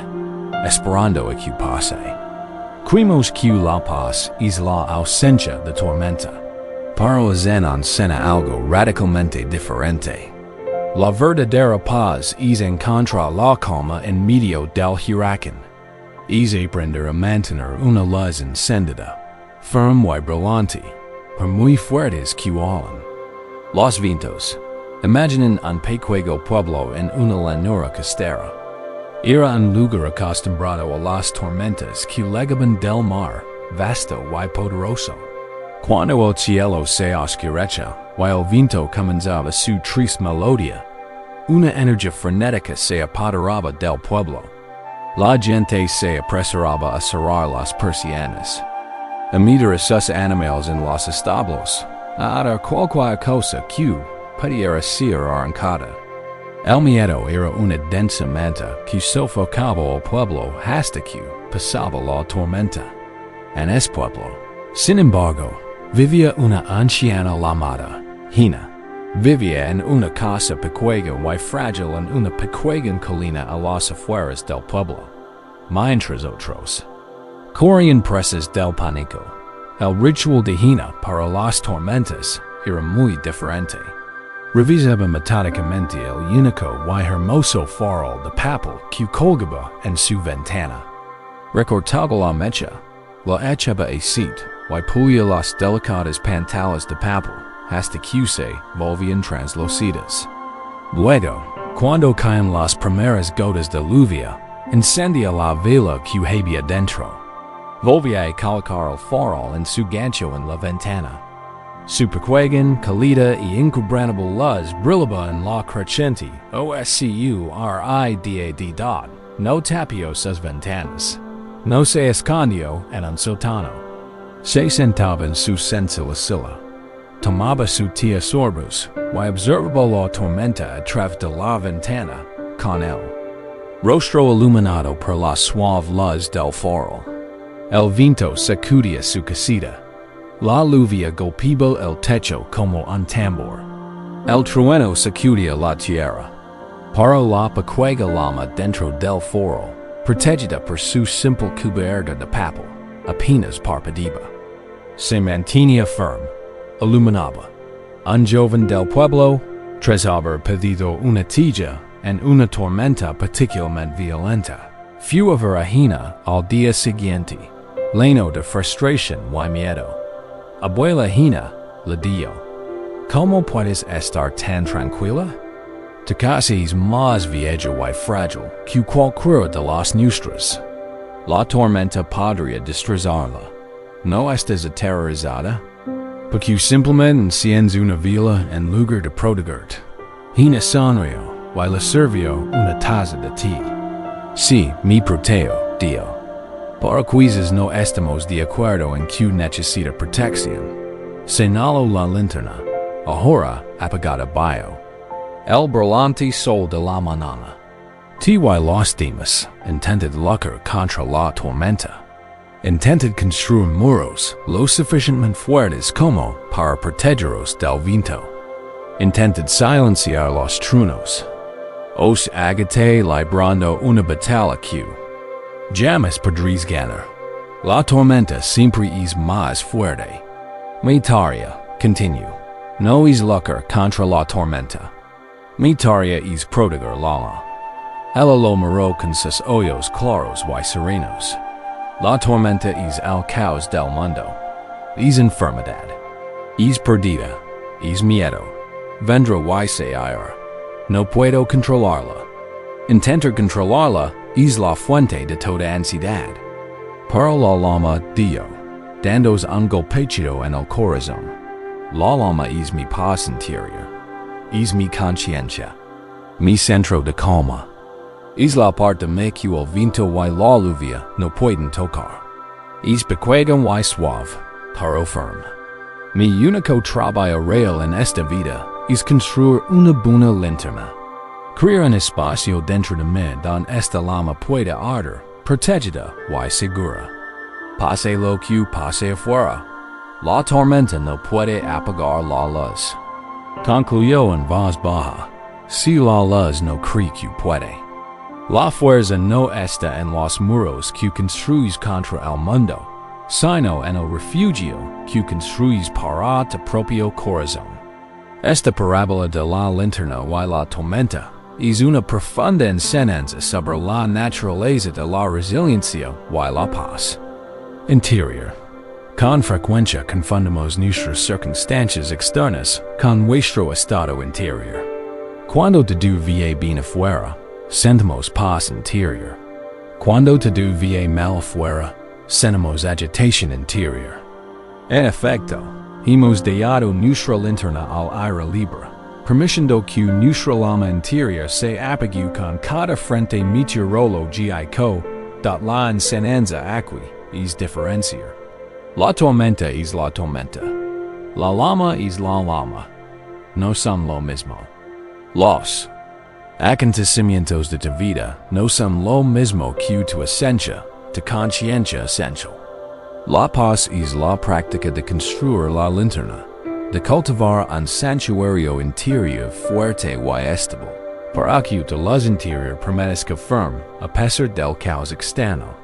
esperando a que pase. Quimos que la paz es la ausencia de tormenta. Para Zen encena algo radicalmente diferente. La verdadera paz es encontrar la calma en medio del huracán. Es aprender a mantener una luz encendida, firme y brillante, por muy fuertes que huelan. Los vientos. Imaginen un pequeño pueblo en una llanura costera. Era un lugar acostumbrado a las tormentas que llegaban del mar, vasto y poderoso. Cuando el cielo se oscurecia y el viento comenzaba su triste melodía, una energía frenética se apoderaba del pueblo. La gente se apresuraba a cerrar las persianas, a meter a sus animales en los establos, a hacer cualquier cosa que pudiera ser arrancada. El miedo era una densa manta que sofocaba al pueblo hasta que pasaba la tormenta. En ese pueblo, sin embargo, vivía una anciana llamada Hina. Vivía en una casa pequeña y frágil en una pequeña colina a las afueras del pueblo. Mientras otros corrían presas del pánico, el ritual de Hina para las tormentas era muy diferente. Revisaba metódicamente el único y hermoso farol de papel que colgaba en su ventana. Recortaba la mecha, la echaba a sitio y pulía las delicadas pantalas de papel hasta que se volvían translucidas. Luego, cuando caen las primeras gotas de lluvia, encendía la vela que había dentro. Volvía a colocar el farol en su gancho en la ventana. Su pequeña, cálida y inquebrantable luz brillaba en la creciente oscuridad. No tapió sus ventanas. No se escondió en un sótano. Se sentaba en su sencilla silla. Tomaba su tía sorbos y observaba la tormenta a través de la ventana con el rostro iluminado por la suave luz del farol. El viento sacudía su casita. La lluvia golpeaba el techo como un tambor. El trueno sacudía la tierra. Para la pequeña llama dentro del farol, protegida por su simple cubierta de papel, apenas parpadeaba. Se mantenía firme, iluminaba. Un joven del pueblo, tras haber pedido una tilla en una tormenta particularmente violenta, fue a ver a Hina al día siguiente, lleno de frustración y miedo. Abuela Hina le dijo, ¿cómo puedes estar tan tranquila? Tu casa es más vieja y frágil que cualquiera de las nuestras. La tormenta podría destrozarla. ¿No estás aterrorizada? Porque simplemente enciendes una vela en lugar de protegerte. Hina sonrió y le sirvió una taza de té. Sí, me protego, dijo. Para quizás no estamos de acuerdo en que necesita protección. Señaló la linterna, ahora apagada bio. El brillante sol de la mañana. Ty los demás intentad luchar contra la tormenta. Intentad construir muros lo suficientemente fuertes como para protegeros del viento. Intentad silenciar los truenos. Os agate librando una batalla que jamás podréis ganar. La tormenta siempre es más fuerte. Mi tarea, continuó, no es luchar contra la tormenta. Mi tarea es proteger la. Ella lo miró con sus ojos claros y serenos. La tormenta es el caos del mundo. Es enfermedad. Es perdida. Es miedo. Vendrá y se irá. No puedo controlarla. Intentar controlarla es la fuente de toda ansiedad. Para la lama Dio, dandos un golpecito en el corazón. La lama es mi paz interior. Es mi conciencia. Mi centro de calma. Es la parte me que el viento y la lluvia no pueden tocar. Es pequeño y suave, pero firme. Mi único trabajo real en esta vida es construir una buena linterna. Crear un espacio dentro de mí donde esta llama pueda arder, protegida y segura. Pase lo que pase afuera, la tormenta no puede apagar la luz. Concluyó en voz baja, si la luz no cree que puede. La fuerza no está en los muros que construís contra el mundo, sino en el refugio que construís para tu propio corazón. Esta parábola de la linterna y la tormenta es una profunda enseñanza sobre la naturaleza de la resiliencia y la paz interior. Con frecuencia confundimos nuestras circunstancias externas con nuestro estado interior. Cuando todo va bien afuera, sentimos paz interior. Cuando todo va mal afuera, sentimos agitación interior. En efecto, hemos dado nuestra linterna al aire libre, permitiendo que nuestra alma interior se apague con cada frente meteorológico de la enseñanza aquí es diferenciar. La tormenta es la tormenta. La lama es la lama. No son lo mismo. Los acontecimientos de tu vida no son lo mismo que tu esencia, tu conciencia esencial. La paz es la práctica de construir la linterna, de cultivar un santuario interior fuerte y estable, para que tu luz interior permanezca firme a pesar del caos externo.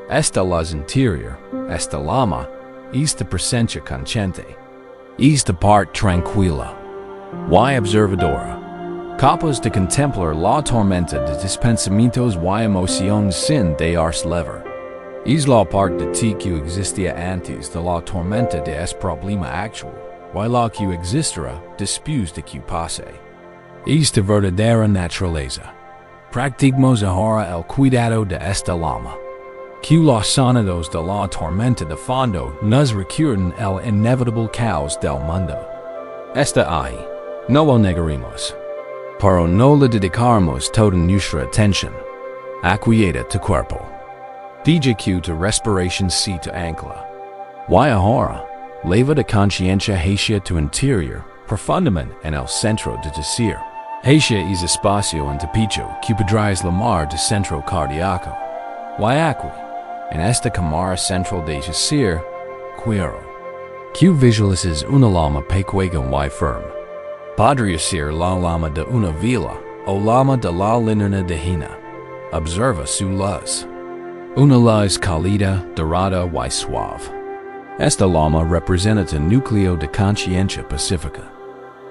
Esta luz interior, esta lama, esta presencia consciente, esta parte tranquila y observadora, capaz de contemplar la tormenta de tus pensamientos y emociones sin dejarse levar. Es la parte de ti que existía antes de la tormenta de este problema actual, y la que existirá después de que pase. Es tu verdadera naturaleza. Practicamos ahora el cuidado de esta lama. Que los sonidos de la tormenta de fondo nos recuerden el inevitable caos del mundo. Está ahí, no lo negaremos, pero no le dedicaremos toda nuestra atención. Aquieta tu cuerpo. Deja que tu respiración se tu ancla. Y ahora, leva de conciencia hacia tu interior, profundamente en el centro de tu ser. Hacia es espacio en tu pecho que podrás llamar tu centro cardíaco. Y aquí, en esta cámara central de tu ser, quiero que visualices una lama pequeña y firme. Podría ser la lama de una vela o lama de la linterna divina. Observa su luz. Una luz cálida, dorada y suave. Esta lama representa tu núcleo de conciencia pacífica.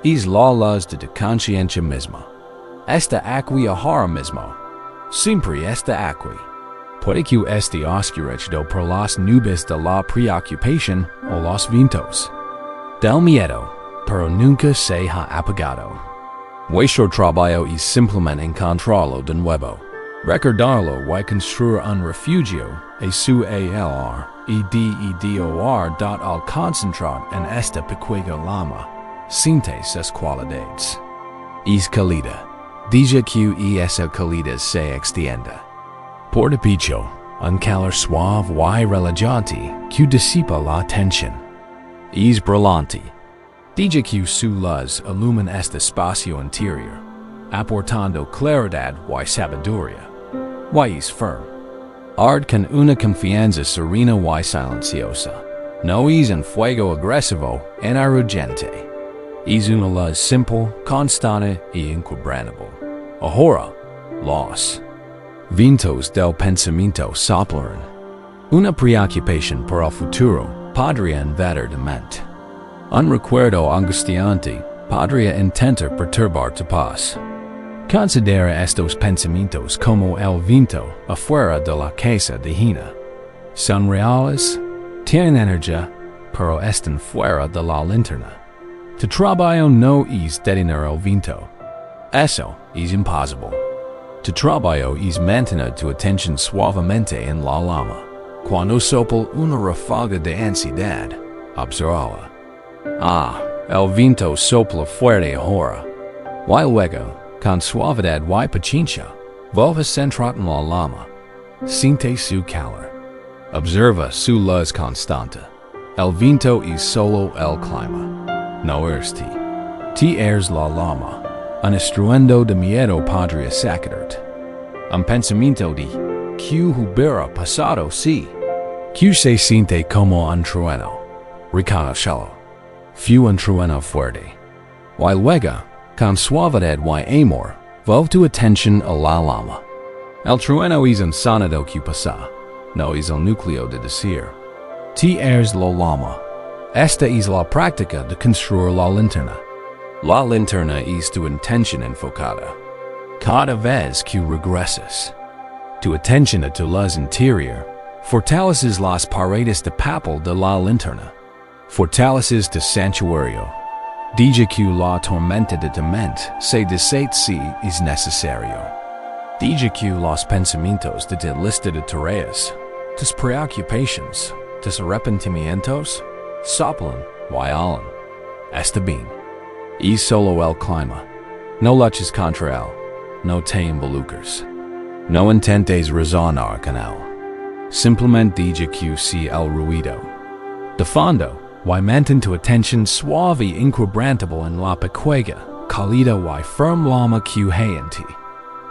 Es la luz de tu conciencia misma. Está aquí ahora mismo. Siempre está aquí. Puede que esté oscurecido por las nubes de la preocupación o los vientos del miedo, pero nunca se ha apagado. Nuestro trabajo es simplemente encontrarlo de nuevo, recordarlo y construir un refugio a su alrededor al concentrar en esta pequeña lama, siente sus cualidades. Es cálida, deja que esa calidez se extienda. Por tu pecho, un calor suave y relajante que disipa la tensión. Es brillante. Deja que su luz ilumine este espacio interior, aportando claridad y sabiduría. Y es firme. Ard con una confianza serena y silenciosa. No es un fuego agresivo en arrogante. Es una luz simple, constante y inquebrantable. Ahora, los vientos del pensamiento soplan. Una preocupación por el futuro podría invadir tu mente. Un recuerdo angustiante podría intentar perturbar tu paz. Considera estos pensamientos como el viento afuera de la casa divina. Son reales, tienen energía, pero están fuera de la linterna. Tu trabajo no es detener el viento. Eso es imposible. Tu trabajo es mantener tu atención suavemente en la lama. Cuando sopla una ráfaga de ansiedad, obsérvala. El viento sopla fuerte ahora. Y luego, con suavidad y paciencia, vuelve a centrar en la lama. Siente su calor. Observa su luz constante. El viento es solo el clima. No eres ti. Ti eres la lama. Un estruendo de miedo podría sacuderte. Un pensamiento de que hubiera pasado si. Que se siente como un trueno. Reconócelo. Fue un trueno fuerte. Y luego, con suavidad y amor, vuelve tu atención a la lama. El trueno es un sonido que pasa, no es el núcleo de decir. T es lo lama. Esta es la práctica de construir la linterna. La linterna es tu intención enfocada. Cada vez que regresas, tu atención a tu luz interior fortaleces las paredes de papel de la linterna. Fortaleces tu santuario. Deja que la tormenta de tu mente se desate si es necesario. Deja que los pensamientos de tu lista de tareas, tus preocupaciones, tus arrepentimientos, soplan, vayan. Está bien. Y solo el clima. No luches contra él. No te involucres. No intentes razonar con él. Simplemente deja que sea el ruido. De fondo, y mantén tu atención suave y inquebrantable en la pequeña, cálida y firme lama que hay en ti.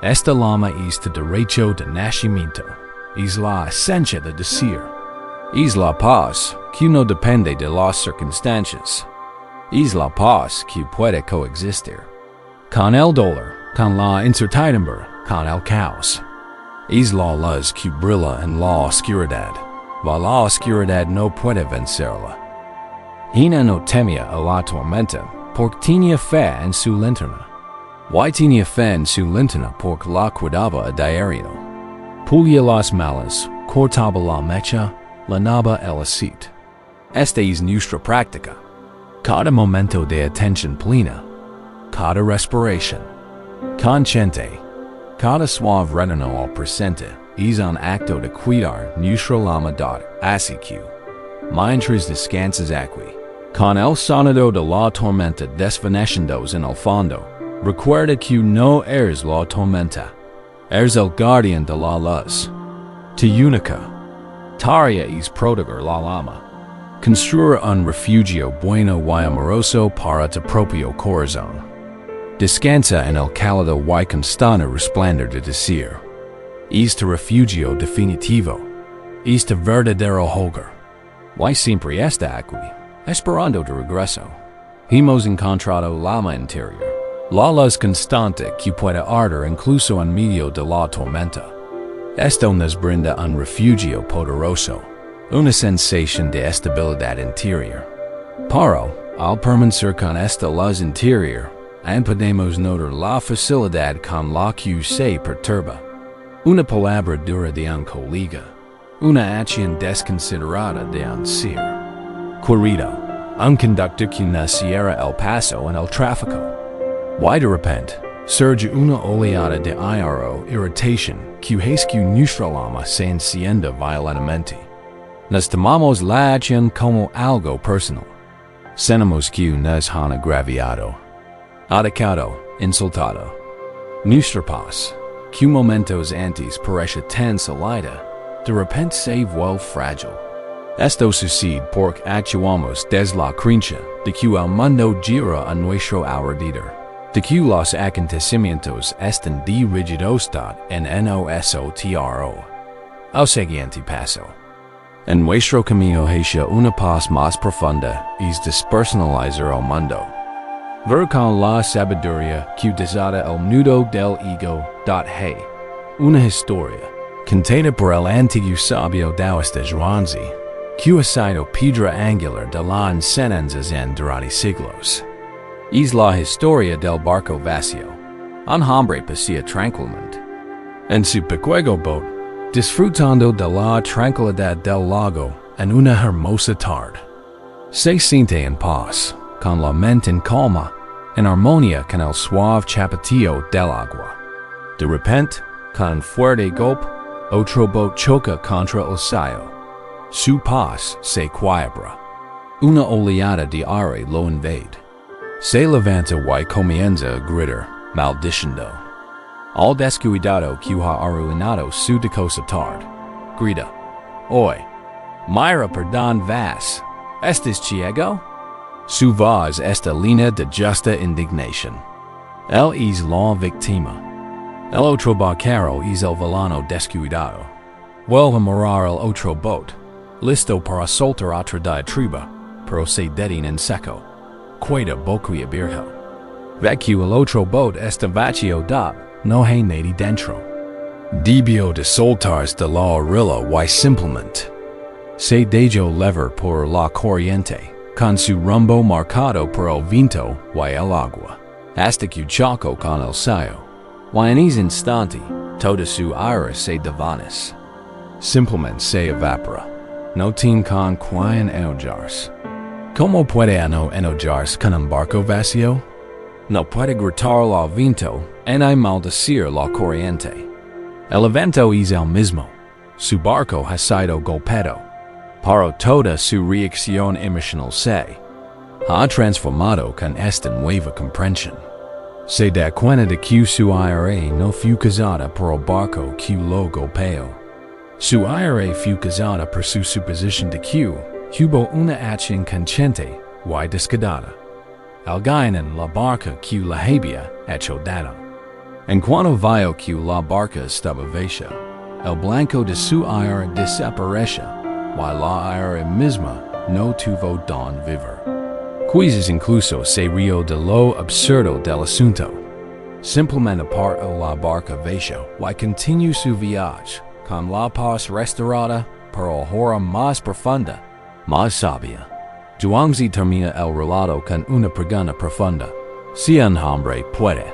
Esta lama es tu derecho de nacimiento. Es la esencia de decir. Es la paz que no depende de las circunstancias. Es la paz que puede coexistir con el dolor, con la incertidumbre, con el caos. Es la luz que brilla en la oscuridad, y la oscuridad no puede vencerla. Hina no temía a la tormenta, porque tenía fe en su linterna. Y tenía fe en su linterna porque la cuidaba a diario. Pulía las malas, cortaba la mecha, lanaba el aceite. Esta es nuestra práctica. Cada momento de atención plena, cada respiración consciente, cada suave retorno al presente es un acto de cuidar nuestra alma así que, mientras descansas aquí, con el sonido de la tormenta desvaneciendo en el fondo, recuerda que no eres la tormenta, eres el guardián de la luz. Tu única tarea es proteger la alma. Construir un refugio bueno y amoroso para tu propio corazón. Descansa en el cálido y constante resplandor de decir. Este refugio definitivo. Este verdadero hogar. Y siempre está aquí, esperando de regreso. Hemos encontrado la alma interior. La luz constante que puede arder incluso en medio de la tormenta. Esto nos brinda un refugio poderoso. Una sensación de estabilidad interior. Pero, al permanecer con esta luz interior, podemos notar la facilidad con la que se perturba. Una palabra dura de un colega. Una acción desconsiderada de un ser. Corrido, un conductor que no cierra el paso en el tráfico. Y de repente, surge una oleada de ira o irritación que hace que nuestra alma se encienda violentamente. Nos tomamos la acción como algo personal. Sentimos que nos han agraviado, atacado, insultado. Nuestra paz, que momentos antes parecía tan sólida, de repente se vuelve frágil. Esto sucede porque actuamos desde la creencia de que el mundo gira a nuestro alrededor, de que los acontecimientos están dirigidos en nosotros. Al siguiente paso. En nuestro camino hacia una paz más profunda es despersonalizar el mundo. Ver con la sabiduría que desata el nudo del ego. Hey, una historia contada por el antiguo sabio taoísta Zhuangzi, que ha sido piedra angular de la enseñanza Zen durante siglos. Es la historia del barco vacío. Un hombre pasea tranquilamente en su pequeño bote, disfrutando de la tranquilidad del lago en una hermosa tarde. Se siente en paz, con la mente en calma, en armonía con el suave chapotillo del agua. De repente, con un fuerte golpe, otro bote choca contra el sayo. Su paz se quiebra. Una oleada de aire lo invade. Se levanta y comienza a gritar, maldiciendo. Al descuidado que ha arruinado su dichosa tarde. Grita. Hoy. Mira perdón vas. ¿Estás ciego? Su voz está llena de justa indignación. Él es la víctima. El otro barquero es el villano descuidado. Vuelve a mirar el otro bote, listo para soltar otra diatriba, pero se detiene en seco. Queda boquiabierto. Ve que el otro bote está vacío no hay nadie dentro. Debio de soltars de la orilla y simplemente se dejo lever por la corriente, con su rumbo marcado por el viento y el agua, hasta que choco con el sayo, y en ese instante, toda su aire se desvanece. Simplemente se evapora, no tiene con quien enojarse. ¿Cómo puede uno enojarse con un barco vacío? No puede gritar al viento ni maldecir la corriente. El evento es el mismo. Su barco ha sido golpeado, pero toda su reacción emocional se ha transformado con esta nueva comprensión. Se da cuenta de que su aire no fue causada por el barco que lo golpeó. Su aire fue causada por su suposición de que hubo una acción consciente y descuidada. Alguien en la barca que la había hecho daño. En cuanto vio que la barca estaba vacía, el blanco de su aire desapareció, y la aire misma no tuvo don vivir. Quizás incluso se rió de lo absurdo del asunto. Simplemente partó la barca vacía y continuó su viaje, con la paz restaurada por el hora más profunda, más sabia. Zhuangzi termina el relato con una pregunta profunda. Si un hombre puede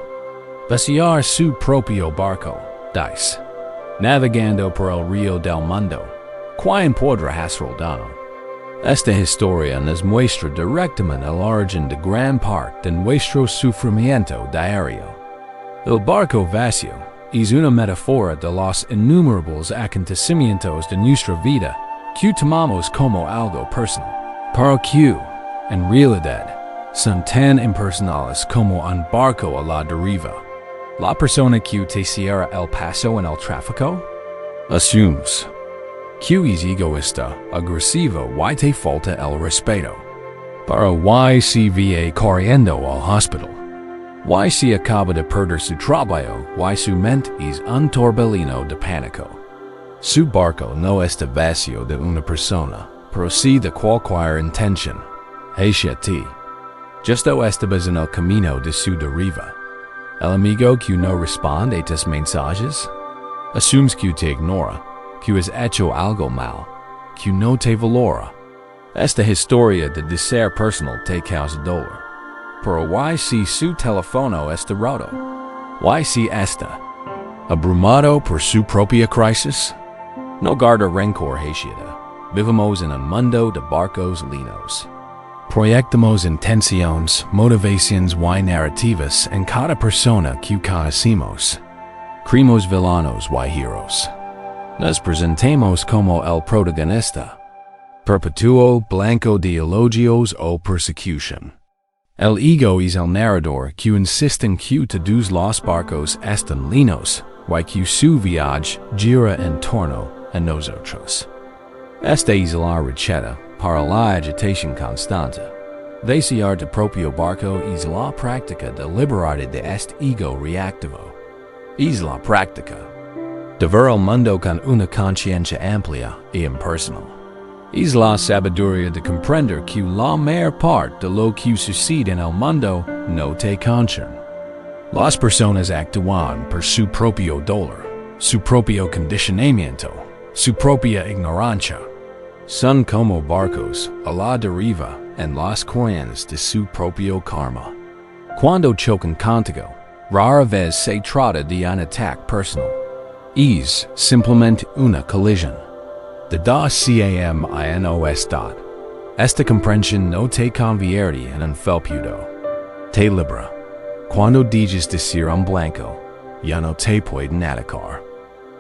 vaciar su propio barco, dice, navegando por el río del mundo, ¿quién podrá hacerlo daño? Esta historia nos muestra directamente el origen de gran parte de nuestro sufrimiento diario. El barco vacío es una metáfora de los innumerables acontecimientos de nuestra vida que tomamos como algo personal, pero que, en realidad, son tan impersonales como un barco a la deriva. La persona que te cierra el paso en el tráfico asumes que es egoísta, agresivo y te falta el respeto. Pero y si va corriendo al hospital, y si acaba de perder su trabajo, y su mente es un torbellino de pánico. Su barco no está vacío de una persona, pero sí de cualquier intención. Hacia ti. Justo estabas en el camino de su deriva. El amigo que no responde a tus mensajes, asumes que te ignora, que has hecho algo mal, que no te valora. Esta historia de ser personal te causa dolor. Pero ¿y si su teléfono está roto? ¿Y si está abrumado por su propia crisis? No guarda rencor, hacia. Vivimos en un mundo de barcos linos. Proyectamos intenciones, motivaciones y narrativas en cada persona que conocemos. Creemos villanos y heroes. Nos presentamos como el protagonista. Perpetuo blanco de elogios o persecución. El ego es el narrador que insiste en que todos los barcos están linos y que su viaje gira en torno a nosotros. Esta es la receta para la agitación constante. Vaciar tu propio barco es la práctica de liberarte de este ego reactivo. Es la práctica de ver el mundo con una conciencia amplia y impersonal. Es la sabiduría de comprender que la mayor parte de lo que sucede en el mundo no te concierne. Las personas actúan por su propio dolor, su propio condicionamiento, su propia ignorancia. Son como barcos a la deriva en las corrientes de su propio karma. Cuando chocan contigo, rara vez se trata de un ataque personal. Es simplemente una colisión. De dos caminos. Esta comprensión no te convierte en un felpudo. Te libera. Cuando dices decir un blanco, ya no te pueden atacar.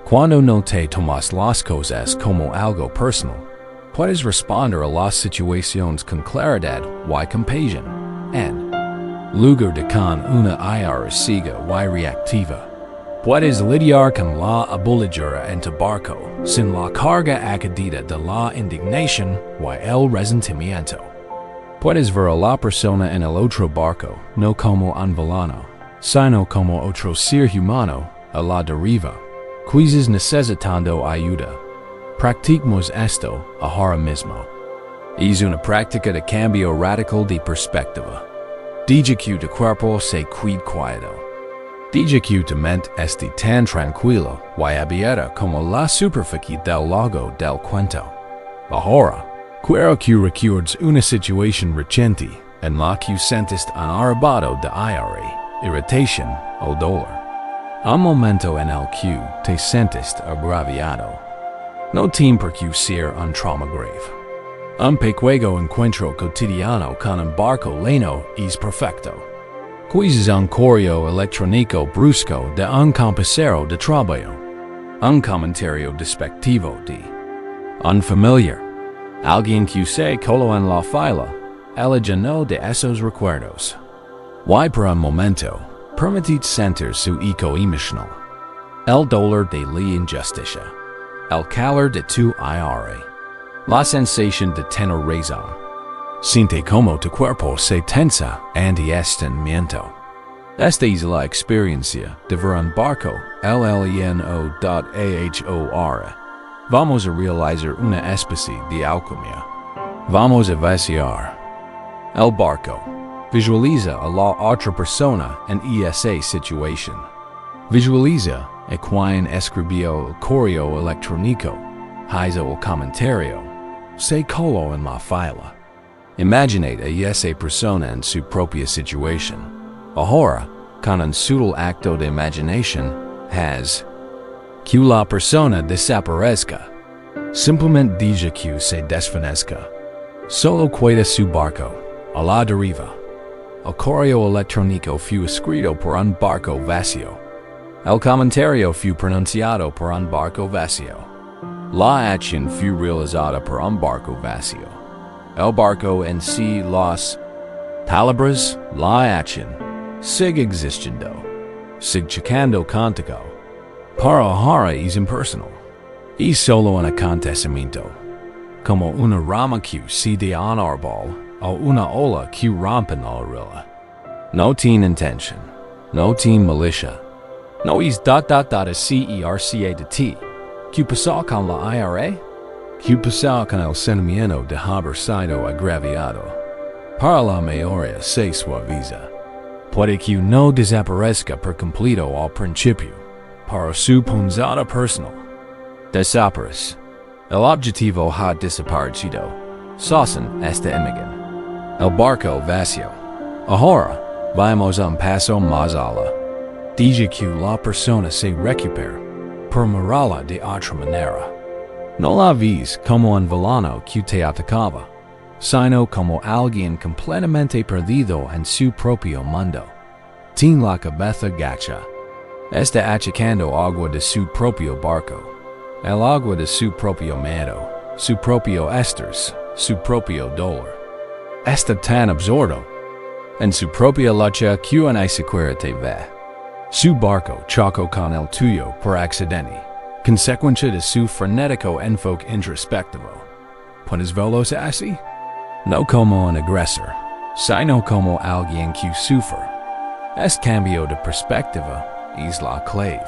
Cuando no te tomas las cosas como algo personal, puedes responder a las situaciones con claridad y compasión, en lugar de con una ira ciega y reactiva. Puedes lidiar con la abolidura en tu barco sin la carga añadida de la indignación y el resentimiento. Puedes ver a la persona en el otro barco no como un villano, sino como otro ser humano a la deriva, quizás necesitando ayuda. Practicamos esto ahora mismo. Es una práctica de cambio radical de perspectiva. Deja que tu cuerpo se quede quieto. DGQ mente esti tan tranquilo y abierta como la superficie del lago del cuento. Ahora, quiero que recuerdes una situación reciente en la que sentiste un arrebato de aire, irritación o dolor. Un momento en el que te sentiste agraviado. No tiene por qué ser un trauma grave. Un pequeño encuentro cotidiano con un barco lleno es perfecto. Quizás un correo electrónico brusco de un compañero de trabajo. Un comentario despectivo de un familiar. Alguien que se coló en la fila. El lleno de esos recuerdos. Y por un momento, permitid sentir su eco emocional. El dolor de la injusticia. El calor de tu aire. La sensación de tener razón. Siente como tu cuerpo se tensa ante este movimiento. Esta es la experiencia de ver un barco, LLENO.AHOR. Vamos a realizar una especie de alquimia. Vamos a vaciar el barco. Visualiza a la otra persona en esa situación. Visualiza a quien escribió el correo electrónico, hizo el comentario, se coló en la fila. Imaginate a esa persona en su propia situación. Ahora, con un sutil acto de imaginación, haz que la persona desaparezca. Simplemente diga que se desvanezca. Solo queda su barco, a la deriva. El correo electrónico fue escrito por un barco vacío. El comentario fue pronunciado por un barco vacío. La acción fue realizada por un barco vacío. El barco en sí, las palabras, la acción, sigue existiendo, sigue checando contigo. Para ahora es impersonal. Es solo un acontecimiento, como una rama que se de un árbol o una ola que rompe en la orilla. No tiene intención, no tiene malicia. No es CERCA de ti. ¿Qué pasó con la IRA? ¿Qué pasó con el sentimiento de haber sido agraviado? Para la mayoría se suaviza. Puede que no desaparezca por completo al principio, para su punzada personal. Desaparece. El objetivo ha desaparecido. Sosen esta imagen. El barco vacío. Ahora, vamos un paso más allá. Diga que la persona se recupera, por mirarla de otra manera. No la ves como un villano que te atacaba, sino como alguien completamente perdido en su propio mundo. Tiene la cabeza gacha. Está achicando agua de su propio barco. El agua de su propio miedo, su propio estrés, su propio dolor. Está tan absorto en su propia lucha que no siquiera te ve. Su barco chocó con el tuyo por accidente, consecuencia de su frenético enfoque introspectivo. ¿Puedes verlo así? No como un agresor, sino como alguien que sufre. Este cambio de perspectiva es la clave.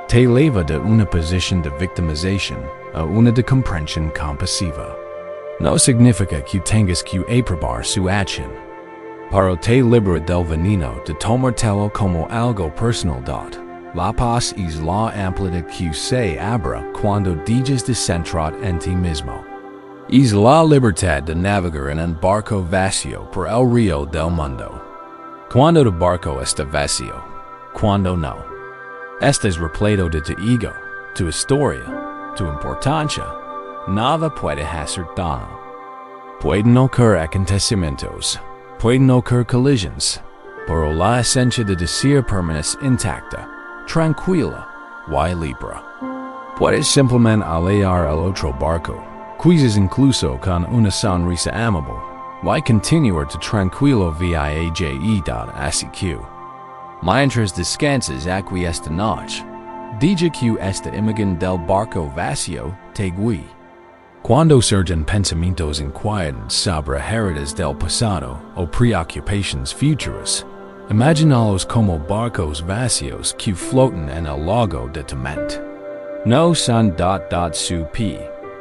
Te eleva de una posición de victimización a una de comprensión compasiva. No significa que tengas que aprobar su acción, pero te libera del veneno de tomártelo como algo personal. La paz es la amplitude que se abre cuando dejas de centrar en ti mismo. Es la libertad de navegar en un barco vacío por el río del mundo. Cuando tu barco está vacío, cuando no. Estás repleto de tu ego, tu historia, tu importancia. Nada puede hacer daño. Pueden ocurrir acontecimientos. Pueden ocurrir colisiones, pero la esencia de decir permanece intacta, tranquila y libre. Puedes simplemente alejar el otro barco, quizás incluso con una sonrisa amable, y continuar tu tranquilo viaje hacia que. Mientras descansas aquí esta noche, diga que esta imagen del barco vacío te guíe. Cuando surgen pensamientos inquietantes sobre heridas del pasado o preocupaciones futuras, imaginalos como barcos vacíos que flotan en el lago de tu mente. No son su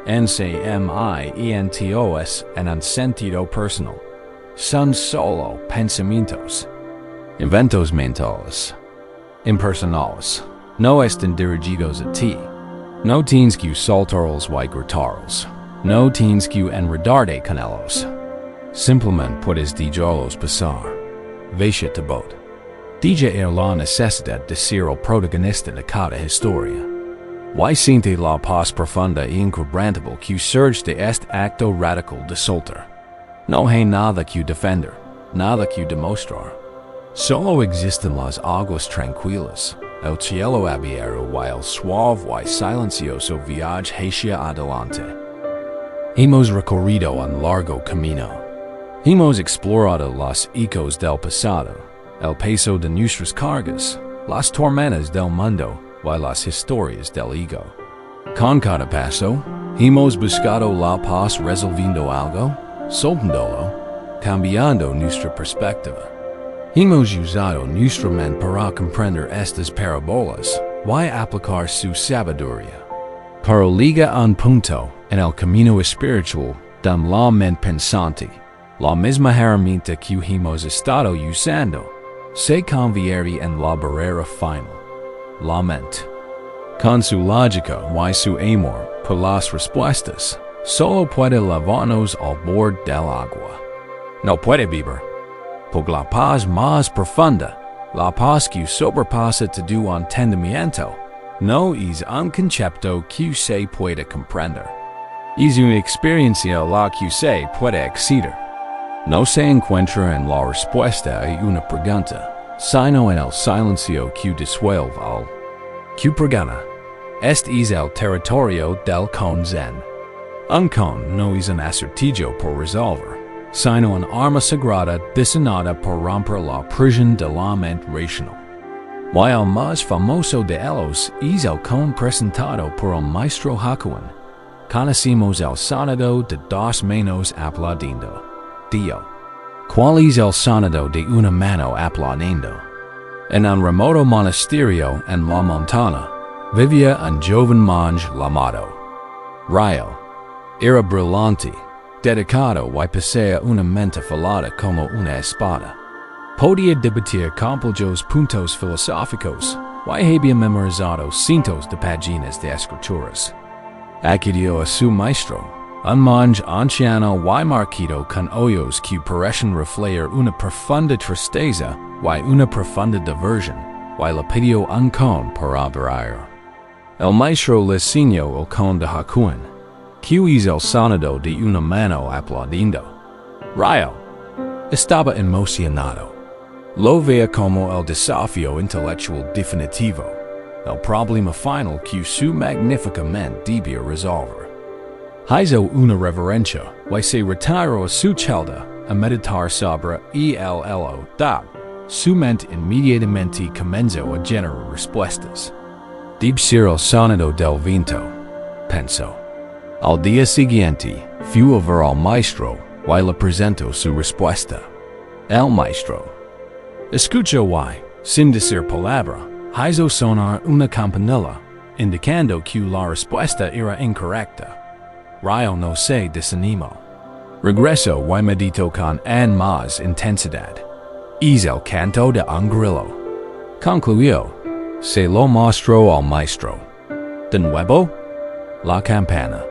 pensamientos en un sentido personal. Son solo pensamientos, inventos mentales. impersonales, no están dirigidos a ti, no tienes que saltarlos y gritarlos, no tienes que enredarte con ellos. Simplemente puedes dejarlos pasar. Véate bot. Deja la necesidad de ser el protagonista de cada historia. Y siente la paz profunda e inquebrantable que surge de este acto radical de soltar. No hay nada que defender, nada que demostrar. Solo existen las aguas tranquilas, el cielo abierto y el suave y silencioso viaje hacia adelante. Hemos recorrido un largo camino. Hemos explorado los ecos del pasado, el peso de nuestras cargas, las tormentas del mundo y las historias del ego. Con cada paso, hemos buscado la paz resolviendo algo, soltándolo, cambiando nuestra perspectiva. Hemos usado nuestra mente para comprender estas parábolas y aplicar su sabiduría. Pero liga un punto en el camino espiritual de la mente pensante, la misma herramienta que hemos estado usando, se convierte en la barrera final, la mente. Con su lógica y su amor por las respuestas, solo puede llevarnos al borde del agua. No puede beber. Por la paz más profunda, la paz que sobrepasa todo entendimiento, no es un concepto que se puede comprender. Es una experiencia la que se puede exceder. No se encuentra en la respuesta a una pregunta, sino en el silencio que disuelve al que pregunta. Este es el territorio del con zen. Un con no es un acertijo por resolver, sino un arma sagrada diseñada por romper la prisión de la mente racional. Y el más famoso de ellos es el con presentado por el maestro Hakuin. Conocemos el sonido de dos manos aplaudiendo. Dio. ¿Cuál es el sonido de una mano aplaudiendo? En un remoto monasterio en la montana, vivía un joven monje llamado Rayo. Era brillante, dedicado y poseía una mente afilada como una espada. Podía debatir completos puntos filosóficos y había memorizado cientos de páginas de escrituras. Acudió a su maestro, un monje anciano y marquito con ojos que parecen reflejar una profunda tristeza y una profunda diversión, y le pidió un con para beber. El maestro le enseñó el con de Hakuin, que es el sonido de una mano aplaudiendo. Rayo estaba emocionado. Lo veía como el desafío intelectual definitivo, el problema final que su magnífica mente debía resolver. Hizo una reverencia y se retiró a su celda a meditar sobre el da. Su mente inmediatamente comenzó a generar respuestas. Debe ser el sonido del viento, pensó. Al día siguiente, fue a ver al maestro y le presentó su respuesta. El maestro escuchó y, sin decir palabra, hizo sonar una campanilla, indicando que la respuesta era incorrecta. Rayo no se desanimó. Regresó y meditó con aún más intensidad. Es el canto de un grillo. Concluyó. Se lo mostró al maestro. De nuevo, la campana.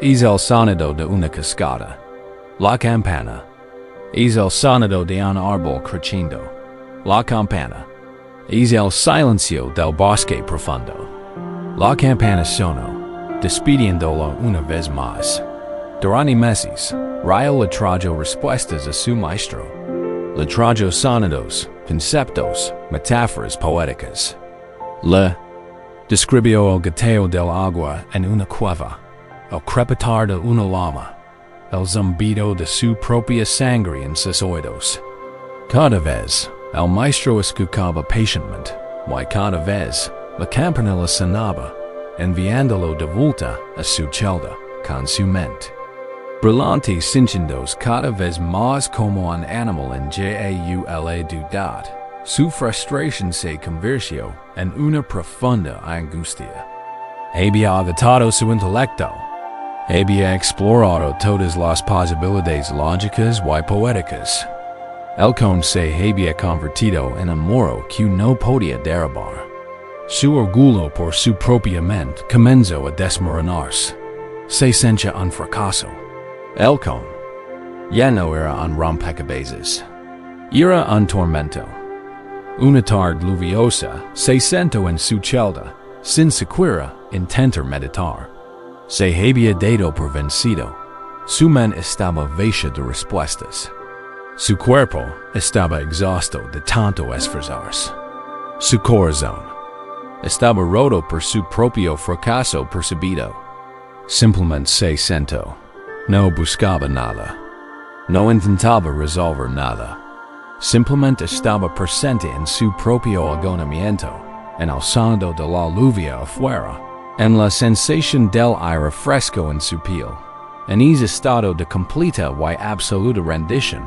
Es el sonido de una cascada. La campana. Es el sonido de un árbol creciendo. La campana. Es el silencio del bosque profundo. La campana sonó, despidiéndolo una vez más. Durante meses, Rayo le trajo respuestas a su maestro. Le trajo sonidos, conceptos, metáforas poéticas. Le describió el goteo del agua en una cueva, el crepitar de una lama, el zumbido de su propia sangre en sus oídos. Cada vez, el maestro escuchaba pacientemente, y cada vez, la campanilla sonaba, enviándolo de vuelta a su celda con su mente. Brillante sintiéndose cada vez más como un animal en jaula dudad, su frustración se convirtió en una profunda angustia. Había agotado su intelecto. Había explorado todas las posibilidades lógicas y poéticas. El con se había convertido en un moro que no podía derribar. Su orgullo por su propia mente comenzó a desmoronarse. Se sentía un fracaso. El con ya no era un rompecabezas. Era un tormento. Una tarde lluviosa se sentó en su celda, sin siquiera intentar meditar. Se había dado por vencido. Su mente estaba vacía de respuestas. Su cuerpo estaba exhausto de tanto esforzarse. Su corazón estaba roto por su propio fracaso percibido. Simplemente se sentó. No buscaba nada. No intentaba resolver nada. Simplemente estaba presente en su propio agonamiento, en el sonido de la lluvia afuera, en la sensación del aire fresco en su piel, en ese estado de completa y absoluta rendición.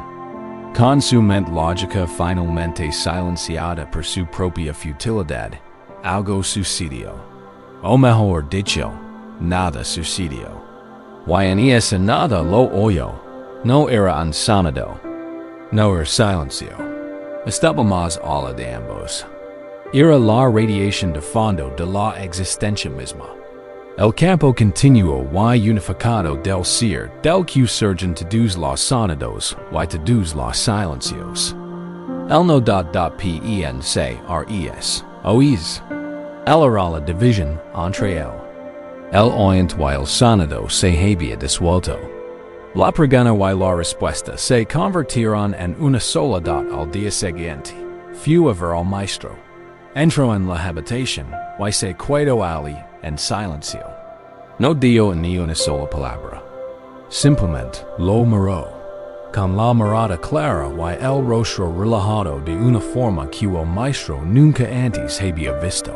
Con su mente lógica finalmente silenciada por su propia futilidad, algo sucedió. O mejor dicho, nada sucedió. Y en ese nada lo oyó. No era un sonido. No era silencio. Estaba más allá de ambos. Era la radiación de fondo de la existencia misma. El campo continuo y unificado del ser del que surgen todos los sonidos y todos los silencios. El no .pense oís. El era la división entre él. El oyente y el sonido se había disuelto. La pregunta y la respuesta se convirtieron en una sola dot al día siguiente. Fue a ver al maestro. Entró en la habitación y se quedó allí en silencio. No dio ni una sola palabra. Simplemente lo miró, con la mirada clara y el rostro relajado de una forma que el maestro nunca antes había visto.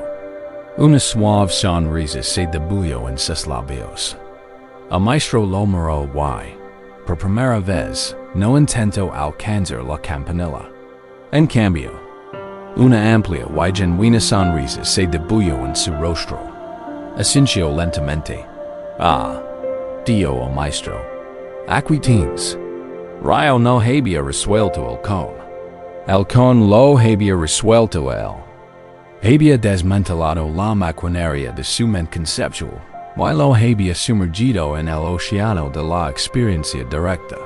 Una suave sonrisa se dibujó en sus labios. El maestro lo miró y, por primera vez, no intentó alcanzar la campanilla. En cambio, una amplia y genuina sonrisa se dibujó en su rostro. Asintió lentamente. Dijo el maestro. Aquí tienes. Rayo no había resuelto el con. El con lo había resuelto él. Había desmantelado la maquinaria de su mente conceptual, y lo había sumergido en el océano de la experiencia directa.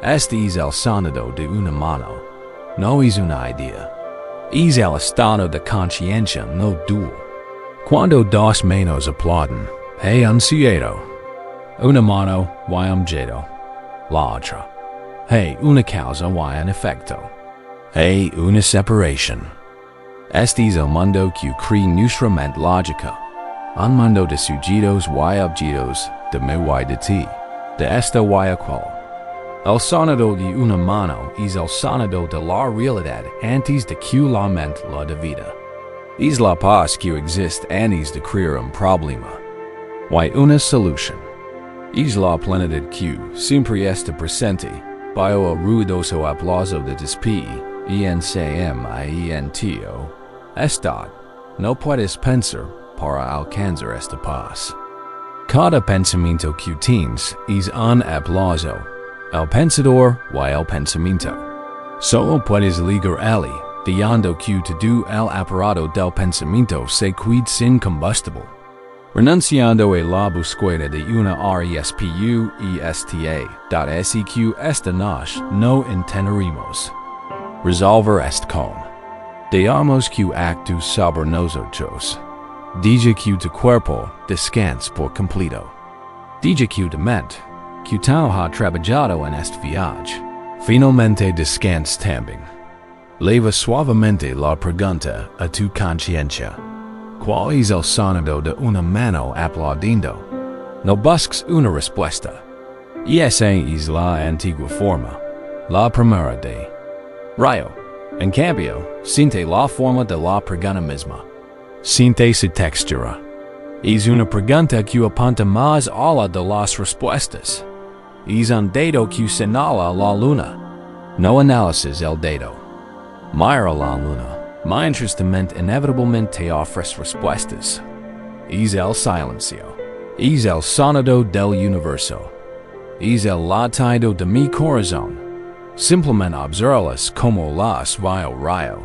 Este es el sonido de una mano. No es una idea. Es el estado de conciencia no dual. Cuando dos manos aplauden, hay un sujeto. Una mano y un gesto. La otra. Hay una causa y un efecto. Hay una separación. Este es el mundo que crea nuestra mente lógica. Un mundo de sujetos y objetos, de mí y de ti, de esta y aquel. El sonido de una mano es el sonido de la realidad antes de que la mente la divida. Es la paz que existe antes de crear un problema. Y una solución. Es la plenitud que siempre está presente, bajo el ruidoso aplauso de despegue, enseñanzas. Esta, no puedes pensar para alcanzar esta paz. Cada pensamiento que tienes es un aplauso, el pensador y el pensamiento. Solo puedes ligar él, dejando que todo el aparato del pensamiento se quede sin combustible. Renunciando a la búsqueda de una respuesta esta noche no intentaremos resolver este con. Dejamos que actúe sobre nosotros. Deja que tu cuerpo descanse por completo. Deja que tu mente, que tal ha trabajado en este viaje, finalmente descanse también. Leva suavemente la pregunta a tu conciencia. ¿Cuál es el sonido de una mano aplaudiendo? No busques una respuesta. Y esa es la antigua forma, la primera de Rayo. En cambio, siente la forma de la pregunta misma. Siente su textura. Es una pregunta que apunta más allá de las respuestas. Es un dedo que señala la luna. No análisis el dedo. Mira la luna. Mientras tu mente inevitablemente te ofrece respuestas. Es el silencio. Es el sonido del universo. Es el latido de mi corazón. Simplemente observarlas como las veo rayo.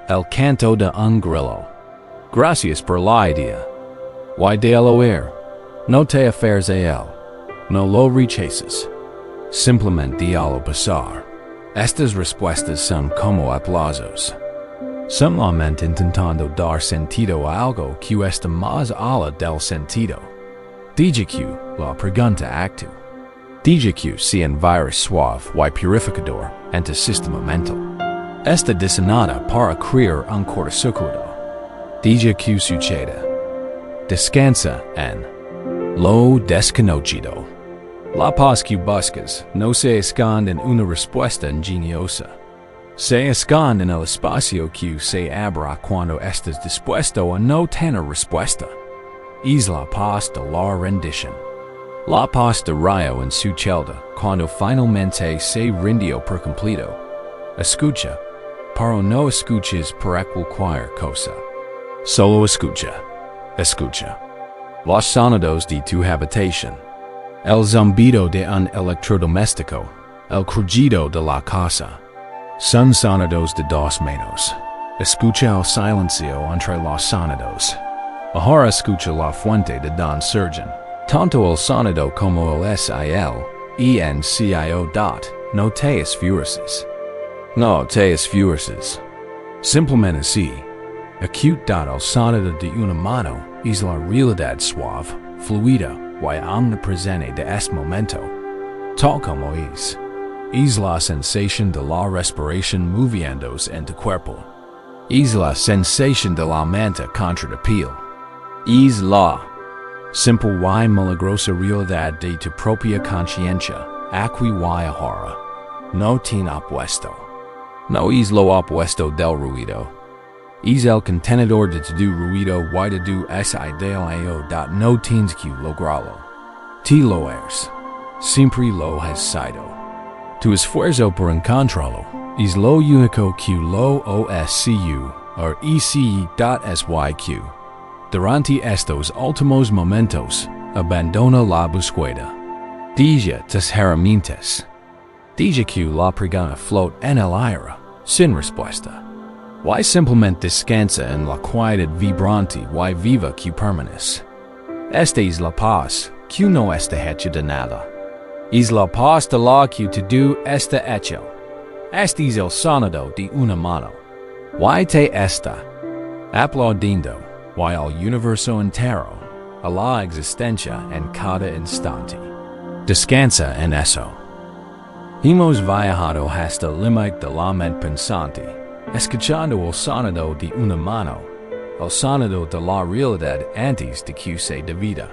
El canto de un grillo. Gracias por la idea. Why de el oír. No te aferres a él. No lo rechaces. Simplemente déjalo pasar. Estas respuestas son como aplausos. Solamente intentando dar sentido a algo que está más allá del sentido. Diga que la pregunta actúa. Diga que se en virus suave y purificador ante sistema mental. Está diseñada para crear un cortocircuito. Diga que suceda. Descansa en lo desconocido. La paz que buscas no se esconde en una respuesta ingeniosa. Se esconde en el espacio que se abra cuando estás dispuesto a no tener respuesta. Es la paz de la rendición. La paz de rayo en su celda cuando finalmente se rindió por completo. Escucha, pero no escuches por cualquier cosa. Solo escucha. Escucha. Los sonidos de tu habitación. El zumbido de un electrodoméstico. El crujido de la casa. Son sonidos de dos manos. Escucha el silencio entre los sonidos. Ahora escucha la fuente de Don Surgeon. Tanto el sonido como el SIL, no te esfuerces. No te esfuerces. Simplemente sí. Acute el sonido de una mano es la realidad suave, fluida y omnipresente de este momento. Tal como es. Es la sensación de la respiración moviéndose en tu cuerpo. Es la sensación de la mente contra la piel. Es la simple y milagrosa realidad de tu propia conciencia, aquí y ahora. No tiene opuesto. No es lo opuesto del ruido. Es el contenedor de tu ruido y de tu ideal no tienes que lograrlo. Te lo eres. Siempre lo has sido. Tu esfuerzo por encontrarlo es lo único que lo oscu o ec.syq. Durante estos últimos momentos, abandona la búsqueda. Deja tus herramientas. Deja que la pregunta flota en el aire, sin respuesta. Y simplemente descansa en la quietud vibrante y viva que permanece. Esta es la paz que no está hecha de nada. Es la paz de la que todo está hecho. Este es el sonido de una mano. Y te está aplaudiendo y al universo entero, a la existencia en cada instante. Descansa en eso. Hemos viajado hasta el límite de la mente pensante, escuchando el sonido de una mano, el sonido de la realidad antes de que se divida.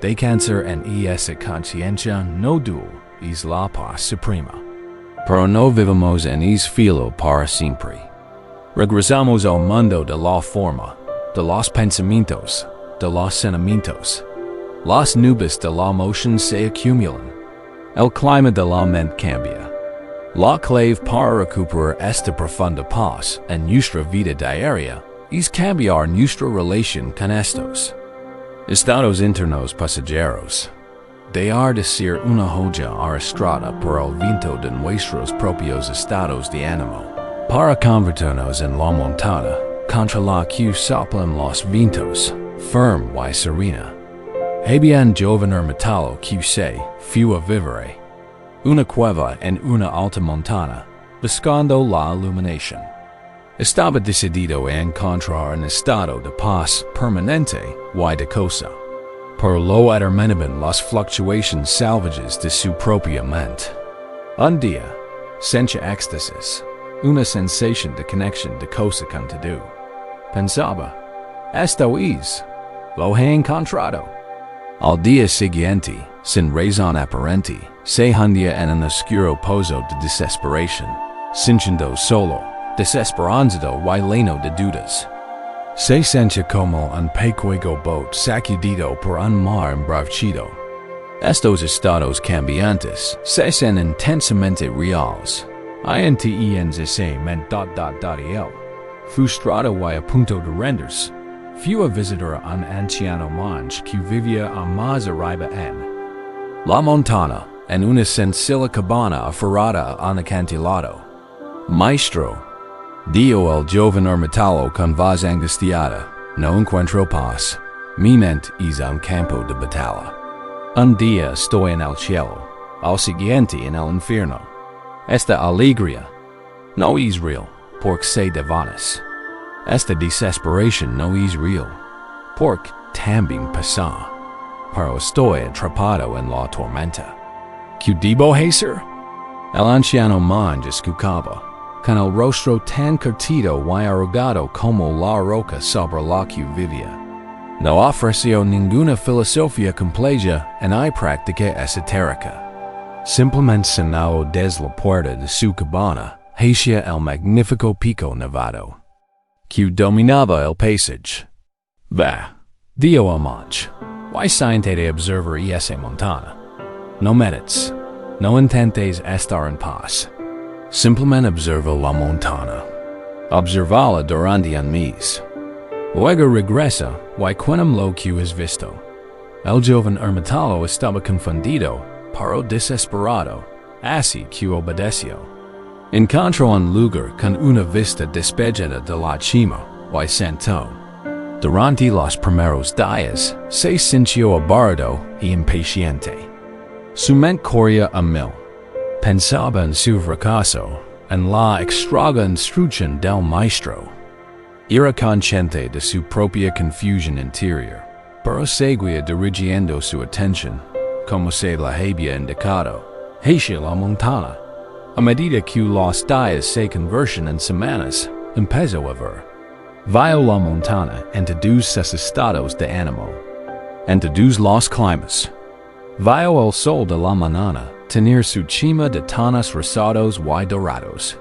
De cáncer en esa conciencia no dual es la paz suprema. Pero no vivimos en ese filo para siempre. Regresamos al mundo de la forma, de los pensamientos, de los sentimientos. Las nubes de la emoción se acumulan. El clima de la mente cambia. La clave para recuperar esta profunda paz en nuestra vida diaria es cambiar nuestra relación con estos estados internos pasajeros. Dejar de ser una joya arrastrada por el viento de nuestros propios estados de ánimo, para convertirnos en la montaña contra la que soplan los vientos, firme y serena. Bien jovener metallo que se fue a vivere. Una cueva en una alta montaña, buscando la iluminación. Estaba decidido a encontrar un estado de paz permanente y de cosa. Pero lo determinaban las fluctuaciones salvajes de su propia mente. Un día, sentía éxtasis, una sensación de conexión de cosa con todo. Pensaba, esto es, lo he encontrado. Al día siguiente, sin razón aparente, se hundía en un oscuro pozo de desesperación, sintiendo solo, desesperanzado y lleno de dudas. Se sentía como un pequeño bote sacudido por un mar embravecido. Estos estados cambiantes se hacen intensamente reales. INTENZC-MENT.el. Frustrado y a punto de rendirse, fue a visitar un anciano monje que vivía a más arriba en la montaña, en una sencilla cabana aferrada a un acantilado. Maestro, dio el joven ermitaño con voz angustiada, no encuentro paz. Mi mente es un campo de batalla. Un día estoy en el cielo, al siguiente en el infierno. Esta alegría no es real, porque se devanas. Esta desesperación no es real, porque también pasa. Pero estoy atrapado en la tormenta. ¿Qué debo hacer? El anciano man escuchaba, con el rostro tan curtido y arrugado como la roca sobre la que vivía. No ofreció ninguna filosofía compleja ni práctica esotérica. Simplemente cenó desde la puerta de su cabana hacia el magnífico pico nevado, que dominaba el paisaje. Va, dio amante, why siente de observar esa montaña? No medites, no intentes estar en paz. Simplemente observa la montaña. Observala durante un mes. Luego regresa y cuando lo que has visto. El joven ermitaño estaba confundido, pero desesperado, así que obedeció. Encontró un lugar con una vista despejada de la cima y sentó. Durante los primeros días, se sintió aburrido y impaciente. Su mente corría a mil. Pensaba en su fracaso, en la extraña instrucción del maestro. Era consciente de su propia confusión interior, pero seguía dirigiendo su atención, como se la había indicado, hacia la montaña. A medida que los días se convertían en semanas, empezó a ver. Vio la montaña en todos sus estados de ánimo, en todos los climas. Vio el sol de la mañana tener su cima de tonos rosados y dorados.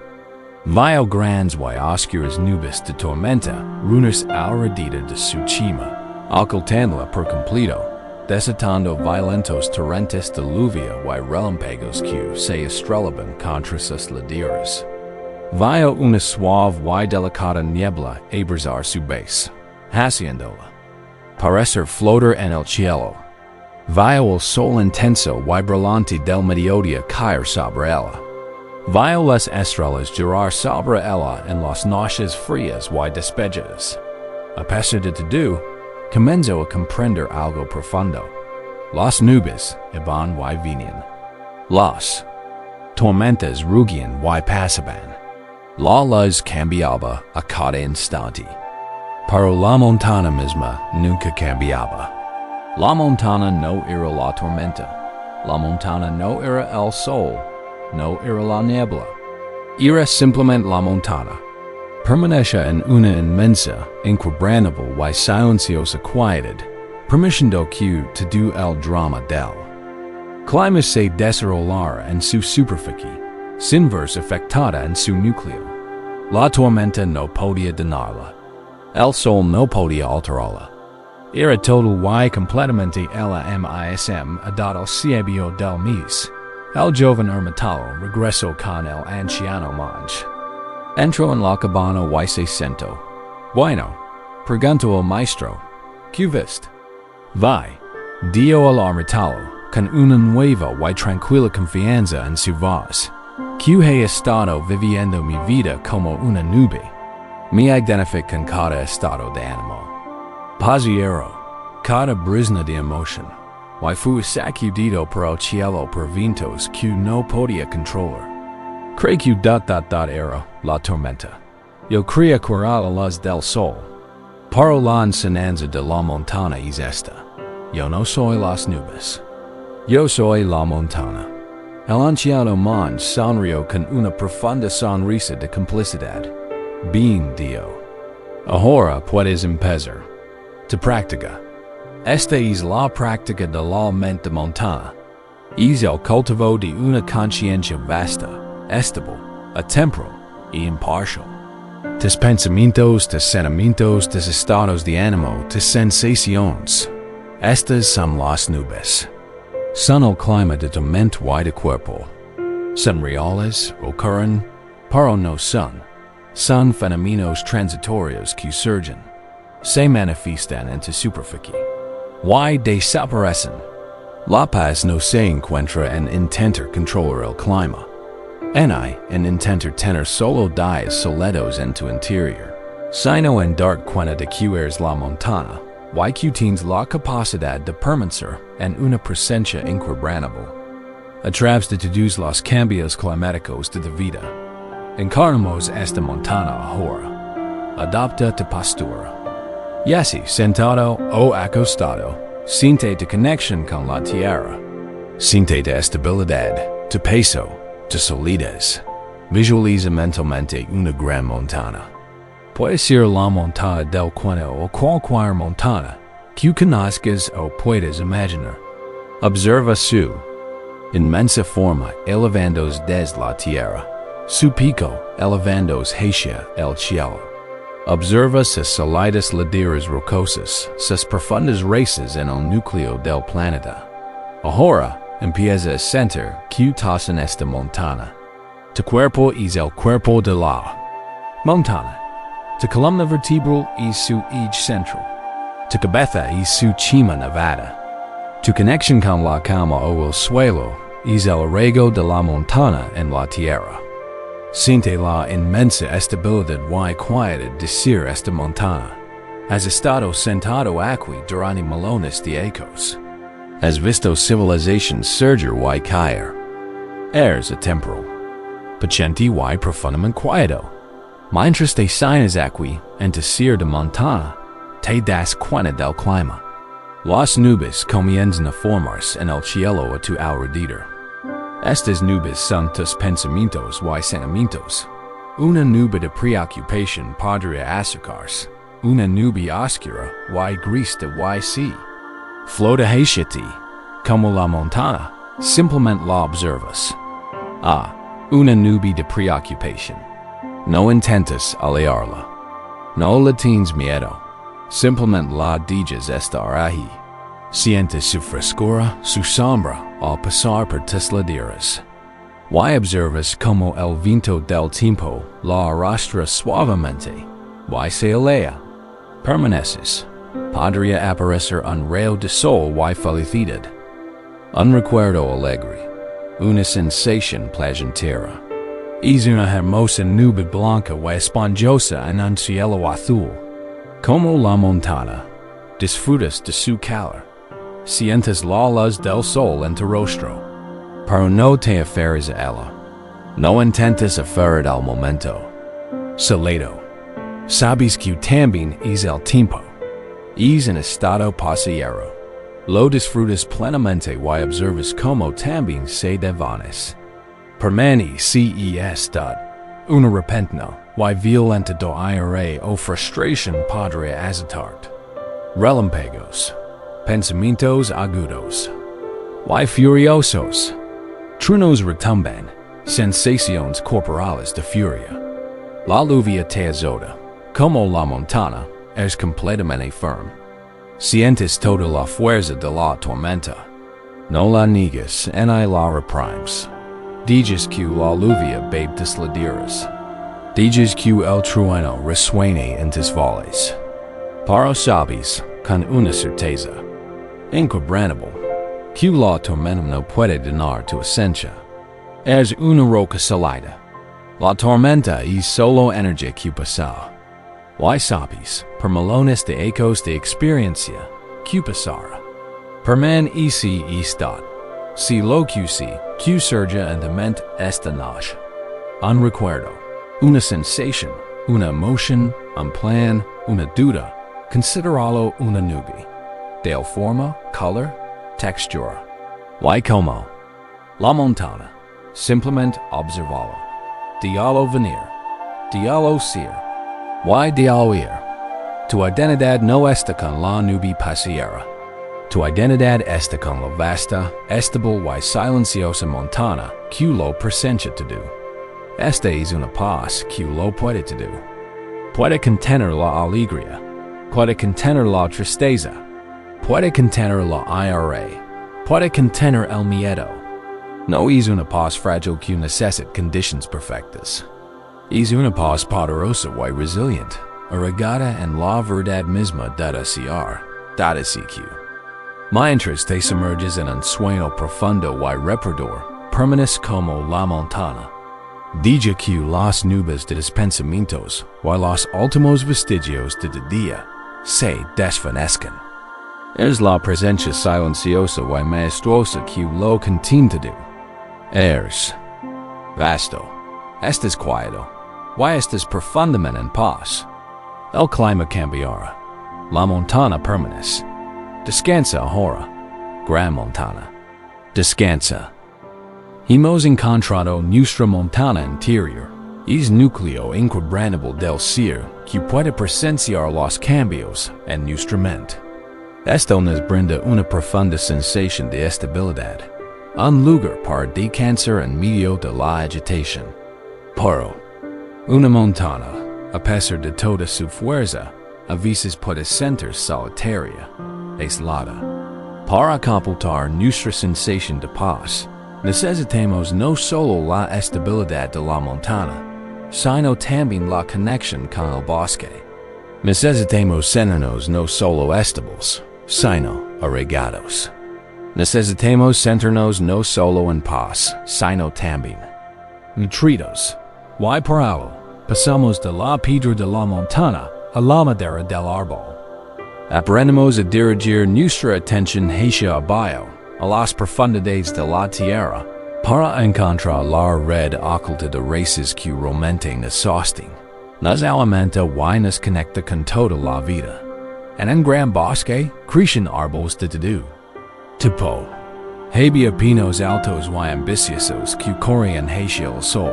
Vio grandes y oscuras nubes de tormenta reunirse alrededor de su cima, ocultándola por completo, desatando violentos torrentes de lluvia y relámpagos que se estrelaban contra sus laderas. Vio una suave y delicada niebla abrazar su base, haciéndola parecer flotar en el cielo. Vio el sol intenso y brillante del mediodía caer sobre ella. Vio las estrellas girar sobre ella en las noches frías y despejadas. A pesar de todo, comenzó a comprender algo profundo. Las nubes iban y venían. Las tormentas rugían y pasaban. La luz cambiaba a cada instante. Pero la montaña misma nunca cambiaba. La montaña no era la tormenta. La montaña no era el sol. No era la niebla. Era simplemente la montaña. Permanecía en una inmensa, inquebrantable y silenciosa quietud, permitiendo que todo el drama del clima se desarrollara en su superficie, sin verse afectada en su núcleo. La tormenta no podía dañarla. El sol no podía alterarla. Era total y completamente la misma edad al cielo del mes. El joven ermitaño regresó con el anciano monje. Entró en la cabana y se sentó. Bueno, preguntó el maestro, ¿qué viste? Vai, dio el ermitaño, con una nueva y tranquila confianza en su voz. Que he estado viviendo mi vida como una nube. Me identifico con cada estado de ánimo. Pasiero, cada brisna de emoción. Y fui sacudido por el cielo por vientos que no podía controlar. Creo que era la tormenta. Yo creía curar la luz del sol. Pero la enseñanza de la montaña es esta. Yo no soy las nubes. Yo soy la montaña. El anciano man sonrió con una profunda sonrisa de complicidad. Bien dio. Ahora puedes empezar. Tu práctica. Esta es la práctica de la mente montaña. Es el cultivo de una conciencia vasta, estable, atemporal y imparcial. Tus pensamientos, tus sentimientos, tus estados de ánimo, tus sensaciones. Estas son las nubes. Son el clima de tu mente y de cuerpo. Son reales, ocurren, pero no son. Son fenómenos transitorios que surgen, se manifiestan en tu superficie. Y desaparecen. La paz no se encuentra en intenter controlar el clima. Ni en intenter tener solo días soledos en tu interior. Sino en dar cuenta de que eres la montana, y que tienes la capacidad de permanecer en una presencia inquebrantable. A través de todos los cambios climáticos de la vida, encarnamos esta montana ahora. Adopta tu postura. Yasi sentado o acostado, siente tu conexión con la tierra. Siente tu estabilidad, tu peso, tu solidez. Visualiza mentalmente una gran montana. Puede ser la montaña del cuento o cualquier montana que conozcas o puedas imaginar. Observa su inmensa forma elevándose desde la tierra, su pico elevándose hacia el cielo. Observa sus sólidas laderas rocosas, sus profundas raíces en el núcleo del planeta. Ahora empieza a sentir que estás en esta montana. Tu cuerpo es el cuerpo de la montana. Tu columna vertebral es su eje central. Tu cabeza es su cima nevada. Tu conexión con la cama o el suelo es el arraigo de la montana en la tierra. Siente la inmensa estabilidad y quietud de ser esta montana. Has estado sentado aquí durante millones de años. Has visto civilizations surgir y caer. Eres atemporal, paciente y profundamente quieto. Mientras te signas aquí en tu ser de montana, te das cuenta del clima. Las nubes comienzan a formarse en el cielo a tu alrededor. Estas nubes son tus pensamientos y sentimientos. Una nube de preocupación podría acercarse. Una nube oscura y gris de sí. Flota hacia ti, como la montana, simplemente la observas. Una nube de preocupación. No intentes alejarla. No le tienes miedo. Simplemente la dejas estar ahí. Sientes su frescura, su sombra, al pasar por tus laderas. Y observas como el viento del tiempo la arrastra suavemente. Y se aleja. Permaneces. Podría aparecer un rayo de sol y felicidad. Un recuerdo alegre. Una sensación placentera. Es una hermosa nube blanca y esponjosa en un cielo azul. Como la montana, disfrutas de su calor. Sientes la luz del sol en tu rostro. Pero no te aferres a ella. No intentes aferrar al momento. Solito. Sabes que también es el tiempo. Es un estado pasajero. Lo disfrutas plenamente y observas como también se desvanece. Permane si estad. Una repentina y violenta doire o frustración podría azotarte. Relámpagos. Pensamientos agudos. Y furiosos. Truenos retumban. Sensaciones corporales de furia. La lluvia te azota. Como la montana, es completamente firme. Sientes toda la fuerza de la tormenta. No la niegas ni la reprimes. Dices que la lluvia bebe tus laderas. Dices que el trueno resuene en tus valles. Pero sabes, con una certeza inquebrantable, que la tormenta no puede dañar tu esencia. Es una roca sólida. La tormenta es solo energía que pasa. Y sabes, por millones de ecos de experiencia, que pasará. Perman isi estad. Si lo que surge en tu mente esta noche. Un recuerdo, una sensación, una emoción, un plan, una duda, consideralo una nube. De forma, color, textura. Y como la montana, simplemente observalo. Dialo venir. Dialo ser. Y dialo ir. Tu identidad no está con la nube pasajera. Tu identidad está con la vasta, estable y silenciosa montana que lo presencia todo. Esta es una paz que lo puede todo. Puede contener la alegría. Puede contener la tristeza. Puede contener la ira. Puede contener el miedo. No es una paz frágil que necesita conditions perfectas. Es una paz poderosa y resiliente, arraigada en la verdad misma dada ser, dada CQ. Mientras te sumerges en un sueño profundo y reparador, permaneces como la montana. Deja que las nubes de tus pensamientos y los últimos vestigios de tu día se desvanezcan. Es la presencia silenciosa y majestuosa que lo contiene todo. Eres vasto, estás quieto, y estás profundamente en paz. El clima cambiará, la montana permanece. Descansa ahora, gran montana. Descansa. Hemos encontrado nuestra montana interior. Es núcleo inquebrantable del ser que puede presenciar los cambios en nuestra mente. Esto nos brinda una profunda sensación de estabilidad, un lugar para descansar en medio de la agitación. Pero, una montana, a pesar de toda su fuerza, a veces puede sentirse solitaria, aislada. Para completar nuestra sensación de paz, necesitamos no solo la estabilidad de la montana, sino también la conexión con el bosque. Necesitamos sentirnos no solo estables, sino arraigados. Necesitamos sentirnos no solo en paz, sino también nutridos. Y por ello, pasamos de la piedra de la montana a la madera del árbol. Aprendemos a dirigir nuestra atención hacia abajo, a las profundidades de la tierra, para encontrar la red oculta de raíces que realmente nos sostienen, nos alimenta y nos conecta con toda la vida. En un gran bosque crecen árboles de todo tipo. Había pinos altos y ambiciosos que corren hacia el sol.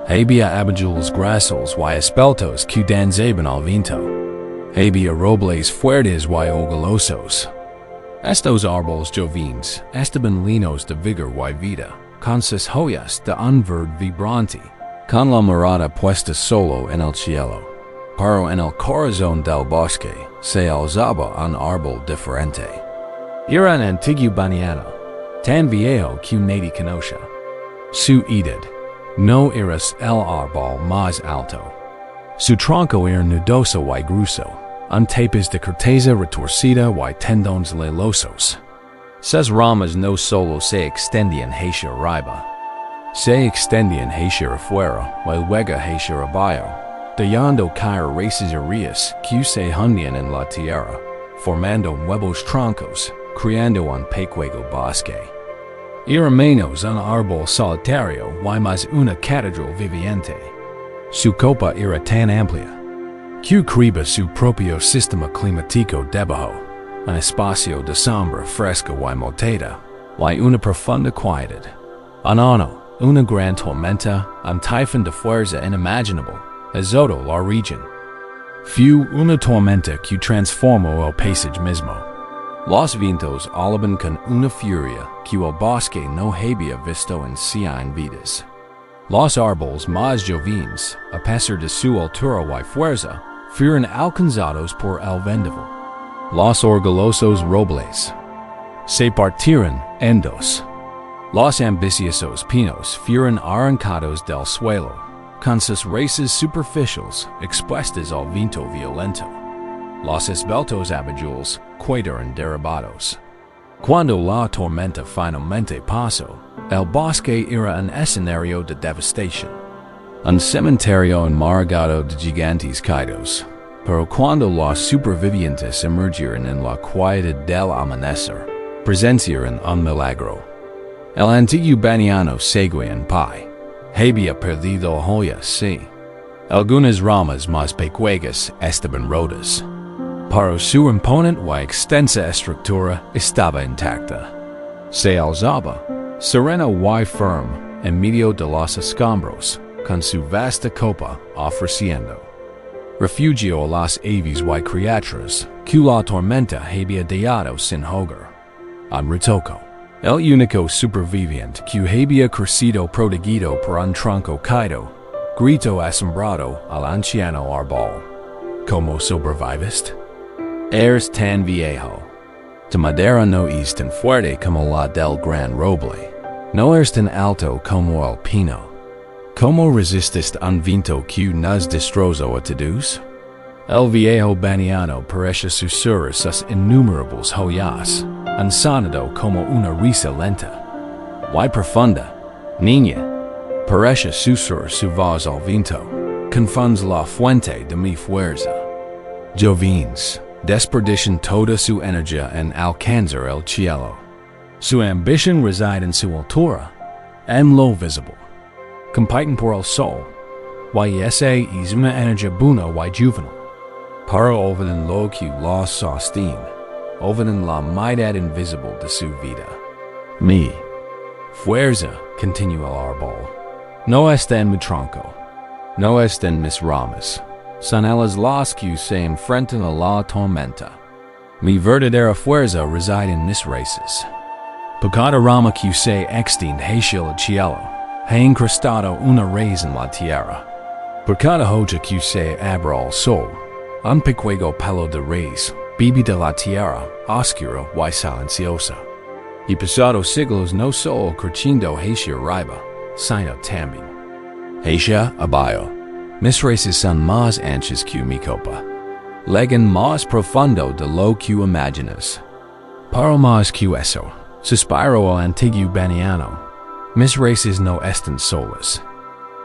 Había abedules gruesos y esbeltos que danzaban al viento. Había robles fuertes y orgullosos. Estos árboles jóvenes estaban llenos de vigor y vida, con sus hojas de un verde vibrante, con la mirada puesta solo en el cielo. Pero en el corazón del bosque se alzaba un árbol diferente. Era un antiguo banano, tan viejo que nadie conoce. Su edad no era el árbol más alto. Su tronco era nudoso y grueso, un tapiz de corteza retorcida y tendones lelosos. Sus ramas no solo se extendían hacia arriba, se extendían hacia afuera y luego hacia abajo, dejando caer raíces aéreas que se hundían en la tierra, formando nuevos troncos, creando un pequeño bosque. Era menos un árbol solitario y más una catedral viviente. Su copa era tan amplia que creaba su propio sistema climático debajo, un espacio de sombra fresca y motada, y una profunda quietud. Un ano, una gran tormenta, un tifón de fuerza inimaginable, azotó la región. Fue una tormenta que transformó el paisaje mismo. Los vientos alaban con una furia que el bosque no había visto en 100 vidas. Los árboles más jóvenes, a pesar de su altura y fuerza, fueron alcanzados por el vendaval. Los orgullosos robles se partieron en dos. Los ambiciosos pinos fueron arrancados del suelo, con sus raíces superficiales expuestas al viento violento. Los esbeltos abedules quedaron derribados. Cuando la tormenta finalmente pasó, el bosque era un escenario de devastación. Un cementerio enmargado de gigantes caídos. Pero cuando los supervivientes emergieron en la quietud del amanecer, presenciaron un milagro. El antiguo banano seguía en pie. Había perdido hojas, sí. Algunas ramas más pequeñas estaban rotas. Pero su imponente y extensa estructura estaba intacta. Se alzaba, serena y firme, en medio de los escombros, con su vasta copa ofreciendo refugio a las aves y criaturas que la tormenta había dejado sin hogar. Un retoco, el único superviviente que había crecido protegido por un tronco caído, gritó asombrado al anciano árbol. ¿Cómo sobreviviste? Eres tan viejo. Tu madera no es tan fuerte como la del gran roble. No eres tan alto como el pino. ¿Cómo resististe un viento que nos destrozó a todos? El viejo baniano parece susurrar sus innumerables joyas, ansonado como una risa lenta. Y profunda, niña, parece susurrar su voz al viento, confunds la fuente de mi fuerza. Jovines, desperdician toda su energía en alcanzar el cielo. Su ambición reside en su altura, en lo visible. Compiten por el sol, y ese es una energía buena y juvenil. Para olviden lo que los sostiene, olviden la mitad invisible de su vida. Mi fuerza, continúa el árbol, no está en mi tronco, no está en mis ramas, son ellas las que se enfrentan a la tormenta. Mi verdadera fuerza reside en mis raíces. Por cada rama que se extiende hacia el cielo, he incrustado una raíz en la tierra. Por cada hoja que se abre al sol, un pequeño pelo de raíz vive de la tierra oscura y silenciosa. Y pasados siglos no solo creciendo hacia arriba, sino también hacia abajo. Mis raíces son más anchas que mi copa, llegan más profundo de lo que imaginas. Para más que eso, suspiro al antiguo baniano, mis raíces no están solas.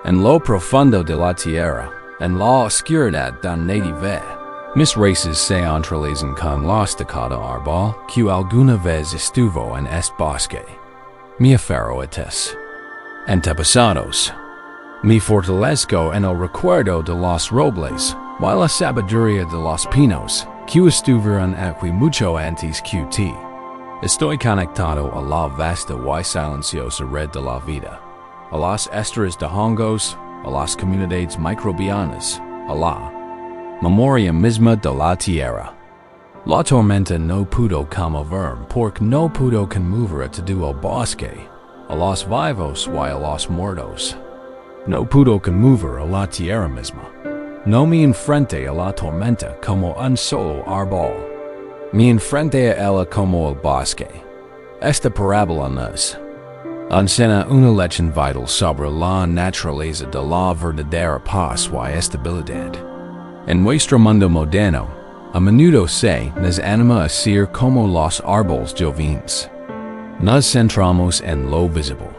En lo profundo de la tierra, en la oscuridad donde nadie ve, mis raíces se entrelazan con los de cada árbol que alguna vez estuvo en este bosque. Mi aferro a tes antepasados. Me fortalezco en el recuerdo de los robles, y la sabiduría de los pinos, que estuvieron aquí mucho antes que ti. Estoy conectado a la vasta y silenciosa red de la vida, a las esteras de hongos, a las comunidades microbianas, a la memoria misma de la tierra. La tormenta no pudo conmoverme porque no pudo conmover a todo el bosque, a los vivos y a los muertos. No pudo conmover a la tierra misma. No me enfrenté a la tormenta como un solo árbol. Me enfrenté a ella como el bosque. Esta parábola nos enseña una lección vital sobre la naturaleza de la verdadera paz y estabilidad. En nuestro mundo moderno, a menudo se nos anima a ser como los árboles jóvenes. Nos centramos en lo visible,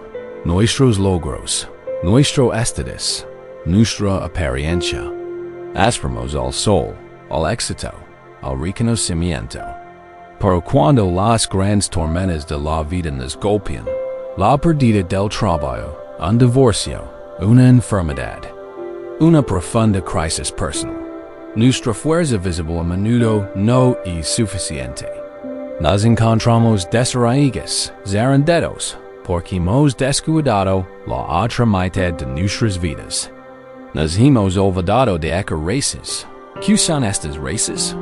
nuestros logros, nuestro estatus, nuestra apariencia. Aspiramos al sol, al éxito, al reconocimiento. Pero cuando las grandes tormentas de la vida nos golpean, la pérdida del trabajo, un divorcio, una enfermedad, una profunda crisis personal, nuestra fuerza visible a menudo no es suficiente. Nos encontramos desarraigados, zaranderos, porque hemos descuidado la otra mitad de nuestras vidas. Nos hemos olvidado de aquellas raíces. ¿Qué son estas raíces?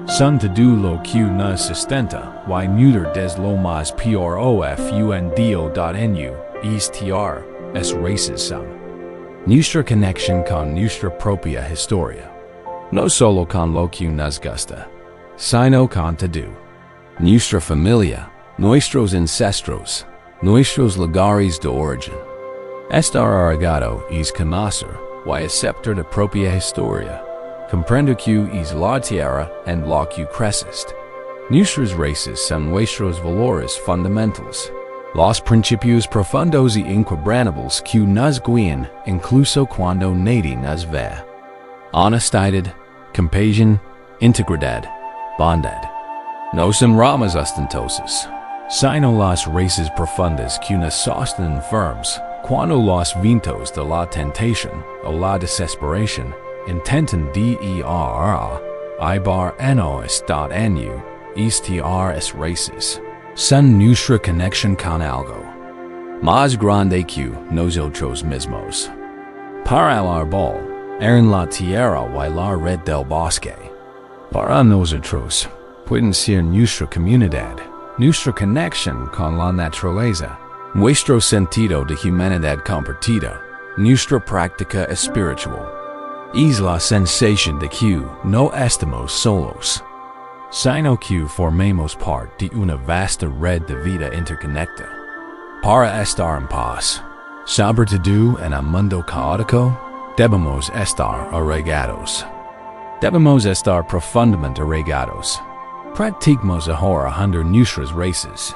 Son todo lo que nos sustenta, y neuter des lo más profundo. Es raíces son nuestra conexión con nuestra propia historia. No solo con lo que nos gusta, sino con todo. Nuestra familia, nuestros ancestros, nuestros lugares de origen. Estar arraigado es conocer y aceptar la propia historia. Comprendo que es la tierra en la que creces. Nuestras raíces son nuestros valores fundamentales, los principios profundos y inquebrantables que nos guían incluso cuando nadie nos ve. Honestidad, compasión, integridad, bondad. No son ramas ostentosas, sino las raíces profundas que nos sostienen firmes cuando los vientos de la tentación o la desesperación intentan derribar no estar en estas raíces. Son nuestra conexión con algo más grande que nosotros mismos. Para el árbol, en la tierra y la red del bosque. Para nosotros, pueden ser nuestra comunidad, nuestra conexión con la naturaleza, nuestro sentido de humanidad compartida, nuestra práctica espiritual. Es la sensación de que no estamos solos, sino que formamos parte de una vasta red de vida interconecta. Para estar en paz, sobre todo en un mundo caótico, debemos estar arraigados. Debemos estar profundamente arraigados. Practicamos ahora under nuestras raíces.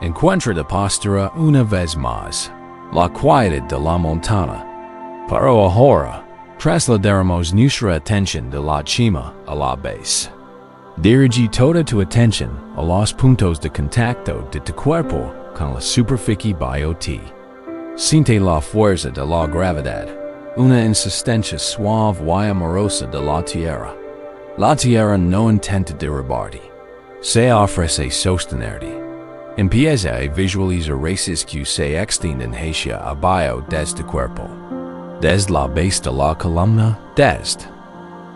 Encuentra de postura una vez más la quietud de la montana. Pero ahora, trasladaremos nuestra atención de la cima a la base. Dirige toda tu atención a los puntos de contacto de tu cuerpo con la superficie bajo ti. Siente la fuerza de la gravedad, una insistencia suave y amorosa de la tierra. La tierra no intenta derribarte, se ofrece sostenerte. Empieza a visualizar raíces que se extienden hacia abajo desde tu cuerpo. Desde la base de la columna, desde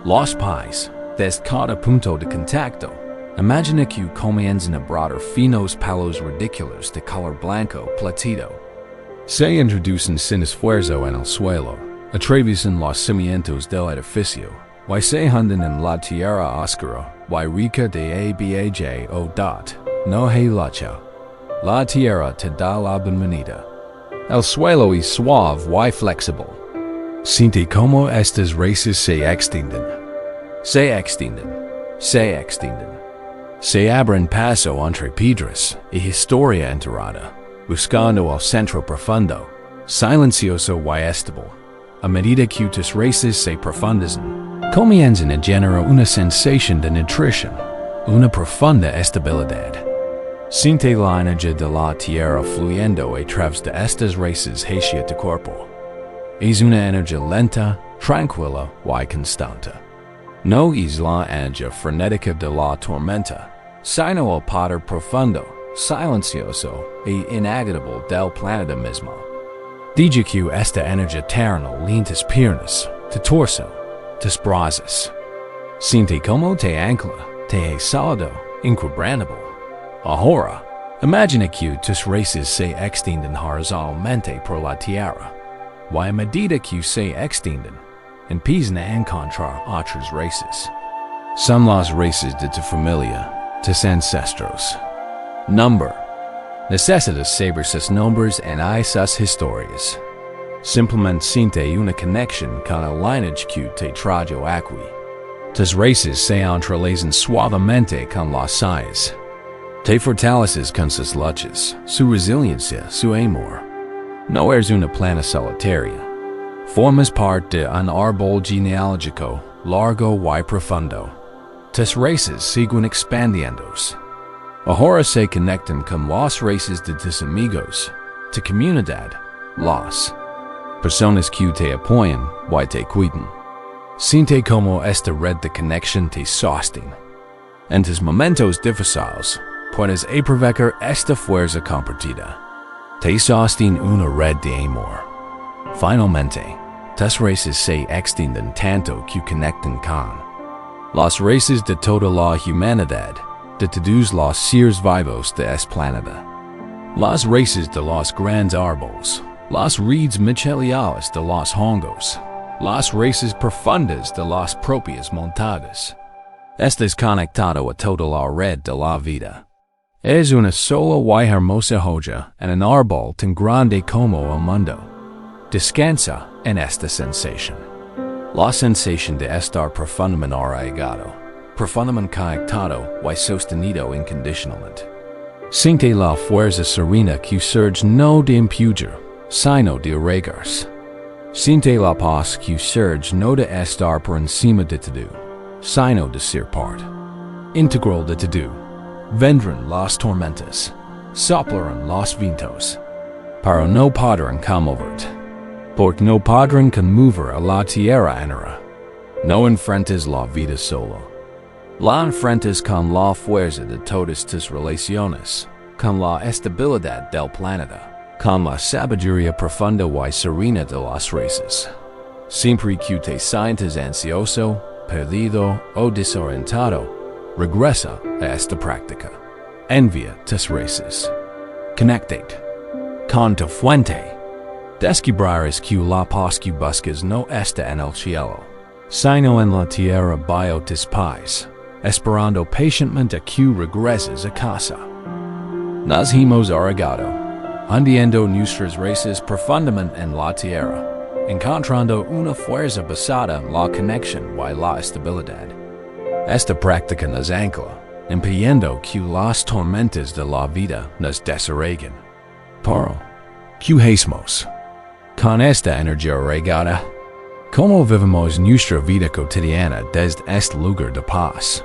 los pies, desde cada punto de contacto. Imagina que comienzan a brotar finos palos ridículos de color blanco plateado. Se introducen sin esfuerzo en el suelo, atraviesan los cimientos del edificio, y se hunden en la tierra oscura, y rica de abajo o dot, no hay lucha. La tierra te da la bienvenida. El suelo es suave y flexible. Siente cómo estas raíces se extienden. Se extienden. Se extienden. Se abren paso entre piedras y historia enterrada, buscando el centro profundo, silencioso y estable. A medida que tus raíces se profundizan, comienzan a generar una sensación de nutrición, una profunda estabilidad. Siente la energía de la tierra fluyendo a través de estas raíces hacia tu cuerpo. Es una energía lenta, tranquila y constante. No es la energía frenética de la tormenta, sino el poder profundo, silencioso e inagotable del planeta mismo. Dice que esta energía terrenal en tus piernas, tu torso, tus brazos. Siente como te ancla, te es sólido, inquebrantable. Ahora, imagina que tus raíces se extienden horizontalmente por la tierra, y a medida que se extienden, empiezan a encontrar otras raíces. Son las raíces de tu familia, tus ancestros. Number. Necesitas saber sus nombres en esas historias. Simplemente siente una conexión con el lineage que te trajo aquí. Tus raíces se entrelazan suavemente con las suyas. Te fortaleces con sus luchas, su resiliencia, su amor. No eres una planta solitaria. Formas parte de un árbol genealógico largo y profundo. Tus raíces siguen expandiéndose. Ahora se conectan con las raíces de tus amigos, tu comunidad, las personas que te apoyan y te cuidan. Siente como esta red de conexión te sostiene. En tus momentos difíciles, puedes aprovechar esta fuerza compartida. Te sostiene una red de amor. Finalmente, tus raíces se extienden tanto que conectan con las raíces de toda la humanidad, de todos los seres vivos de este planeta. Las raíces de los grandes árboles, las redes micheliales de los hongos, las raíces profundas de las propias montañas. Estás conectado a toda la red de la vida. Es una sola y hermosa joya en un árbol tan grande como el mundo. Descansa en esta sensación. La sensación de estar profundamente arraigado, profundamente conectado y sostenido incondicionalmente. Siente la fuerza serena que surge no de empujar, sino de arraigarse. Siente la paz que surge no de estar por encima de todo, sino de ser parte integral de todo. Vendrán las tormentas, soplarán los vientos, pero no podrán conmoverte, porque no podrán conmover a la tierra entera. No enfrentes la vida solo. La enfrentas con la fuerza de todas tus relaciones, con la estabilidad del planeta, con la sabiduría profunda y serena de las raíces. Siempre que te sientas ansioso, perdido o desorientado, regresa a esta práctica. Envía tus raíces. Conéctate con tu fuente. Descubrirás que la paz que buscas no está en el cielo, sino en la tierra bajo tus pies, esperando pacientemente que regreses a casa. Nos hemos arraigado, hundiendo nuestras raíces profundamente en la tierra. encontrando una fuerza basada en la conexión y la estabilidad. Esta práctica nos ancla, impidiendo que las tormentas de la vida nos desarreguen. Pero, ¿qué hacemos con esta energía regada? ¿Cómo vivimos nuestra vida cotidiana desde este lugar de paz?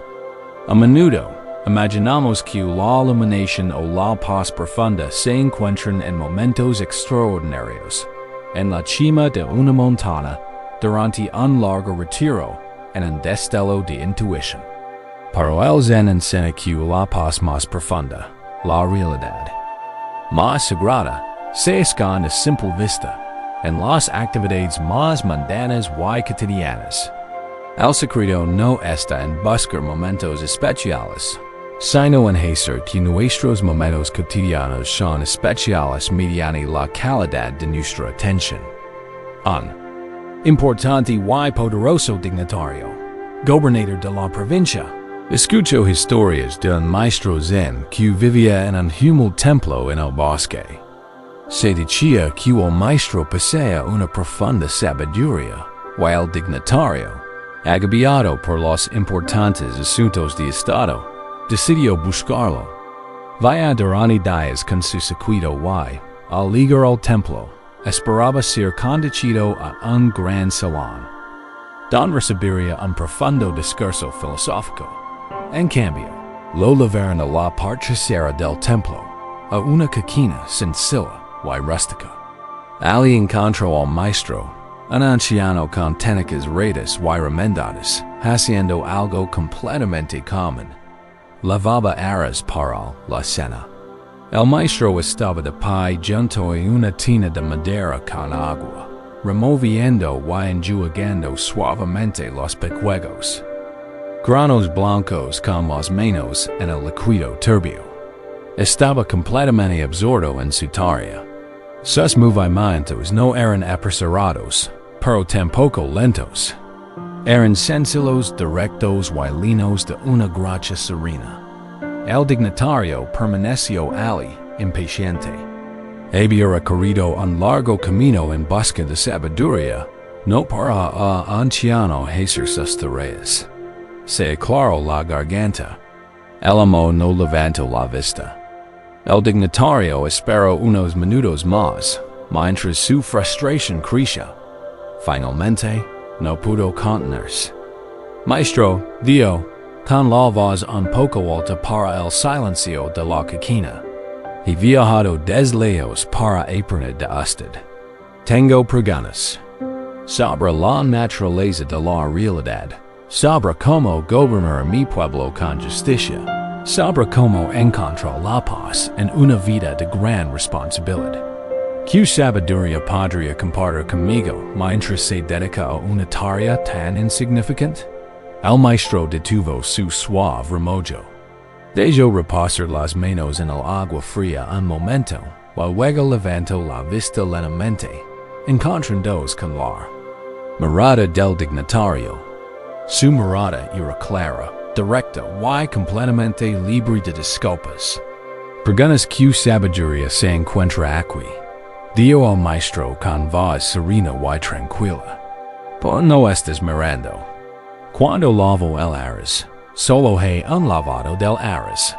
A menudo, imaginamos que la iluminación o la paz profunda se encuentran en momentos extraordinarios, en la cima de una montaña, durante un largo retiro, en un destello de intuición. Pero el Zen enseña que la paz más profunda, la realidad más sagrada, se esconde a simple vista, en las actividades más mundanas y cotidianas. El secreto no está en buscar momentos especiales, sino en hacer que nuestros momentos cotidianos son especiales mediante la calidad de nuestra atención. Un importante y poderoso dignatario, gobernador de la provincia, escuchó historias de un maestro zen que vivía en un humilde templo en el bosque. Se decía que el maestro poseía una profunda sabiduría, y el dignatario, agobiado por los importantes asuntos de Estado, decidió buscarlo. Vaya durante días con su sequito y, al llegar al templo, esperaba ser conducido a un gran salón, donde recibiría un profundo discurso filosófico. En cambio, lo llevaron a la parte trasera del templo, a una coquina sencilla y rústica. Ali encontró al maestro, un anciano con técnicas rectas y remendadas, haciendo algo completamente común. Lavaba aras para la cena. El maestro estaba de pie junto a una tina de madera con agua, removiendo y enjuagando suavemente los pecuegos. Granos blancos con las manos en el líquido turbio. Estaba completamente absorto en su tarea. Sus movimientos no eran apresurados, pero tampoco lentos. Eran sencillos, directos y llenos de una gracia serena. El dignatario permaneció allí, impaciente. Había recorrido un largo camino en busca de sabiduría, no para anciano hacer sus tareas. Se aclaró la garganta. El amo no levantó la vista. El dignatario esperó unos minutos más, mientras su frustración crecía. Finalmente, no pudo contenerse. Maestro, dijo, con la voz un poco alta para el silencio de la coquina. He viajado desde lejos para aprender de usted. Tengo preguntas sobre la naturaleza de la realidad, sobre cómo gobernar mi pueblo con justicia, sobre cómo encontrar la paz en una vida de gran responsabilidad. ¿Qué sabiduría podría compartir conmigo mientras se dedica a una tarea tan insignificante? El maestro detuvo su suave remojo. Dejó reposar las manos en el agua fría un momento, y luego levantó la vista lentamente, encontrándose con la mirada del dignatario. Su mirada era clara, directa y completamente libre de disculpas. Preguntas que sabiduría se encuentra aquí, dijo el maestro con voz serena y tranquila. Pero no estás mirando. Cuando lavo el aras, solo hay un lavado del aras.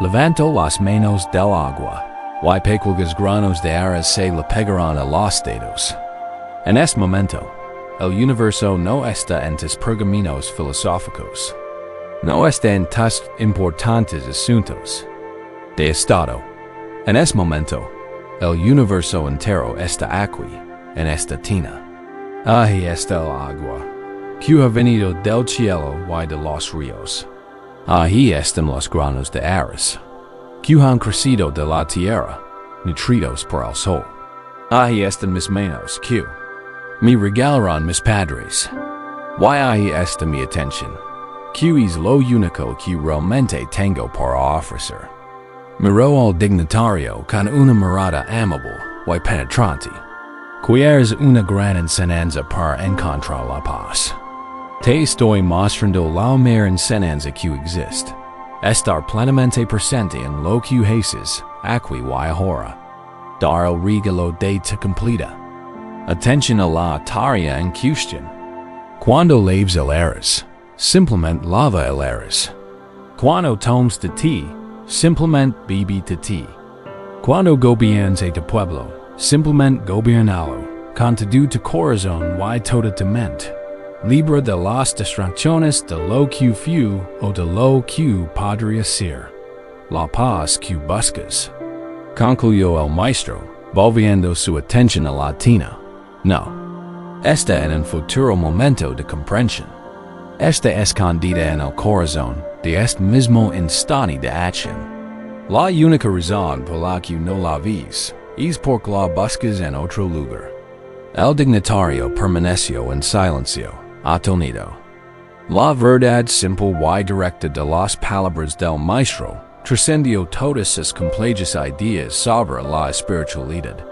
Levanto las manos del agua, y pequeños granos de aras se le pegarán a los dedos. En este momento, el universo no está en tus pergaminos filosóficos. No está en tus importantes asuntos de Estado. En este momento, el universo entero está aquí, en esta tina. Ahí está el agua, que ha venido del cielo y de los ríos. Ahí están los granos de aras, que han crecido de la tierra, nutridos por el sol. Ahí están mis manos, que me regalaron mis padres. Y ahí está mi atención, que es lo único que realmente tengo para ofrecer. Miró al dignatario con una mirada amable y penetrante, que es una gran enseñanza para encontrar la paz. Te estoy mostrando la mejor enseñanza que existe. Estar plenamente presente en lo que haces, aquí y ahora. Dar el regalo de tu completa. Attention a la taria en cuestión. Cuando leves el eres, simplemente lava el eres. Cuando tomes de ti, simplemente bibi de ti. Cuando gobiernas a tu pueblo, simplemente gobiernalo, con todo tu corazón y toda tu mente. Libre de las distracciones de lo que fue o de lo que podría ser. La paz que buscas. Concluyó el maestro, volviendo su atención a la tina. No. Esta en un futuro momento de comprensión. Esta escondida en el corazón de este mismo instante de acción. La única razón por la que no la ves es porque la buscas en otro lugar. El dignatario permaneció en silencio, atónito. La verdad simple y directa de las palabras del maestro trascendió todas sus complejas ideas sobre la espiritualidad.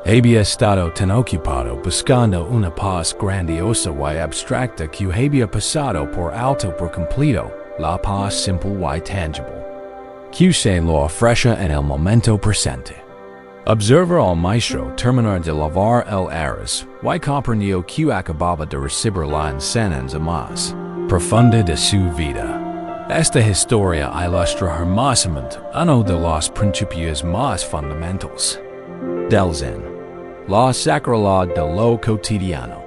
Había estado tan ocupado buscando una paz grandiosa y abstracta que había pasado por alto por completo la paz simple y tangible, que se lo ofrece en el momento presente. Observa al maestro terminar de lavar el eres y comprendió que acababa de recibir la enseñanza más profunda de su vida. Esta historia ilustra hermosamente uno de los principios más fundamentals del Zen, la sacralidad de lo cotidiano.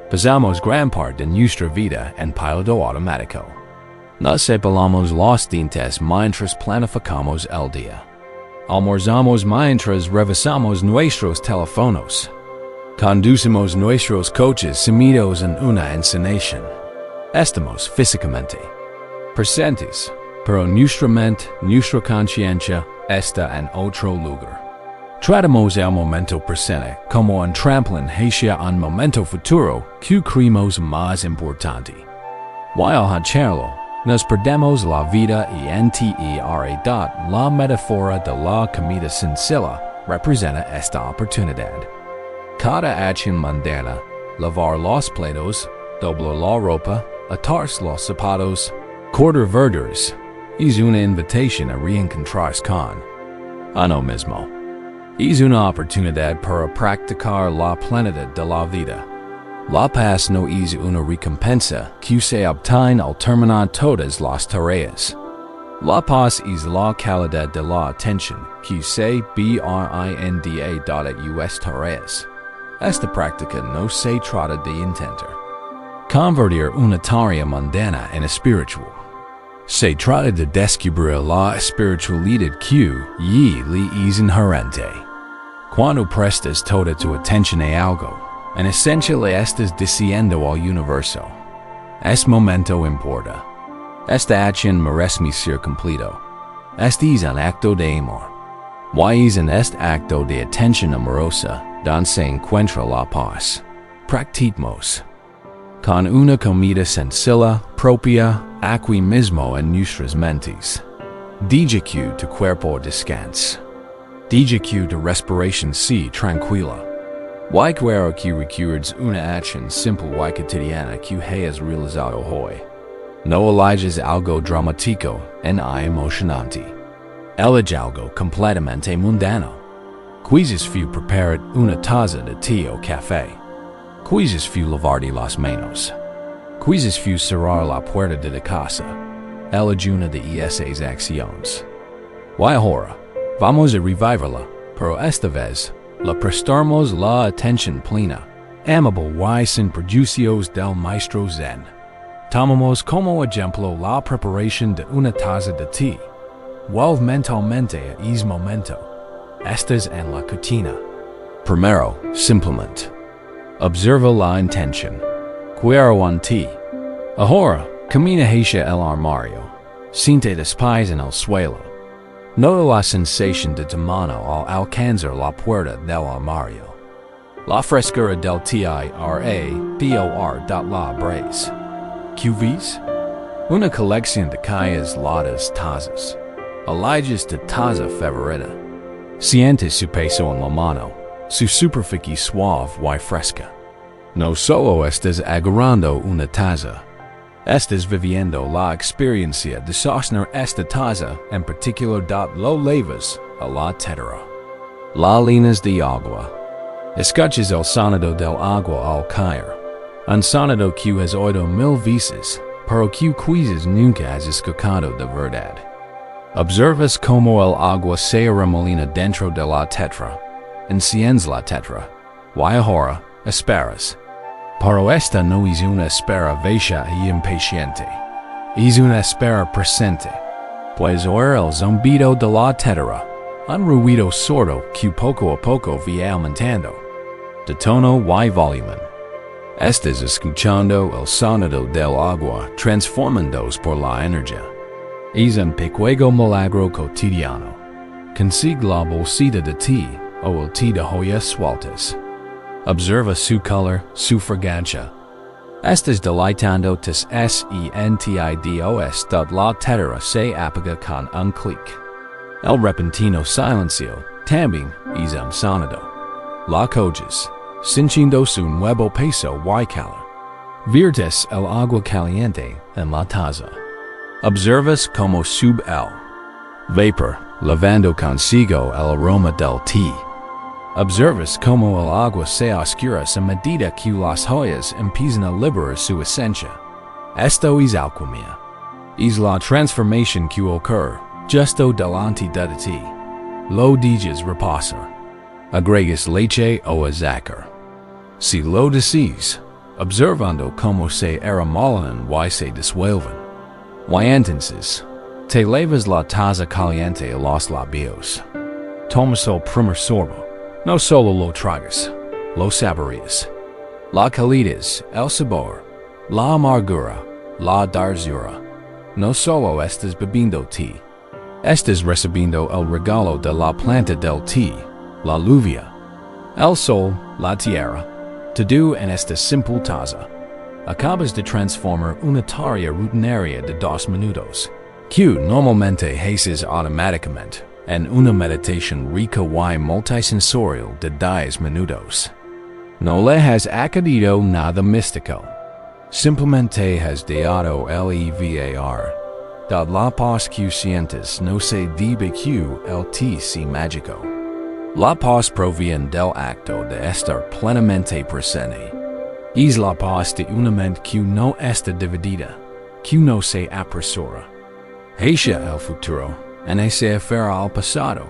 Pasamos gran parte de nuestra vida en piloto automático. No separamos los dientes mientras planificamos el día. Almorzamos mientras revisamos nuestros teléfonos. Conducimos nuestros coches sumidos en una ensoñación. Estamos físicamente presentes, pero nuestra mente, nuestra conciencia está en otro lugar. Tratamos el momento presente como un trampolín hacia un momento futuro que creemos más importante. Y al hacerlo, nos perdemos la vida y en la metáfora de la comida sencilla representa esta oportunidad. Cada acción mundana, lavar los platos, doblar la ropa, atarse los zapatos, cortar verduras, es una invitación a reencontrarse con uno mismo. Es una oportunidad para practicar la plenitud de la vida. La paz no es una recompensa que se obtiene al terminar todas las tareas. La paz es la calidad de la atención que se brinda a tareas. Esta práctica no se trata de intentar convertir una tarea mundana en espiritual. Se trata de descubrir la espiritualidad que le es inherente. Cuando prestas toda tu atención a algo, en esencia le estás diciendo al universo: este momento importa. Esta acción merece mi ser completo. Este es un acto de amor. Y es en este acto de atención amorosa donde se encuentra la paz. Practicamos con una comida sencilla, propia, aquí mismo en nuestras mentes. Deja que tu cuerpo descanse. Deja que tu respiración sea tranquila. Y quiero que recuerdes una acción simple y cotidiana que hayas realizado hoy. No eliges algo dramático ni emocionante. Elige algo completamente mundano. Quizás fue preparar una taza de té o café. Quizás fue lavarte las manos. Quizás fue cerrar la puerta de la casa. Elige una de esas acciones. Y ahora, vamos a revivirla, pero esta vez, le prestamos la atención plena, amable y sin prejuicios del maestro Zen. Tomamos como ejemplo la preparación de una taza de té. Vuelve mentalmente a ese momento. Estás en la cocina. Primero, simplemente, observa la intención. Quiero un té. Ahora, camina hacia el armario. Siente los pies en el suelo. Nota la sensación de tu mano al alcanzar la puerta del armario. La frescura del la brace. ¿Qué ves? Una colección de calles latas tazas. Eliges tu taza favorita. Siente su peso en la mano, su superficie suave y fresca. No solo estás agarrando una taza. Estás viviendo la experiencia de sostener esta taza en particular lo llevas a la tetera. La líneas de agua. Escuches el sonido del agua al caer. Un sonido que has oído mil veces, pero que quizás nunca has escuchado de verdad. Observas como el agua se remolina dentro de la tetra. Enciendes la tetra. Y ahora, esperas. Pero esta no es una espera vacía y impaciente. Es una espera presente. Pues oír el zumbido de la tetra. Un ruido sordo que poco a poco va aumentando. De tono y volumen. Estás escuchando el sonido del agua transformándose por la energía. Es un pequeño milagro cotidiano. Consigue la bolsita de té o el té de hojas sueltas. Observa su color, su fragancia. Estás deleitándote sentidos de la tetra se apaga con un clic. El repentino silencio también es un sonido. La coges, sintiendo su nuevo peso y calor. Viertes el agua caliente en la taza. Observas como sube el vapor, lavando consigo el aroma del té. Observas como el agua se oscura a medida que las hojas empiezan a liberar su esencia. Esto es alquimia. Es la transformación que ocurre justo delante de ti. Lo dejas reposar. Agregas leche o azúcar. Si lo decís, observando cómo se remodelan y se disuelven. Y entonces, te llevas la taza caliente a los labios. Tomas el primer sorbo. No solo lo tragas, lo saboreas. La calidez, el sabor, la amargura, la dulzura. No solo estás bebiendo té. Estás recibiendo el regalo de la planta del té, la lluvia, el sol, la tierra. Todo en esta simple taza. Acabas de transformar una tarea rutinaria de 2 minutos, que normalmente haces automáticamente, en una meditación rica y multisensorial de 10 minutos. No le has añadido nada místico. Simplemente has dado el EVAR. Dad la paz que sientes no se debe que el té sea mágico. La paz proviene del acto de estar plenamente presente. Es la paz de una mente que no está dividida, que no se apresura. Hacia el futuro, en se aferra al pasado,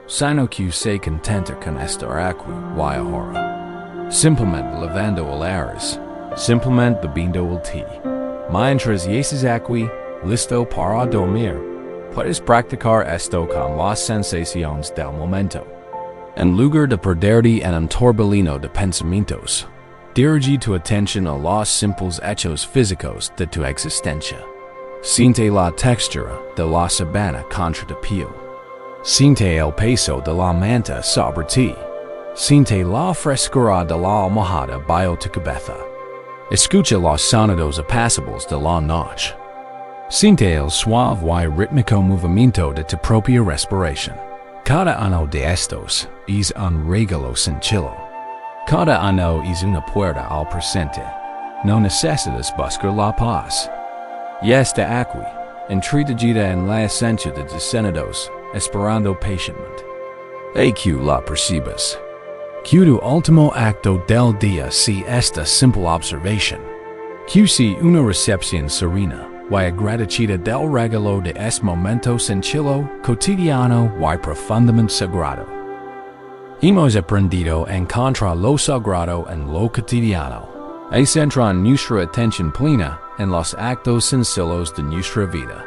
sino que se contenta con estar aquí y ahora. Simplemente lavando el aires, simplemente bebiendo el té. Mientras yeses aquí, listo para dormir, puedes practicar esto con las sensaciones del momento. En lugar de perderte en un torbellino de pensamientos, dirige tu atención a los simples hechos físicos de tu existencia. Siente la textura de la sabana contra tu piel. Siente el peso de la manta sobre ti. Siente la frescura de la almohada bajo tu cabeza. Escucha los sonidos apacibles de la noche. Siente el suave y rítmico movimiento de tu propia respiración. Cada uno de estos es un regalo sencillo. Cada uno es una puerta al presente. No necesitas buscar la paz. Ya está aquí, entretenida en la esencia de tus sentidos, esperando pacientemente. Y que la percibas. Que tu último acto del día sea esta simple observación. Que sea una recepción serena. Y agradecida del regalo de este momento sencillo, cotidiano y profundamente sagrado. Hemos aprendido a encontrar lo sagrado en lo cotidiano, y centrar nuestra atención plena en los actos sencillos de nuestra vida.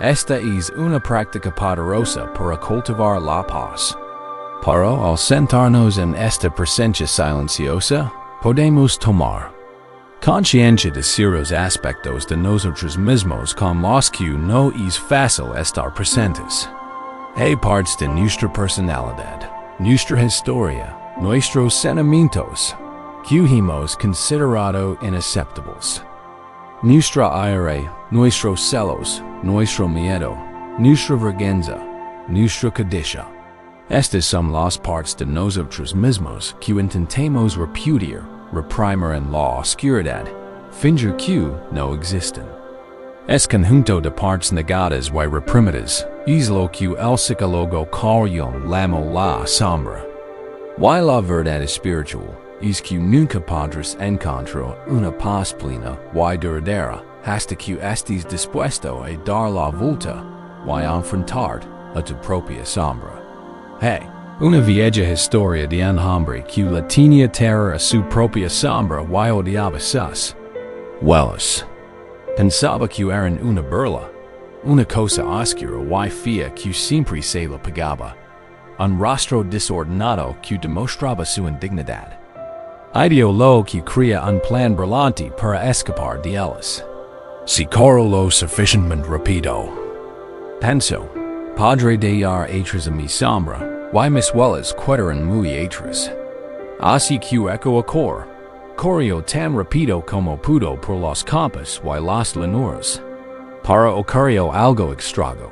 Esta es una práctica poderosa para cultivar la paz. Pero al sentarnos en esta presencia silenciosa, podemos tomar conciencia de ciertos aspectos de nosotros mismos con los que no es fácil estar presentes. Hay partes de nuestra personalidad, nuestra historia, nuestros sentimientos, que hemos considerado inaceptables. Nuestra ira, nuestros celos, nuestro miedo, nuestra vergüenza, nuestra codicia. Estas son las partes de nosotros mismos que intentamos repudiar, reprimir en la oscuridad, fingir que no existen. Es conjunto de partes negadas y reprimidas, es lo que el psicólogo Carl Jung llamó la sombra. Y la verdad espiritual es que nunca podrás encontrar una paz plena y duradera hasta que estés dispuesto a dar la vuelta y enfrentar a tu propia sombra. Hey, una vieja historia de un hombre que le tenía terror a su propia sombra y odiaba sus huellas. Pensaba que eran una burla, una cosa oscura y fea que siempre se le pegaba, un rostro desordenado que demostraba su indignidad. Ideó que crea un plan brillante para escapar de ellas. Si corro lo suficientemente rápido, pensó, podré dar atrás a mi sombra, y mis huellas quedarán muy atrás. Así que eco a corrió tan rápido como pudo por los campos y las llanuras. Para ocurrió algo extraño.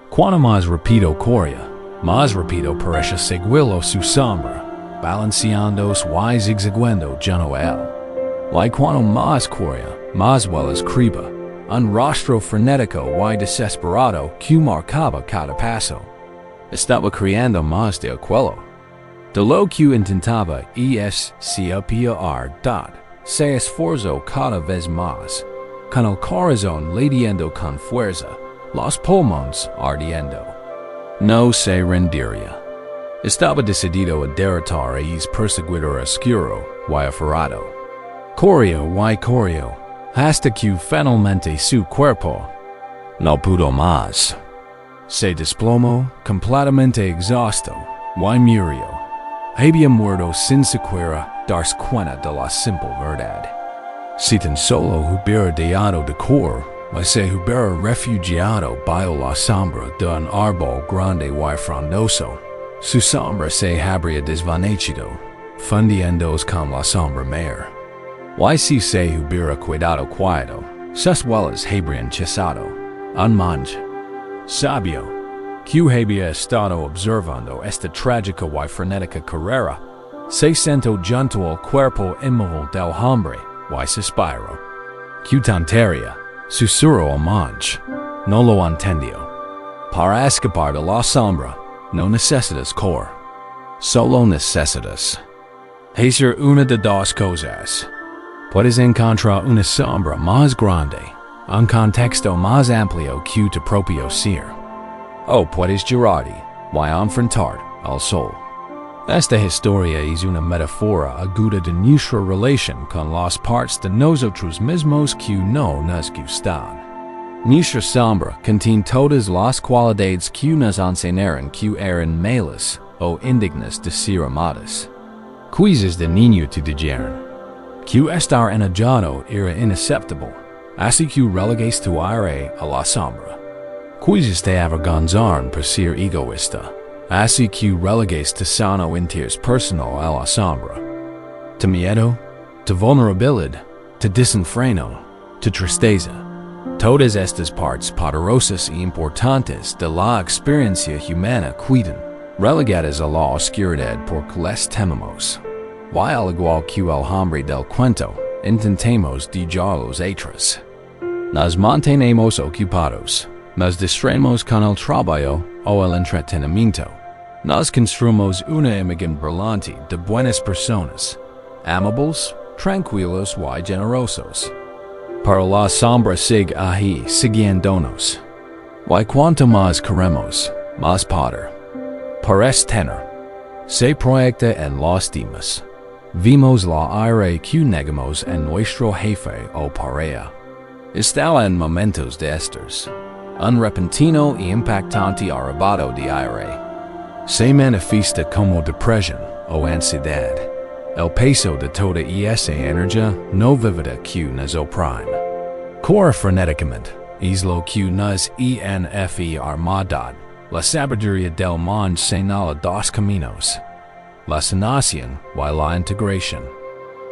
Cuanto más rápido corría, más rápido parecía seguirlo su sombra, balanceándose y zigzagueando junto a él. Y cuanto más corría, más huellas creía, un rostro frenético y desesperado que marcaba cada paso. Estaba creando más de aquello. De lo que intentaba se esforzó cada vez más, con el corazón latiendo con fuerza, los pulmones ardiendo. No se rendiría. Estaba decidido a derrotar a ese perseguidor oscuro y aferrado. Corrió, hasta que finalmente su cuerpo no pudo más. Se desplomó completamente exhausto y murió. Había muerto sin siquiera darse cuenta de la simple verdad. Si tan solo hubiera dejado de correr, y se hubiera refugiado bajo la sombra de un árbol grande y frondoso, su sombra se habría desvanecido, fundiéndose con la sombra mayor. Y si se hubiera quedado quieto, sus huellas habrían cesado. Un monje sabio, que había estado observando esta trágica y frenética carrera, se sentó junto al cuerpo inmóvil del hombre y suspiró. Que tontería, susurró el monje. No lo entendió. Para escapar de la sombra, no necesitas correr. Solo necesitas hacer una de dos cosas. Puedes encontrar una sombra más grande, un contexto más amplio que tu propio ser. O puedes girarte y enfrentar al sol. Esta historia es una metáfora aguda de nuestra relación con las partes de nosotros mismos que no nos gustan. Nuestra sombra contiene todas las cualidades que nos enseñaron que eran malas o indignas de ser amadas. Quizzes de niño te dijeron que estar enojado era inaceptable, así que relegues tu aire a la sombra. Quizzes te avergonzaron por ser egoísta, así que relegues tu sano interés personal a la sombra. Tu miedo, tu vulnerabilidad, tu desenfreno, tu tristeza. Todas estas partes poderosas y importantes de la experiencia humana quedan relegadas a la oscuridad porque les tememos. Y al igual que el hombre del cuento, intentemos dejarlos atrás. Nos mantenemos ocupados. Nos distraemos con el trabajo o el entretenimiento. Nos construimos una imagen brillante de buenas personas, amables, tranquilos y generosos. Pero la sombra sigue ahí siguiéndonos. Y cuanto más queremos, más poder. Por este tenor, se proyecta en los demás. Vimos la aire que negamos en nuestro jefe o pareja. Estaba en momentos de estos. Un repentino y impactante arrebato de aire. Se manifiesta como depresión o ansiedad. El peso de toda esa energía no vívida que nos oprime. Corre frenéticamente, es lo que nos enferma. La sabiduría del mundo señala dos caminos. La sanación y la integración.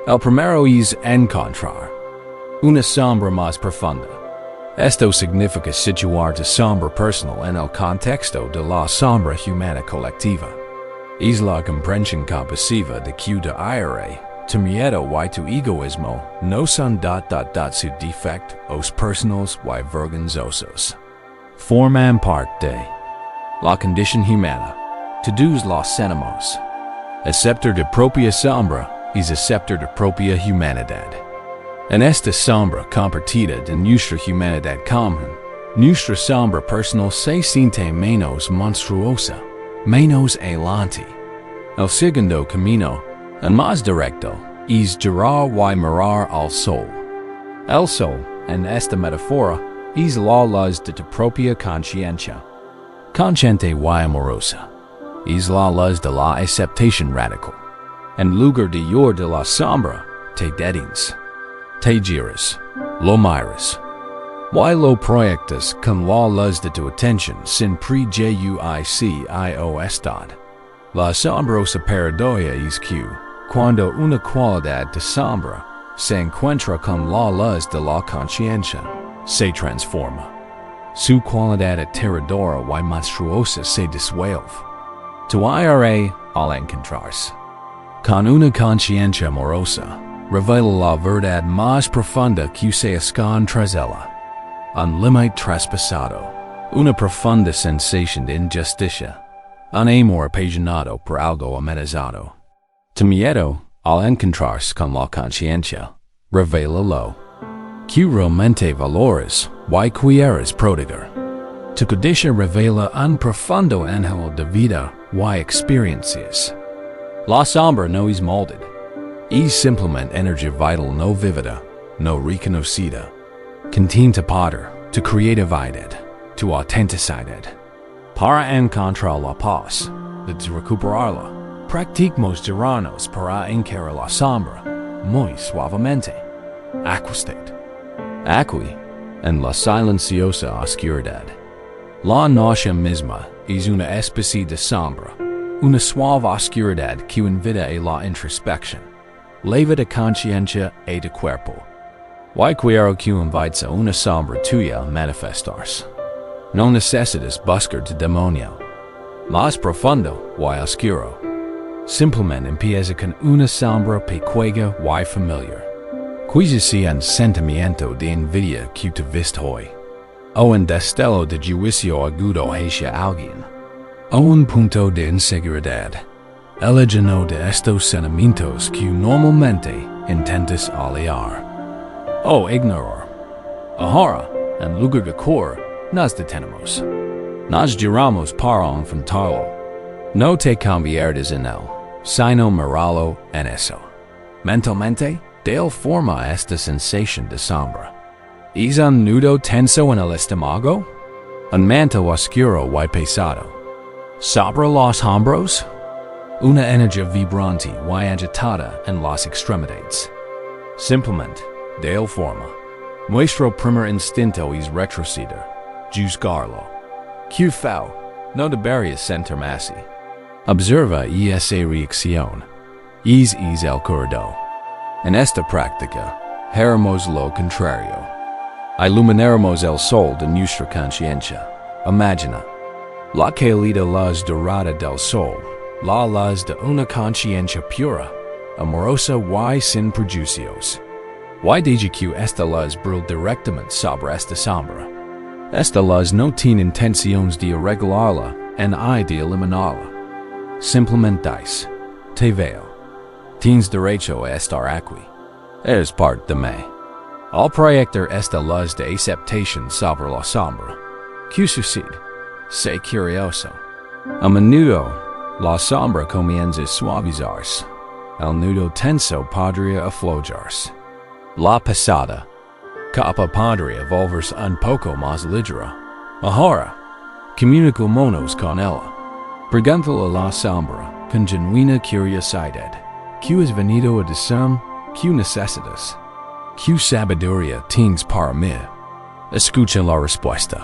El primero es encontrar una sombra más profunda. Esto significa situar tu sombra personal en el contexto de la sombra humana colectiva. Es la comprensión compasiva de que tu aire, tu miedo y tu egoísmo no son su defectos personales y vergonzosos. Forman parte de la condición humana. Todos los tenemos Aceptor de propia sombra is aceptor de propia humanidad. En esta sombra compartida de nuestra humanidad común, nuestra sombra personal se siente menos monstruosa, menos elante. El segundo camino, en más directo, es girar y mirar al sol. El sol, en esta metáfora, es la luz de tu propia conciencia. Consciente y amorosa. Es la luz de la aceptación radical. En lugar de llorar de la sombra, te detienes. Te giras, lo miras. Y lo proyectas con la luz de tu atención sin prejuicio estad. La asombrosa paradoja es que, cuando una cualidad de sombra se encuentra con la luz de la conciencia, se transforma. Su cualidad aterradora y monstruosa se disuelve. Tu iré al encontrarse con una conciencia amorosa, revela la verdad más profunda que se esconde tras ella. Un límite traspasado, una profunda sensación de injusticia, un amor apasionado por algo amenazado. Tu miedo, al encontrarse con la conciencia, revélalo. Que realmente valores y quieres prodigar. Tu codicia revela un profundo anhelo de vida y experiencias. La sombra no es molded. Es simplemente energía vital no vivida, no reconocida. Contiene tu poder, tu creatividad, tu autenticidad. Para encontrar la paz, de recuperarla, practicamos girarnos para encarar la sombra, muy suavemente. Aquastate. Aquí, en la silenciosa oscuridad. La noche misma es una especie de sombra, una suave oscuridad que invita a la introspección, leva de conciencia y de cuerpo. Y quiero que invites a una sombra tuya a manifestarse. No necesitas buscar tu demonio. Más profundo y oscuro. Simplemente empieza con una sombra pequeña y familiar. Quizá sea un sentimiento de envidia que tu viste hoy, o un destello de juicio agudo hacia alguien, o un punto de inseguridad, el lleno de estos sentimientos que normalmente intentas aliar, o ignorar. Ahora, en lugar de correr, nos detenemos. Nos giramos para enfrentarlo. No te conviertes en él, sino mirarlo en eso. Mentalmente, de forma esta sensación de sombra. ¿Es un nudo tenso en el estómago? Un manto oscuro y pesado. ¿Sobre los hombros? Una energía vibrante y agitada en las extremidades. Simplemente, de forma. Nuestro primer instinto es retroceder, juzgarlo. Que feo, no deberías sentirme así. Observa esa reacción. Es el corredor. En esta práctica, haremos lo contrario. Iluminaremos el sol de nuestra conciencia. Imagina. La cálida luz dorada del sol, la luz de una conciencia pura, amorosa y sin prejuicios. Y deja que esta luz brille directamente sobre esta sombra. Esta luz no tiene intenciones de arreglarla ni de eliminarla. Simplemente dice, te veo. Tienes derecho a estar aquí. Eres parte de mí. Al proyectar esta luz de aceptación sobre la sombra, ¿qué sucede? Sé curioso. A menudo, la sombra comienza a suavizarse. El nudo tenso podría aflojarse. La pesada capa podría volverse un poco más ligera. Ahora, comunicémonos con ella. Preguntale a la sombra con genuina curiosidad. ¿Qué has venido a decirme? ¿Qué necesitas? ¿Qué sabiduría tienes para mí? Escucha la respuesta.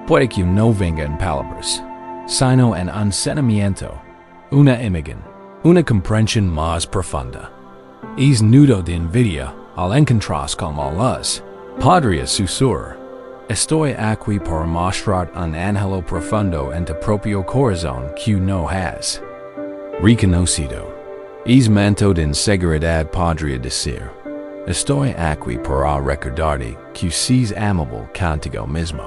Puede que no venga en palabras, sino en un sentimiento, una imagen, una comprensión más profunda. Es nudo de envidia al encontrarse con la luz. Podría susurrar, estoy aquí para mostrar un anhelo profundo en tu propio corazón que no has reconocido. Es manto de inseguridad podría decir, estoy aquí para recordarte que seas amable contigo mismo.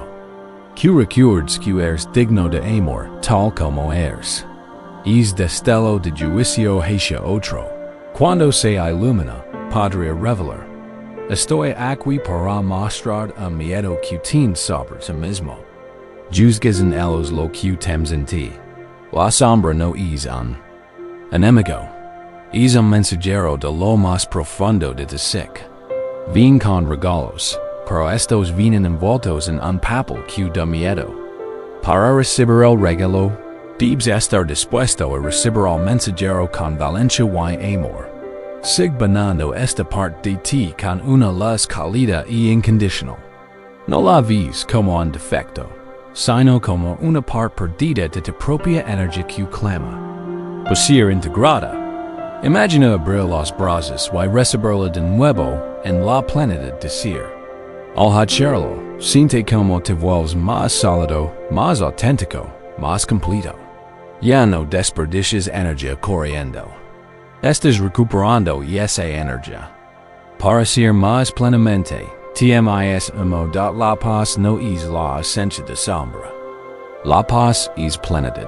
Que recuerdes que eres digno de amor tal como eres. es destello de juicio hacia otro. Cuando se ilumina, podría revelar. Estoy aquí para mostrar a miedo que tienes sobre ti mismo. Juzgas en ellos lo que temes en ti. La sombra no es un enemigo. Es un mensajero de lo más profundo de tu psique. Vienen con regalos, pero estos vienen envueltos en un papel que da miedo. Para recibir el regalo, debes estar dispuesto a recibir al mensajero con valencia y amor. Sigbanando esta parte de ti con una luz cálida y incondicional. No la ves como un defecto, sino como una parte perdida de tu propia energía que clama. Por ser integrada, imagina abrir las brasas y recibirla de nuevo en la plenitud de ser. Al hacerlo, siente como te vuelves más sólido, más auténtico, más completo. Ya no desperdicias energía corriendo. Estás recuperando esa energía. Para ser más plenamente, la paz no es la ausencia de sombra. La paz es plenitud.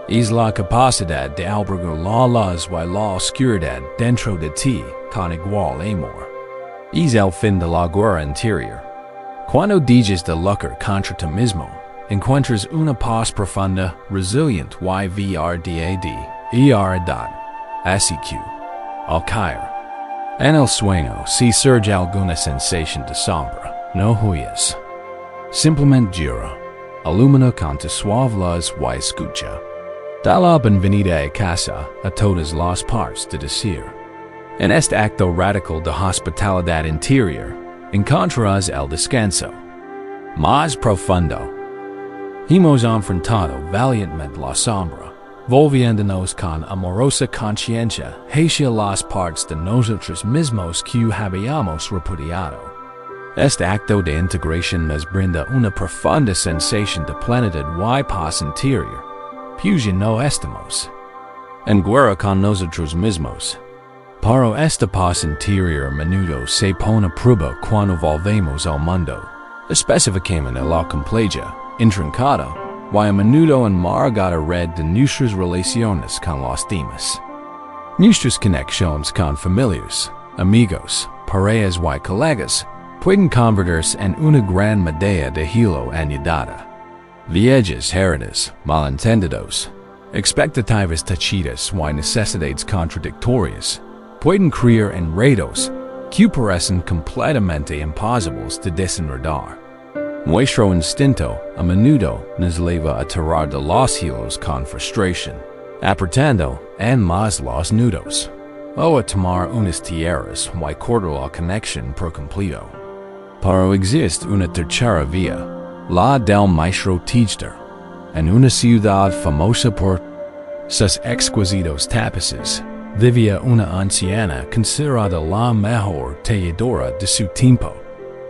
Es la capacidad de albergar la luz y la oscuridad dentro de ti con igual amor. Es el fin de la guerra interior. Cuando dejas de luchar contra ti mismo, encuentras una paz profunda, resiliente y verdad. Así que, al caer en el sueño, si surge alguna sensación de sombra, no huyas. Simplemente gira, ilumina con tu suave luz y escucha. Da la bienvenida a casa a todas las partes de decir. En este acto radical de hospitalidad interior, encontrarás el descanso más profundo. Hemos enfrentado valientemente la sombra, volviéndonos con amorosa conciencia hacia las partes de nosotros mismos que habíamos repudiado. Este acto de integración nos brinda una profunda sensación de plenitud y paz interior, pues no estamos en guerra con nosotros mismos. Pero esta paz interior a menudo se pone a prueba cuando volvemos al mundo, específicamente la compleja, intrincada, y a menudo enmargada red de nuestras relaciones con los demás. Nuestras conexiones con familias, amigos, parejas y colegas pueden convertirse en una gran medalla de hilo añadida. Viejas heridas, malentendidos, expectativas tachidas y necesidades contradictorias pueden crear enredos que parecen completamente imposibles de desenredar. Nuestro instinto a menudo nos lleva a tirar de los hilos con frustración, apretando en más los nudos, o a tomar unas tijeras y cortar la conexión por completo. Pero existe una tercera vía, la del maestro teacher, en una ciudad famosa por sus exquisitos tapices. Vivía una anciana considerada la mejor talladora de su tiempo.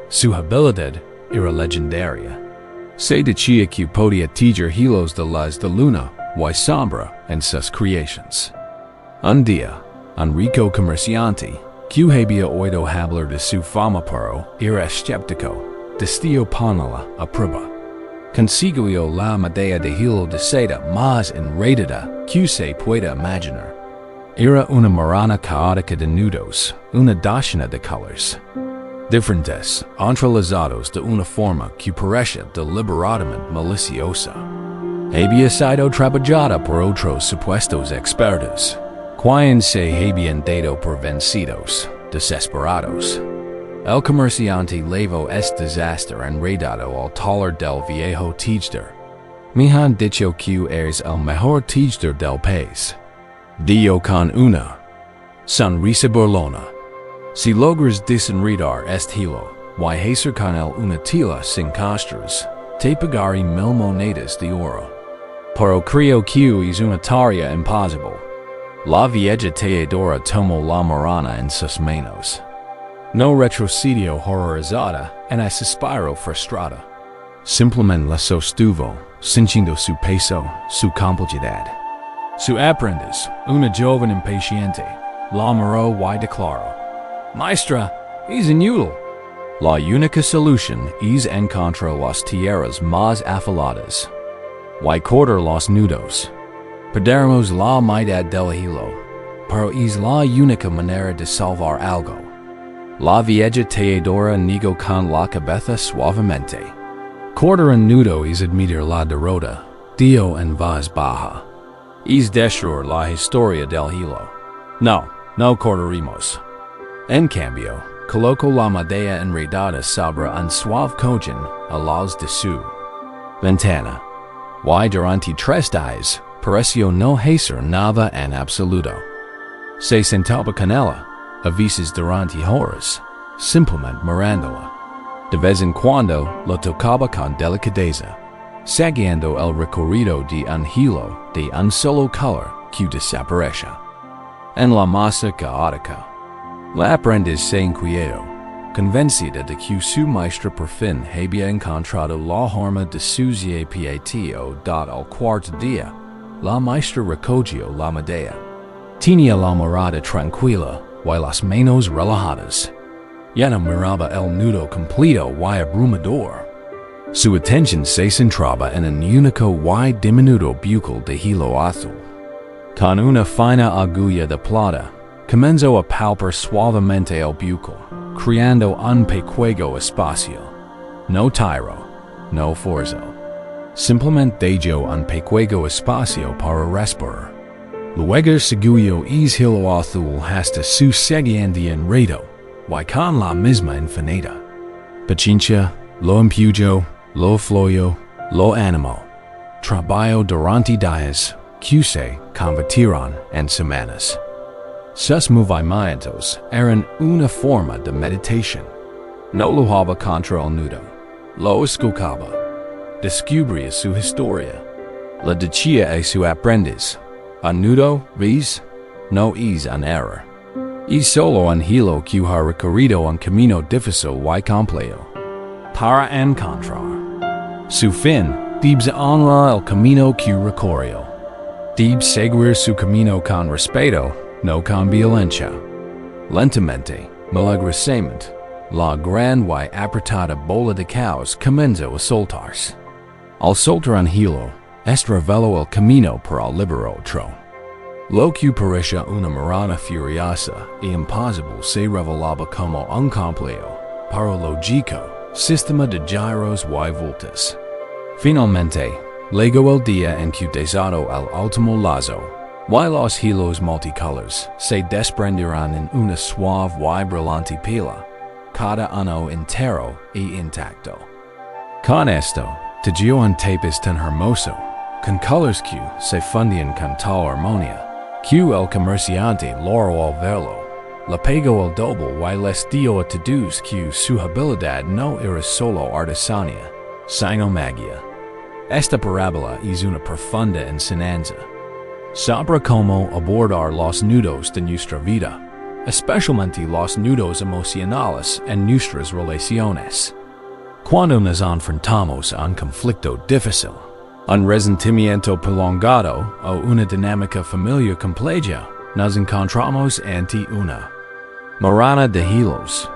Su habilidad era legendaria. Se decía que podía tejer hilos de luz de luna y sombra en sus creaciones. Un día, un rico comerciante, que había oído hablar de su fama pero era escéptico, decidió ponerla a prueba. Consiguió la medalla de hilo de seda más enredada que se pueda imaginar. Era una marana caótica de nudos, una docena de colores diferentes, entrelazados de una forma que parecía deliberadamente maliciosa. Había sido trabajada por otros supuestos expertos, quienes se habían dado por vencidos, desesperados. El comerciante llevó este desastre enredado al taller del viejo teacher. Me han dicho que eres el mejor teacher del país. Dio con una sonrisa burlona. Si logras desenredar este hilo, y hacer con él una tila sin costras, te pagaré 1000 monedas de oro. Pero creo que es una tarea imposible. La vieja talladora tomó la marana en sus manos. No retrocedió horrorizada en el suspiro frustrada. Simplemente la sostuvo, sintiendo su peso, su complejidad. Su aprendiz, una joven impaciente, la miró y declaró: Maestra, es inútil. La única solución es encontrar las tierras más afiladas y cortar los nudos. Perderemos la mitad del hilo, pero es la única manera de salvar algo. La vieja tejedora niego con la cabeza suavemente. Cortar un nudo es admitir la derrota, Dio en voz baja. Es destruir la historia del hilo. No cortaremos. En cambio, coloco la madera enredada sobre un suave cojín a los de su ventana. Y durante 3 días, pareció no hacer nada en absoluto. Se sentaba con ella, a veces durante horas, simplemente mirándola. De vez en cuando lo tocaba con delicadeza, siguiendo el recorrido de un hilo de un solo color que desaparece. En la masa caótica, la aprendiz se inquietó, convencida de que su maestra por fin había encontrado la forma de su pieteo dado al cuarto día. La maestra recogió la madera. Tenía la mirada tranquila y las manos relajadas. Ya no miraba el nudo completo y abrumador. Su atención se centraba en un único y diminuto bucle de hilo azul. Con una fina agulla de plata, comenzó a palpar suavemente el bucle, creando un pequeño espacio. No tiro, no forzo. Simplemente dejó un pequeño espacio para respirar. Luego siguió el hilo azul hasta su siguiente enredo, y con la misma infinita paciencia, lo empujó, lo fluyó, lo animó. Trabajó durante días que se convirtieron en semanas. Sus movimientos eran una forma de meditación. No luchaba contra el nudo, lo escuchaba. Descubría su historia. La decía a su aprendiz. Un nudo, ¿ves? No es un error. Es solo un hilo que ha recorrido un camino difícil y complejo. Para encontrar su fin, debes honrar el camino que recorrió. Debes seguir su camino con respeto, no con violencia. Lentamente, milagrosamente, la gran y apretada bola de caos comenzó a soltarse. Al soltar un hilo, reveló el camino para liberar otro. Lo que parecía una mirada furiosa e imposible se revelaba como un complejo, pero lógico, sistema de giros y vueltas. Finalmente, llegó el día en que desató el último lazo, y los hilos multicolores se desprendieron en una suave y brillante pila, cada uno entero e intacto. Con esto, tejió un tapiz tan hermoso, con colores que se fundían con tal armonía, que el comerciante logró al verlo, le pegó el doble y les dio a todos que su habilidad no era solo artesanía, sino magia. Esta parábola es una profunda enseñanza sobre cómo abordar los nudos de nuestra vida, especialmente los nudos emocionales en nuestras relaciones. Cuando nos enfrentamos a un conflicto difícil, un resentimiento prolongado o una dinámica familiar compleja, nos encontramos ante una marana de hilos.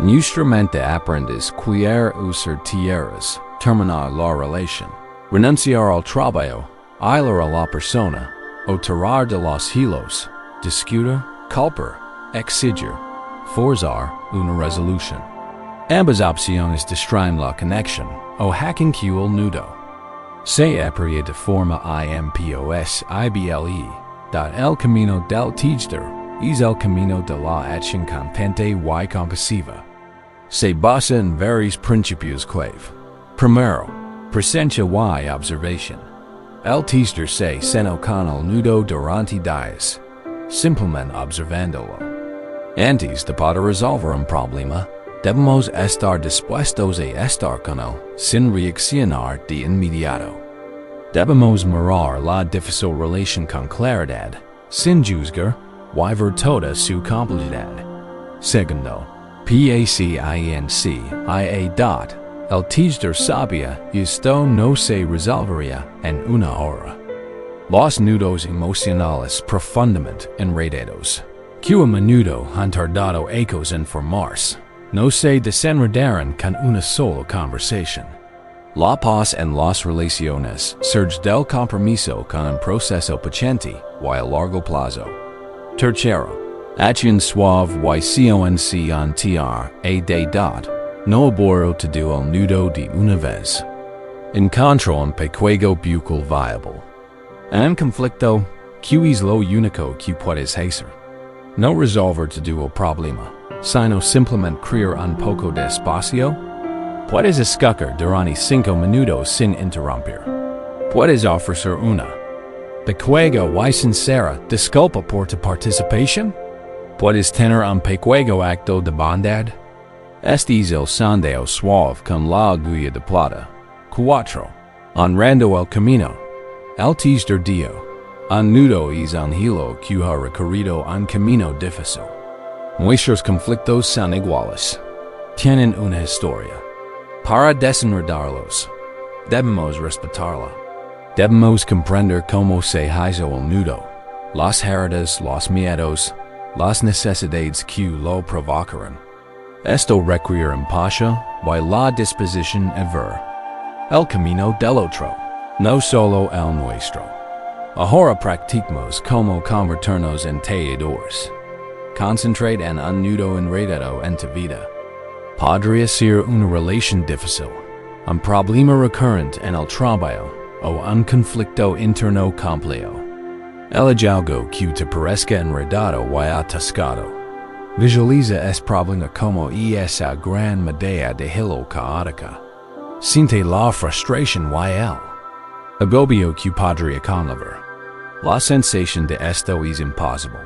Nuestra mente aprende a quiere usar tierras, terminar la relación, renunciar al trabajo, ayudar a la persona, o tirar de los hilos, discutir, culpar, exigir, forzar una resolución. Ambas opciones destruyen la conexión o hackean el nudo. Se aprecia de forma imposible. El camino del tejedor es el camino de la acción constante y compasiva. Se basa en varios principios clave. Primero, presencia y observación. El tejedor se sentó con el nudo durante días, simplemente observándolo. Antes de poder resolver un problema, debemos estar dispuestos a estar con él sin reaccionar de inmediato. Debemos mirar la difícil relación con claridad, sin juzgar y ver toda su complejidad. Segundo, paciencia. El tejedor sabía esto no se resolvería en una hora. Los nudos emocionales profundamente enredados, que a menudo han tardado ecos en formarse, no se desenredaron con una sola conversación. La paz en las relaciones surge del compromiso con un proceso paciente y a largo plazo. Tercero, acción suave y confiar a deidad, no aborro todo el nudo de una vez. Encontro un pequeño bucle viable. En conflicto, que es lo único que puedes hacer. No resolver todo el problema, sino simplemente crear un poco de espacio. Puedes escuchar durante 5 minutos sin interrumpir. Puedes ofrecer una pequeña y sincera disculpa por tu participación. Puedes tener un pequeño acto de bondad. Este es el sondeo suave con la agulla de plata. 4. Honrando el camino. El tercer día. Un nudo es un hilo que ha recorrido un camino difícil. Nuestros conflictos son iguales. Tienen una historia. Para desenredarlos, debemos respetarla. Debemos comprender cómo se hizo el nudo, las heridas, los miedos, las necesidades que lo provocaron. Esto requiere empatía y la disposición a ver el camino del otro, no solo el nuestro. Ahora practicamos cómo convertirnos en tejedores. Concentrate en un nudo enredado en tu vida. Podría ser una relación difícil, un problema recurrente en el trabajo o un conflicto interno complejo. Elige algo que te parezca enredado y atascado. Visualiza ese problema como esa gran medalla de hilo caótica. Siente la frustración y el agobio que podría conllevar. La sensación de esto es imposible.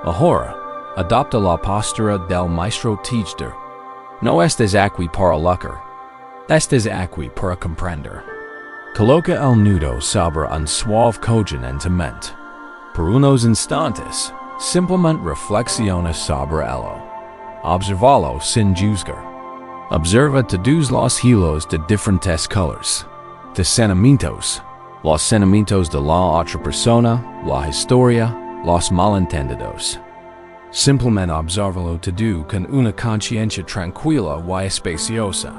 Ahora, adopta la postura del maestro teacher. No estés aquí para lucrar, estés aquí para comprender. Coloca el nudo sobre un suave colchón en tu mente. Por unos instantes, simplemente reflexiona sobre ello. Observalo sin juzgar. Observa todos los hilos de diferentes colores, de sentimientos, los sentimientos de la otra persona, la historia, los malentendidos. Simplemente obsérvalo todo con una conciencia tranquila y espaciosa.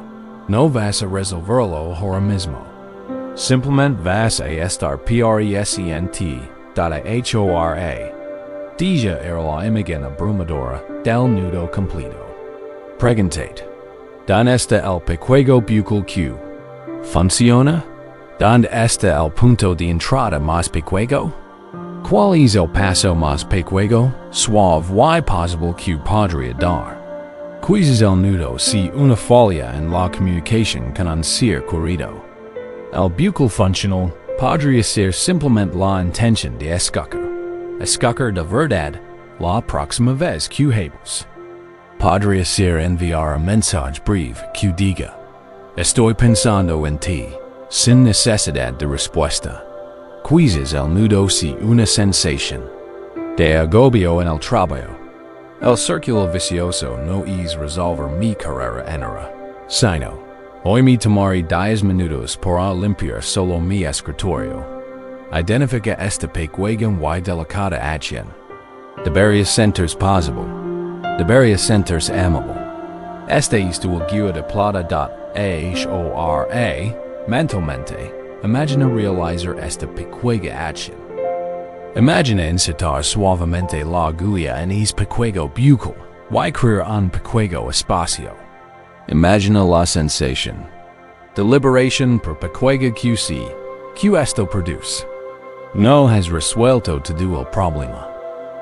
No vas a resolverlo ahora mismo. Simplemente vas a estar presente hora. Deja era la imagen abrumadora del nudo completo. Pregúntate, ¿dónde está el pequeño bucle que funciona? ¿Dónde está el punto de entrada más pequeño? ¿Cuál es el paso más pequeño, suave y posible que podría dar? ¿Cuál es el nudo si una falla en la comunicación con un ser querido? El bucle funcional podría ser simplemente la intención de escuchar de verdad la próxima vez que hables. Podría ser enviar un mensaje breve que diga, estoy pensando en ti, sin necesidad de respuesta. Quizzes el nudo si una sensación de agobio en el trabajo. El círculo vicioso no es resolver mi carrera entera, sino, hoy me tomaré 10 minutos para limpiar solo mi escritorio. Identifica esta pequeña y delicada acción. Debería sentirse posible. Debería sentirse amable. Este es tu guía de plata. Ahora, mentalmente, imagina realizar esta pequeña acción. Imagina insertar suavemente la agulla en ese pequeño bucle y crear un pequeño espacio. Imagina la sensación de liberación por pequeña que esto produce. No has resuelto todo el problema,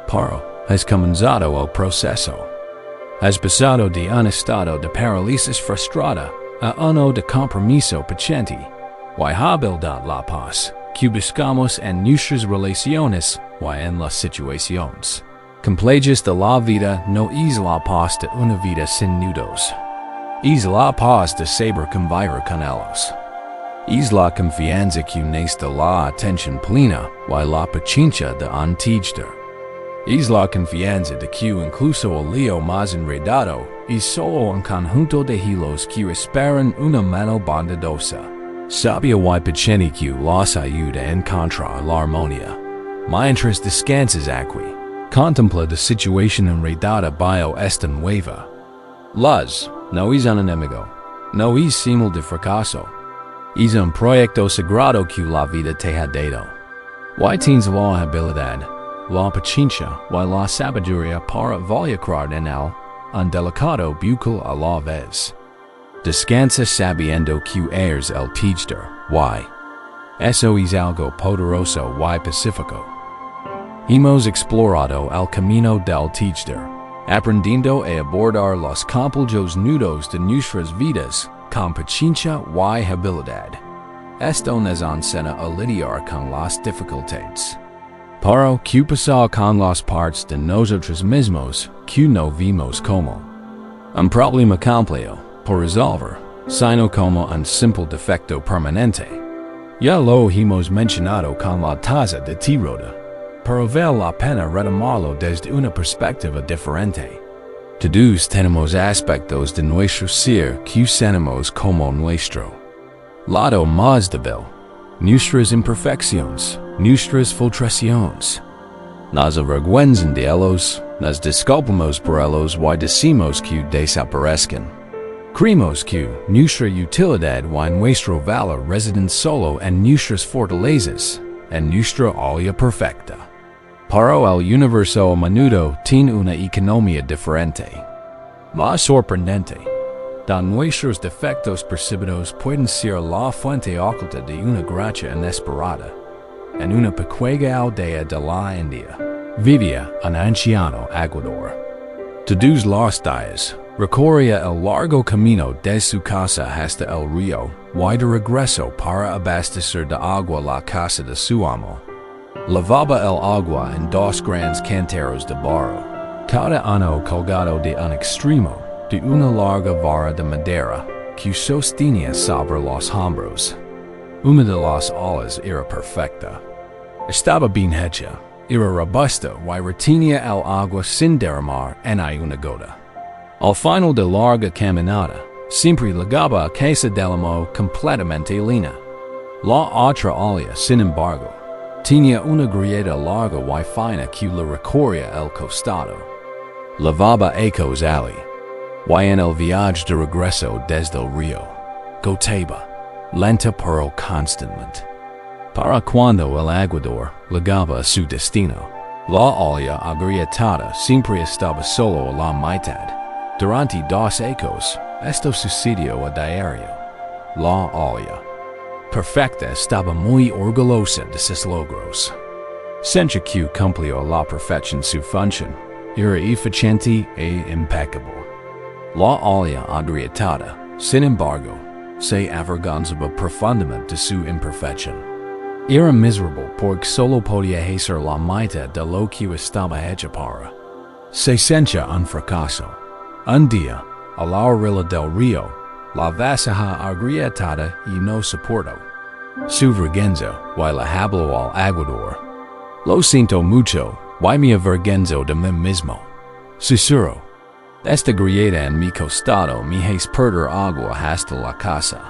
pero has comenzado el proceso. Has pasado de un estado de parálisis frustrada a uno de compromiso paciente. Y habilidad la paz que buscamos en nuestras relaciones y en las situaciones complejas de la vida no es la paz de una vida sin nudos. Es la paz de saber convivir con ellos. Es la confianza que necesita la atención plena y la paciencia de un teacher. Es la confianza de que incluso el lío más enredado es solo un conjunto de hilos que esperan una mano bondadosa. Sabia y paciente que los ayuda a encontrar la armonía. Mientras descansas aquí, contempla la situación enredada bajo esta nueva luz. No es un enemigo, no es símbolo de fracaso. Hizo un proyecto sagrado que la vida te ha dado. Y tienes la habilidad, la paciencia y la sabiduría para involucrar en él un delicado bucle a la vez. Descansa sabiendo que eres el teacher, y eso es algo poderoso y pacífico. Hemos explorado el camino del teacher, aprendiendo a abordar los complejos nudos de nuestras vidas con paciencia y habilidad. Esto nos enseña a lidiar con las dificultades. Pero ¿qué pasa con las partes de nosotros mismos que no vimos como un problema complejo por resolver, sino como un simple defecto permanente? Ya lo hemos mencionado con la tasa de tirada, pero vale la pena retomarlo desde una perspectiva diferente. Todos tenemos aspectos de nuestro ser que sentimos como nuestro lado más débil, nuestras imperfecciones, nuestras filtraciones. Nos avergüenzan de ellos, nos disculpamos por ellos y decimos que desaparezcan. Creemos que nuestra utilidad y nuestro valor residen solo en nuestras fortalezas, en nuestra olla perfecta. Pero el universo a menudo tiene una economía diferente. Más sorprendente, nuestros defectos percibidos pueden ser la fuente oculta de una gracia inesperada. En una pequeña aldea de la India, vivía un anciano aguador. Todos los días, recorría el largo camino desde su casa hasta el río, y de regreso para abastecer de agua la casa de su amo. Lavaba el agua en dos grandes canteros de barro, cada uno colgado de un extremo de una larga vara de madera que sostenía sobre los hombros. Una de las olas era perfecta. Estaba bien hecha, era robusta y retenía el agua sin derramar en una gota. Al final de larga caminata, siempre llegaba a casa del amo completamente llena. La otra olla, sin embargo, tenía una grieta larga y fina que le recorría el costado. Lavaba ecos allí, y en el viaje de regreso desde el río, goteaba, lenta pero constantemente. Para cuando el aguador llegaba a su destino, la olla agrietada siempre estaba solo a la mitad. Durante 2 ecos, esto sucedió a diario. La olla perfecta estaba muy orgullosa de sus logros. Sentía que cumplió a la perfección su función, era eficiente e impecable. La olla agrietada, sin embargo, se avergonzaba profundamente de su imperfección. Era miserable porque solo podía hacer la mitad de lo que estaba hecha para. Se sentía un fracaso. Un día, a la orilla del río, la vasija agrietada y no soportó su vergüenza y le habló al aguador. Lo siento mucho, y me avergüenzo de mí mismo. Susurró. Esta grieta en mi costado me hace perder agua hasta la casa.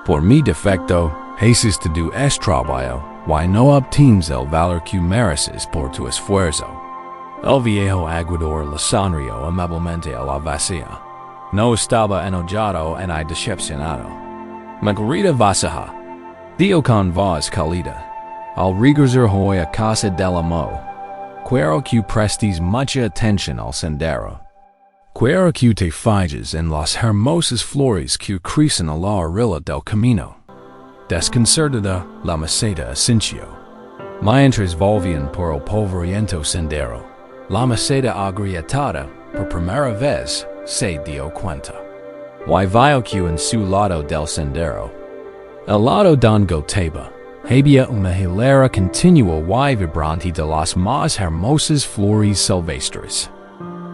Por mi defecto, haces todo este trabajo, y no obtienes el valor que mereces por tu esfuerzo. El viejo aguador le sonrió amablemente a la vacía. No estaba enojado ni decepcionado. Mi querida vasija, dio con voz cálida, al regresar hoy a casa del amo, quiero que prestes mucha atención al sendero. Quiero que te fijes en las hermosas flores que crecen a la orilla del camino. Desconcertada, la maceta asintió. Mientras volvían por el polvoriento sendero, la maceta agrietada, por primera vez, se dio cuenta. Y vio que en su lado del sendero, el lado donde goteaba, había una hilera continua y vibrante de las más hermosas flores silvestres.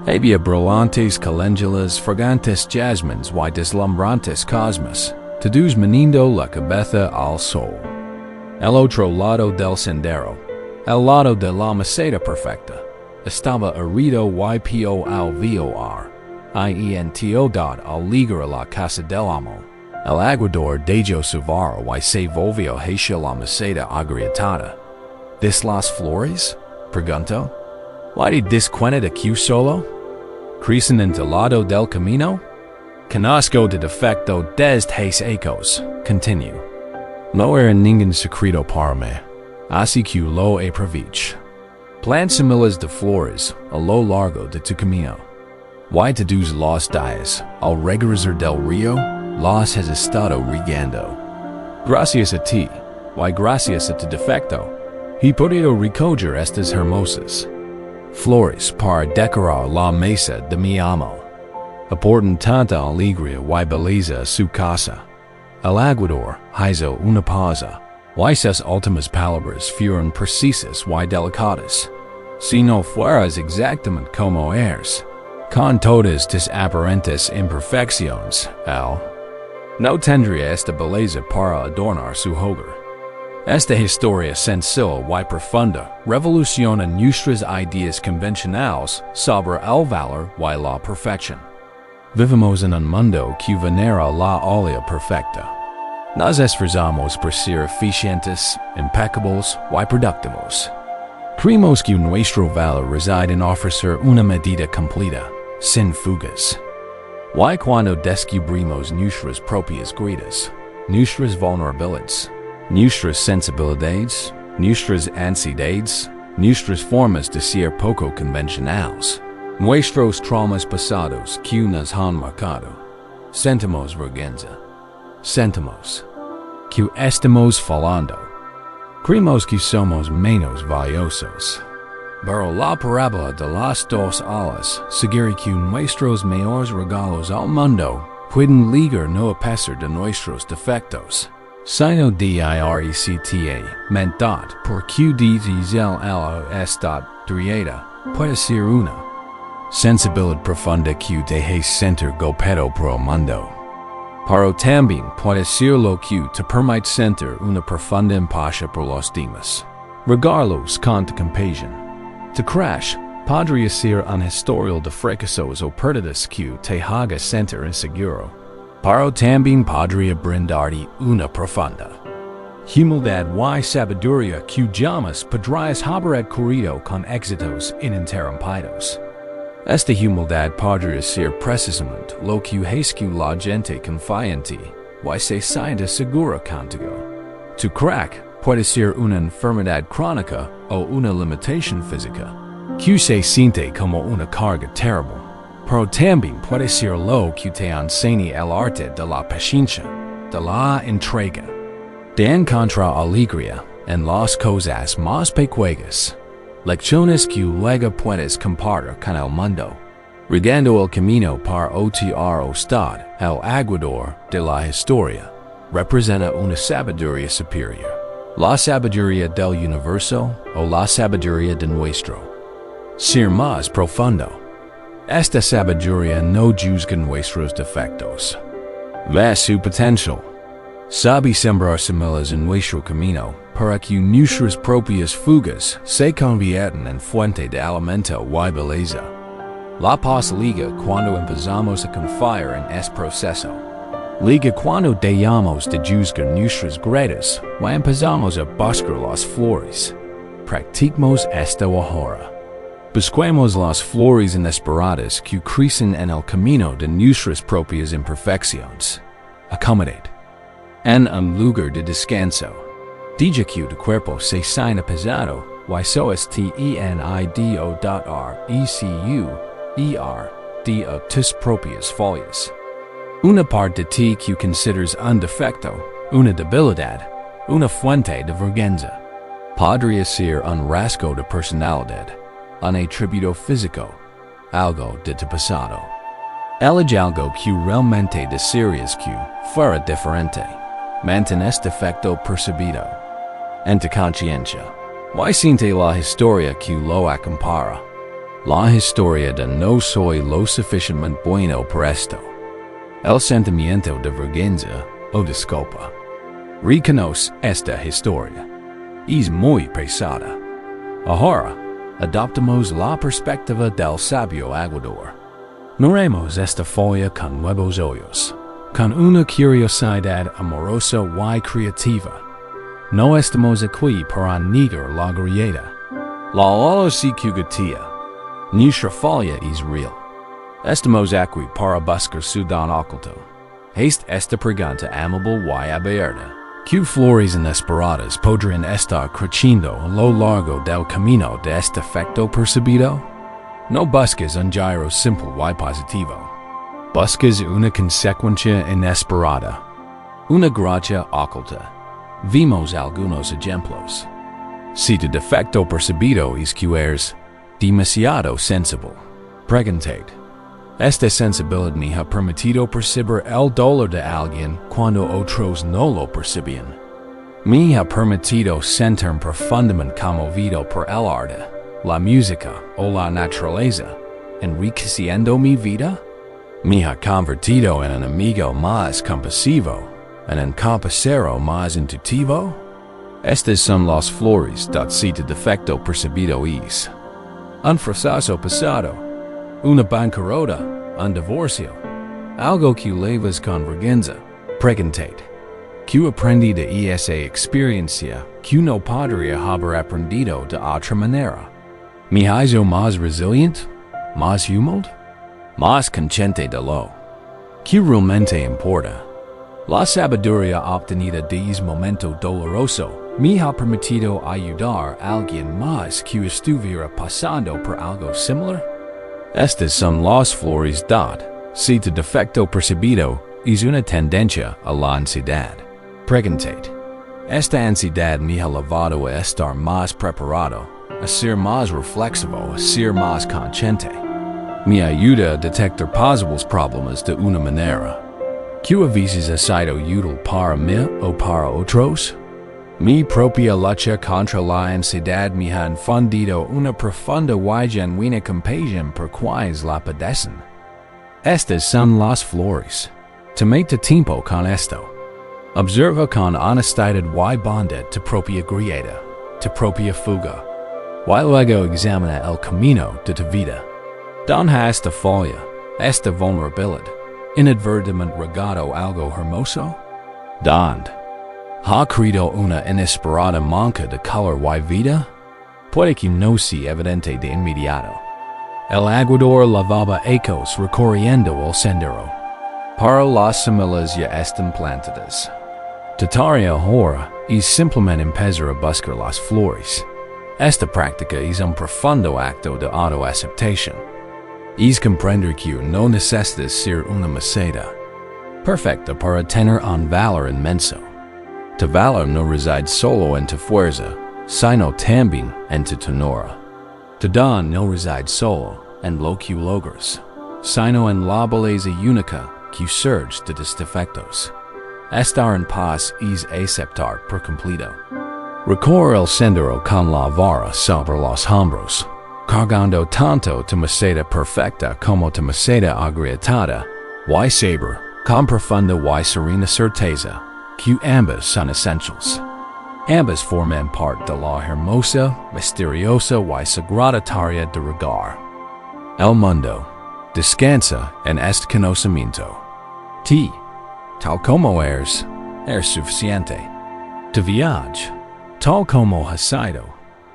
Había brillantes caléndulas, fragantes jasmines y deslumbrantes cosmos, todos meneando la cabeza al sol. El otro lado del sendero, el lado de la maceta perfecta, estaba herido y pio al VOR, al ligar a la casa del amo. El aguador dejó su vara y se volvió hacia la maceta agrietada. ¿Des las flores? Preguntó. ¿Y te das cuenta de que solo crecen en el lado del camino? Conozco de defecto desde hace ecos, continuó. No era ninguém secreto para mí, así que lo aprovecho. Plan similas de flores a lo largo de tu camino. Why todos los días, al regresar del río, los has estado regando. Gracias a ti, why gracias a tu defecto, he podido recoger estas hermosas flores para decorar la mesa de mi amo. Aportan tanta alegría y belleza a su casa. El aguador hizo una pausa, y sus últimas palabras fueron precisas y delicadas. Si no fueras exactamente como eres, con todas tus aparentes imperfecciones, él no tendría esta belleza para adornar su hogar. Esta historia sencilla y profunda revoluciona nuestras ideas convencionales sobre el valor y la perfección. Vivimos en un mundo que venera la olea perfecta. Nos esforzamos por ser eficientes, impecables y productivos. Creemos que nuestro valor reside en ofrecer una medida completa, sin fugas. Y cuando descubrimos nuestras propias grietas, nuestras vulnerabilidades, nuestras sensibilidades, nuestras ansiedades, nuestras formas de ser poco convencionales, nuestros traumas pasados que nos han marcado, sentimos vergüenza. Sentimos que estamos fallando. Creemos que somos menos valiosos. Pero la parábola de las dos alas sugiere que nuestros mayores regalos al mundo pueden ligar no a pesar de nuestros defectos, sino directa mentat por que desde el estado drieta puede ser una sensibilidad profunda que deje sentir golpeado por el mundo. Pero también puede ser lo que te permite sentir una profunda empatia por los demás. Regarlos con compasión. Tu crash podría ser un historial de fracasos o pérdidas que te haga sentir inseguro. Pero también podría brindarte una profunda humildad y sabiduría que jamás podrás haber adquirido con éxitos ininterrumpidos. Esta humildad podría ser precisamente lo que hace que la gente confíe en ti y se sienta segura contigo. Tu crack puede ser una enfermedad crónica o una limitación física, que se siente como una carga terrible, pero también puede ser lo que te enseña el arte de la paciencia, de la entrega, de encontrar alegría en las cosas más pequeñas. Lecciones que luego puedes compartir con el mundo, regando el camino para otrar usted. El aguador de la historia representa una sabiduría superior, la sabiduría del universo o la sabiduría de nuestro ser más profundo. Esta sabiduría no juzga nuestros defectos, ve su potencial, sabe sembrar semillas en nuestro camino para que nuestras propias fugas se conviertan en fuente de alimento y belleza. La paz liga cuando empezamos a confiar en este proceso. Liga cuando dejamos de juzgar nuestras grietas y empezamos a buscar las flores. Practicemos esto ahora. Busquemos las flores inesperadas que crecen en el camino de nuestras propias imperfecciones. Accommodate. En un lugar de descanso. Deja que tu cuerpo se sienta pesado, y so de tus propias fallas. Una parte de ti que consideras un defecto, una debilidad, una fuente de vergüenza. Podría ser un rasgo de personalidad, un atributo físico, algo de tu pasado. El algo que realmente desearías que fuera diferente. Mantén este defecto percibido en tu conciencia. Y siente la historia que lo acompara. La historia de no soy lo suficientemente bueno para esto. El sentimiento de vergüenza o disculpa. Reconoce esta historia. Es muy pesada. Ahora, adoptemos la perspectiva del sabio aguador. Miremos esta folla con nuevos ojos, con una curiosidad amorosa y creativa. No estamos aquí para negar la grieta. La ola se cugatía. Nuestra folla es real. Estamos aquí para buscar su don oculto. Esta pregunta amable y abierta, Q flores inesperadas podrían estar creciendo a lo largo del camino de este efecto percibido. No busques un giro simple y positivo. Busques una consecuencia inesperada. Una gracia oculta. Vimos algunos ejemplos. Si tu defecto percibido es que eres demasiado sensible, pregúntate. Esta sensibilidad me ha permitido percibir el dolor de alguien cuando otros no lo percibían. Me ha permitido sentirme profundamente conmovido por el arte, la música o la naturaleza, enriqueciendo mi vida. Me ha convertido en un amigo más compasivo, en un compañero más intuitivo. Estas son las flores dat si tu defecto percibido es un fracaso pasado, una bancarrota, un divorcio, algo que llevas con vergüenza, pregúntate. ¿Qué aprendí de esa experiencia que no podría haber aprendido de otra manera? ¿Me hizo más resiliente, más humilde, más consciente de lo que realmente importa? La sabiduría obtenida de ese momento doloroso me ha permitido ayudar a alguien más que estuviera pasando por algo similar. Estas son las flores dat, si tu defecto percibido es una tendencia a la ansiedad. Pregúntate. Esta ansiedad me ha llevado a estar más preparado, a ser más reflexivo, a ser más consciente. Me ayuda a detectar posibles problemas de una manera que a veces ha sido útil para mí o para otros. Mi propia lucha contra la ansiedad me ha infundido una profunda y genuina compasión por quienes la padecen. Estas son las flores. Tomate tiempo con esto. Observa con honestidad y bondad tu propia grieta, tu propia fuga, y luego examina el camino de tu vida. Donde esta falla, esta vulnerabilidad, inadvertidamente regado algo hermoso? ¿Dónde ha creado una inesperada manca de color y vida? Puede que no sea evidente de inmediato. El aguador lavaba ecos recorriendo el sendero. Para las semillas ya están plantadas. Tu tarea ahora es simplemente empezar a buscar las flores. Esta práctica es un profundo acto de autoaceptación. Es comprender que no necesitas ser una meseta perfecta para tener un valor inmenso. Tu valor no reside solo en tu fuerza, sino también en tu tenora. Tu don no reside solo en lo que logras, sino en la belleza única que surge de tus defectos. Estar en paz es aceptar por completo. Recorre el sendero con la vara sobre los hombros, cargando tanto tu meseta perfecta como tu meseta agrietada, y saber, con profunda y serena certeza, que ambas son essentials. Ambas forman parte de la hermosa, misteriosa y sagrada tarea de regar. El mundo descansa en este conocimiento. Tal como eres suficiente. Tu viaje, tal como has sido,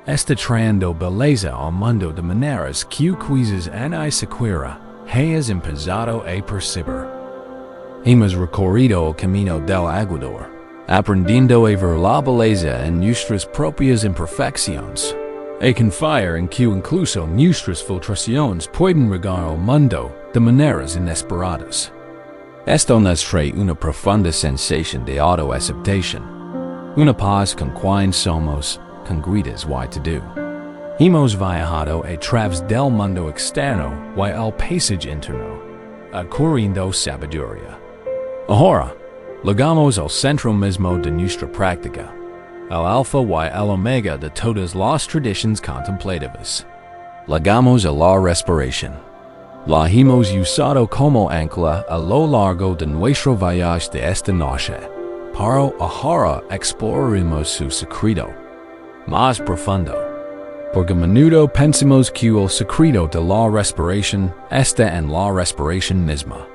está trayendo belleza al mundo de maneras que quizás ni siquiera hayas empezado a percibir. Hemos recorrido el camino del aguador, aprendiendo a ver la belleza en nuestras propias imperfecciones, a confiar en que incluso nuestras filtraciones pueden regar al mundo de maneras inesperadas. Esto nos trae una profunda sensación de autoaceptación, una paz con quien somos congruentes y to-do. Hemos viajado a través del mundo externo y el paisaje interno, adquiriendo sabiduría. Ahora, llegamos al centro mismo de nuestra práctica, el alfa y el omega de todas las tradiciones contemplativas. Llegamos a la respiración. La hemos usado como ancla a lo largo de nuestro viaje de esta noche, pero ahora exploraremos su secreto más profundo, porque a menudo pensamos que el secreto de la respiración está en la respiración misma.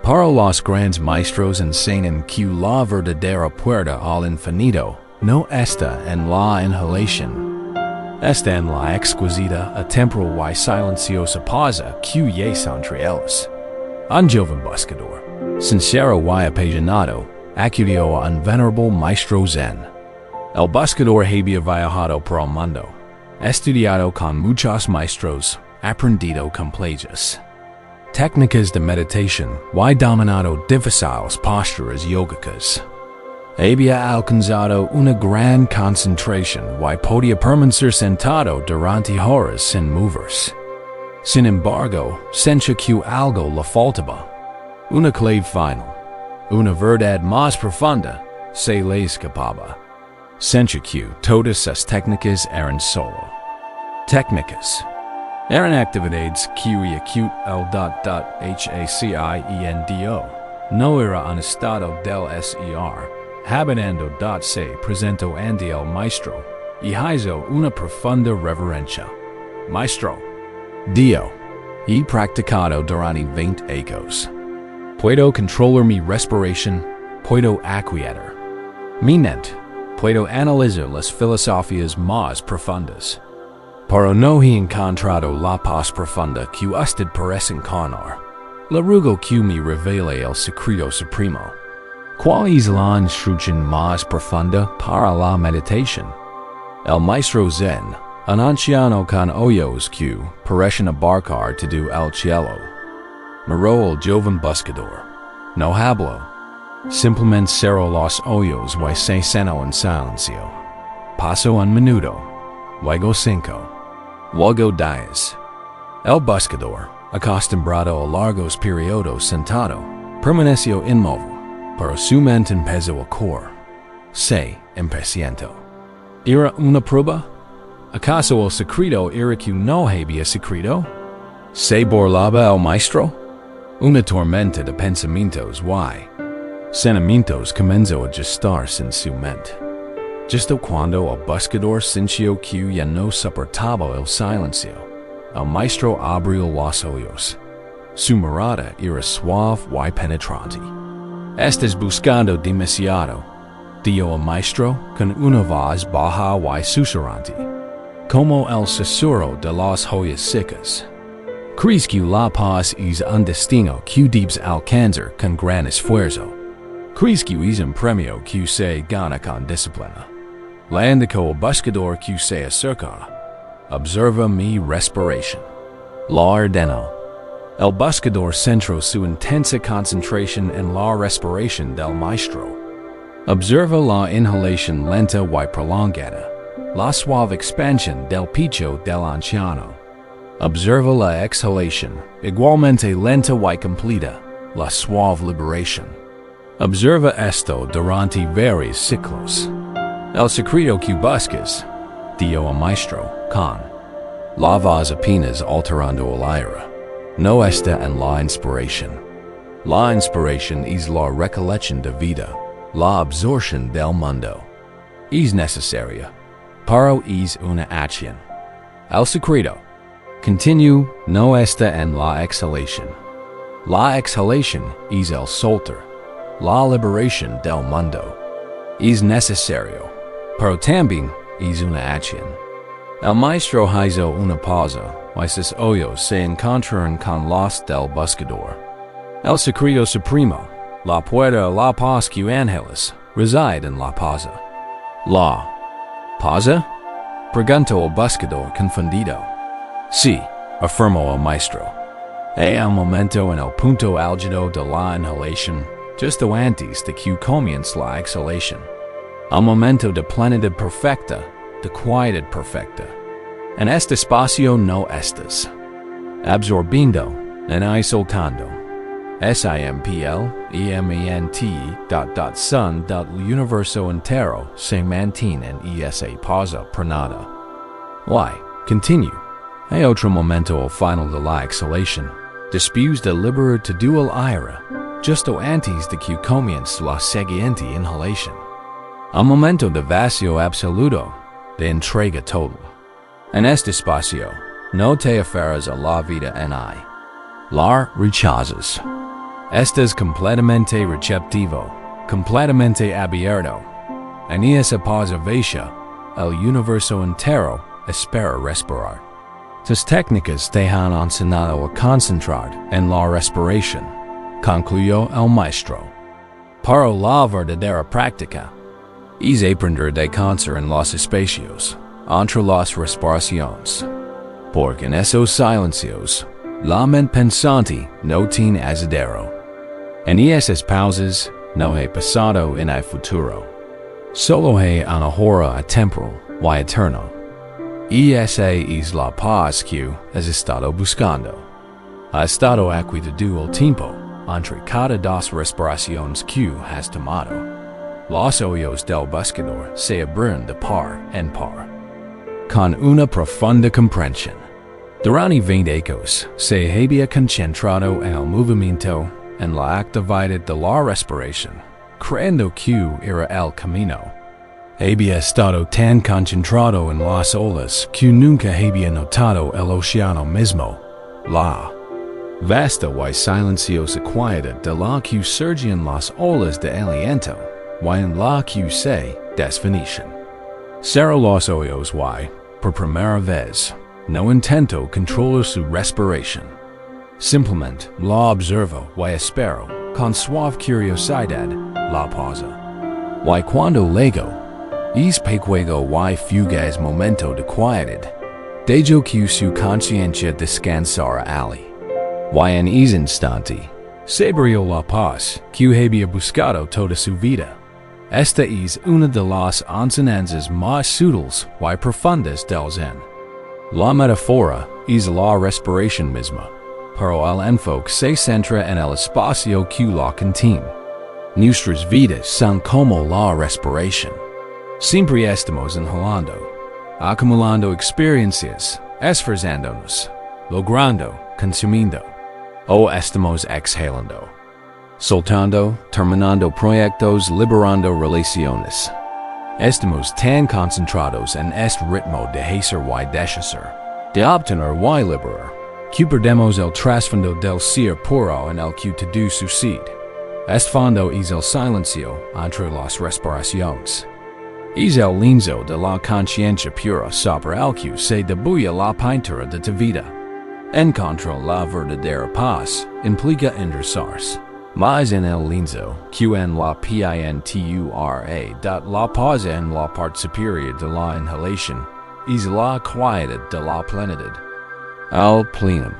Para los grandes maestros enseñan que la verdadera puerta al infinito no está en la inhalación, está en la exquisita, atemporal y silenciosa pausa que yace entre ellos. Un joven buscador, sincero y apasionado, acudió a un venerable maestro zen. El buscador había viajado por el mundo, estudiado con muchos maestros, aprendido con playas. Técnicas de meditación y dominado difíciles posturas yógicas. Había alcanzado una gran concentración y podía permanecer sentado durante horas sin moverse. Sin embargo, sentía que algo le faltaba. Una clave final, una verdad más profunda, se le escapaba. Sentía que todas las técnicas eran solo técnicas. Eran actividades que haciendo, no era un estado del ser, habitando se presentó ante el maestro, y hizo una profunda reverencia. Maestro, Dio, he practicado durante 20 años. Puedo controlar mi respiración, puedo aquietar mi mente, puedo analizar las filosofías más profundas. Pero no he encontrado la paz profunda que usted parece encarnar. Le ruego que me revele el secreto supremo. ¿Cuál es la instrucción más profunda para la meditación? El maestro Zen, un anciano con ojos que parecen abarcar todo el cielo, miró el joven buscador. No habló. Simplemente cerró los ojos y se sentó en silencio. Pasó un minuto, luego 5. Luego 10. El buscador, acostumbrado a largos periodos sentado, permaneció inmóvil, pero su mente empezó a correr. Se impacientó. ¿Era una prueba? ¿Acaso el secreto era que no había secreto? ¿Se burlaba el maestro? Una tormenta de pensamientos y sentimientos comenzó a gestarse en su mente. Justo cuando el buscador sintió que ya no soportaba el silencio, el maestro abrió los ojos. Su mirada era suave y penetrante. «Estás buscando demasiado», dijo el maestro con una voz baja y susurrante, como el susurro de las hojas secas. «¿Crees que la paz es un destino que debes alcanzar con gran esfuerzo? ¿Crees que es un premio que se gana con disciplina?» Le indicó el buscador que se acercara. «Observa mi respiración». La ordenó. El buscador centró su intensa concentración en la respiración del maestro. Observa la inhalación lenta y prolongada, la suave expansión del pecho del anciano. Observa la exhalación, igualmente lenta y completa, la suave liberación. Observa esto durante varios ciclos. El secreto que buscas, dijo el maestro, con la voz apenas alterando el aire, no está en la inspiración. La inspiración es la recolección de vida, la absorción del mundo. Es necesaria, pero es una acción. El secreto, continúo, no está en la exhalación. La exhalación es el soltar, la liberación del mundo. Es necesario, pero también es una acción. El maestro hizo una pausa y sus ojos se encontraron con los del buscador. El secreto supremo, la puerta a la paz que ángeles, reside en la pausa. ¿La pausa? Preguntó el buscador confundido. Sí, afirmó el maestro. Hay un momento en el punto álgido de la inhalación, justo antes de que comience la exhalación. Un momento de plenitud perfecta, de quietud perfecta. En este espacio no estás absorbiendo ni soltando. Simple, son del universo entero se mantienen y esa pausa pranada. Why, continue. Hay otro momento al final de la exhalación, después de liberar todo el aire, justo antes de que comience la siguiente inhalación. Un momento de vacío absoluto, de entrega total. En este espacio, no te aferras a la vida en I. La rechazas. Estás completamente receptivo, completamente abierto. En esa pausa vacía, el universo entero espera respirar. Tus técnicas te han enseñado a concentrar en la respiración, concluyó el maestro. Para la verdadera práctica. Es aprender de concert en los espacios, entre las respiraciones. Porque en esos silencios, la mente pensante no tiene asidero. En esas pausas, no hay pasado ni hay futuro. Solo hay una hora atemporal y eterno. Y esa es la paz que has estado buscando. Ha estado aquí todo el tiempo, entre cada dos respiraciones que has tomado. Los ojos del buscador se abren de par en par. Con una profunda comprensión. Durante 20 ecos, se había concentrado en el movimiento en la actividad de la respiración, creyendo que era el camino. Había estado tan concentrado en las olas que nunca había notado el océano mismo, la vasta y silenciosa quietud de la que surgían las olas de aliento, y en la que se desvanecían. Cerró los ojos y, por primera vez, no intento controlar su respiración. Simplemente la observo y espero, con suave curiosidad, la pausa. Y cuando luego, es pequeño y fugaz momento de quietud, dejo que su conciencia descansara allí. Y en ese instante, se abrió la paz que había buscado toda su vida. Esta es una de las enseñanzas más sutiles y profundas del Zen. La metáfora es la respiración misma, pero el enfoque se centra en el espacio que la contiene. Nuestras vidas son como la respiración. Siempre estamos inhalando, acumulando experiencias, esforzándonos, logrando, consumiendo, o estamos exhalando, soltando, terminando proyectos, liberando relaciones. Estamos tan concentrados en este ritmo de hacer y deshacer, de obtener y liberar, que perdemos el trasfondo del ser puro en el que todo sucede. Este fondo es el silencio entre las respiraciones. Es el lienzo de la conciencia pura sobre el que se dibuja la pintura de tu vida. Encontrar la verdadera paz implica enderezarse. Mas en el lienzo, que en la pintura, la pausa en la parte superior de la inhalación, es la quietud de la plenitud. Al plenum.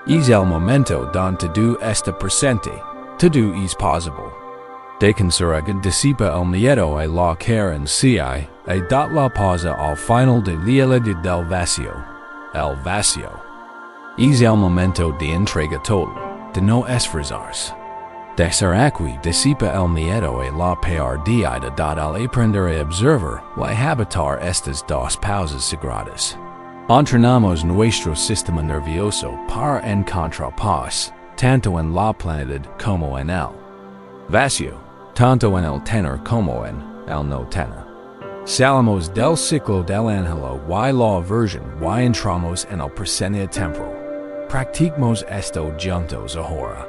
Es el momento donde todo está presente, todo es posible. De conserga disipa el miedo y la carencia, y da la pausa al final de la del vacío. El vacío. Es el momento de entrega total, de no esforzarse. De ser aquí disipa el miedo y la pérdida al aprender a observar y habitar estas dos pausas sagradas. Entrenamos nuestro sistema nervioso para encontrar paz, tanto en la plenitud como en el vacío, tanto en el tener como en el no tener. Salimos del ciclo del ángelo y la aversión y entramos en el presente temporal. Practicamos esto juntos ahora.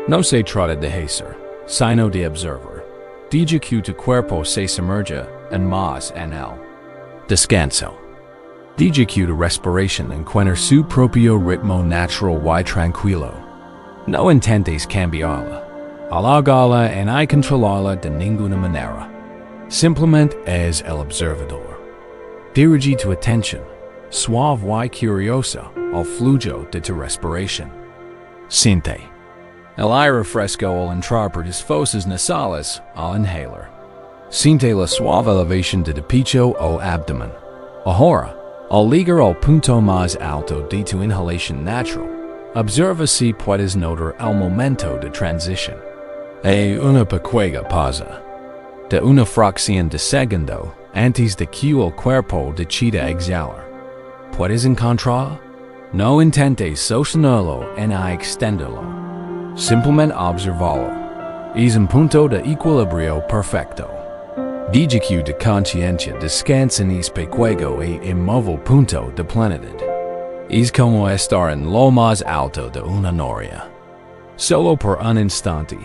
No se trata de hacer, sino de observar. Deja que tu cuerpo se sumerja en más en el descanso. Deja que tu respiración encuentre su propio ritmo natural y tranquilo. No intentes cambiarla, alargarla ni controlarla de ninguna manera. Simplemente es el observador. Dirige tu atención, suave y curiosa, al flujo de tu respiración. Siente el aire fresco al entrar por tus fosas nasales al inhalar. Siente la suave elevación de tu pecho o abdomen. Ahora, al llegar al punto más alto de tu inhalación natural, observa si puedes notar el momento de transición. Hay una pequeña pausa, de una fracción de segundo, antes de que el cuerpo decida exhalar. ¿Puedes encontrar? No intentes sostenerlo ni extenderlo. Simplemente observalo. Es un punto de equilibrio perfecto. Deja que tu conciencia descansa en ese pequeño e inmóvil punto de plenitud. Es como estar en lo más alto de una noria. Solo por un instante,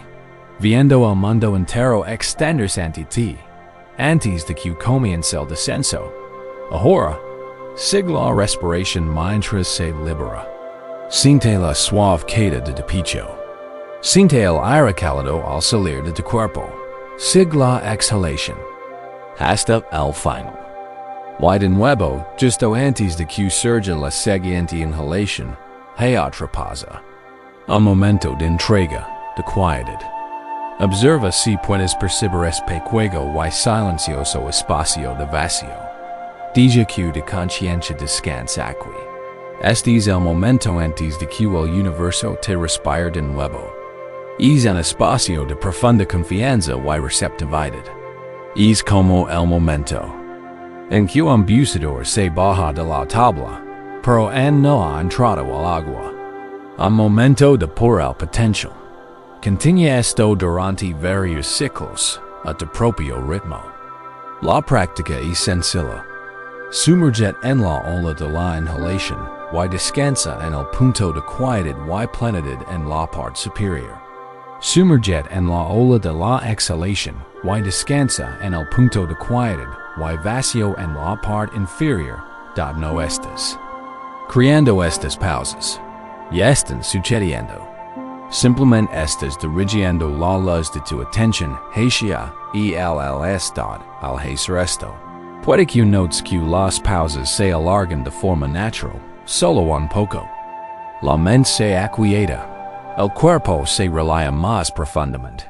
viendo el mundo entero extenderse ante ti, antes de que comience el descenso. Ahora, sigue la respiración mientras se libera. Siente la suave queda de tu pecho. Siente el aire cálido al salir de tu cuerpo. Sigue la exhalación. Hasta el final. Y de nuevo, justo antes de que surja la siguiente inhalación, hay otra pausa. Un momento de entrega, de quietud. Observa si puedes percibir este juego y silencioso espacio de vacío. Deja que de conciencia descansa aquí. Este es el momento antes de que el universo te respire de nuevo. Es un espacio de profunda confianza y receptividad. Es como el momento en que un buceador se baja de la tabla, pero aún no ha entrado al agua. Un momento de pura potencial. Continúa esto durante varios ciclos, a tu propio ritmo. La práctica es sencilla. Sumergete en la ola de la inhalación y descansa en el punto de quietud y plenitud en la parte superior. Sumergete en la ola de la exhalación y descansa en el punto de quietud y vacío en la parte inferior, donde no estás. Creando estas pausas. Ya están sucediendo. Simplemente estás dirigiendo la luz de tu atención hacia el estado al hacer esto. Puede que notes que las pausas se alarguen de forma natural, solo un poco. La mente se aquieta. El cuerpo se relaja más profundamente.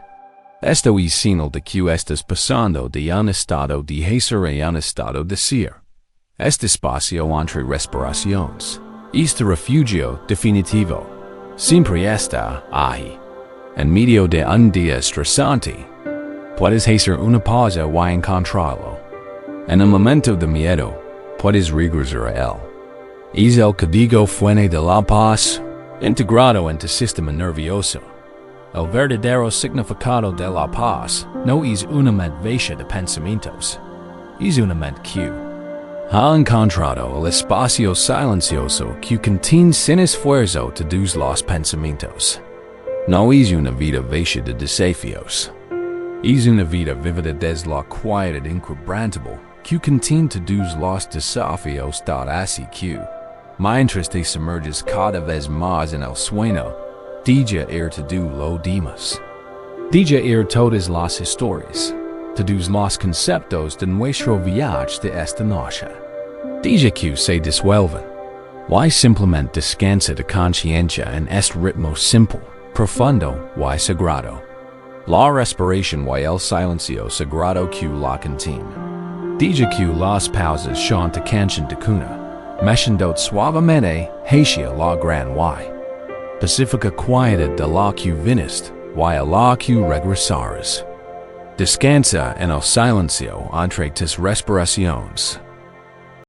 Esto es señal de que estás pasando de un estado de hacer a un estado de ser. Este espacio entre respiraciones. Este refugio definitivo. Siempre está ahí. En medio de un día estresante. Puedes hacer una pausa y encontrarlo. En el momento de miedo, puedes regresar a él. Es el código fuente de la paz, integrado en tu sistema nervioso. El verdadero significado de la paz no es una mente vacía de pensamientos. Es una mente que ha encontrado el espacio silencioso que contiene sin esfuerzo todos los pensamientos. No es una vida vacía de desafíos. Es una vida vivida desde la quietud inquebrantable que contiene todos los desafíos hacia que, mientras te sumerges cada vez más en el sueño, deja ir todo lo demás. Deja ir todas las historias, todos los conceptos de nuestro viaje de esta noche. Deja que se disuelvan. Y simplemente descansa de conciencia en este ritmo simple, profundo y sagrado. La respiración y el silencio sagrado que la contiene. Deja que las pausas sean tu canción de cuna, meciendo suavemente hacia la gran y pacífica quietud de la que viniste y a la que regresarás. Descansa en el silencio entre tus respiraciones.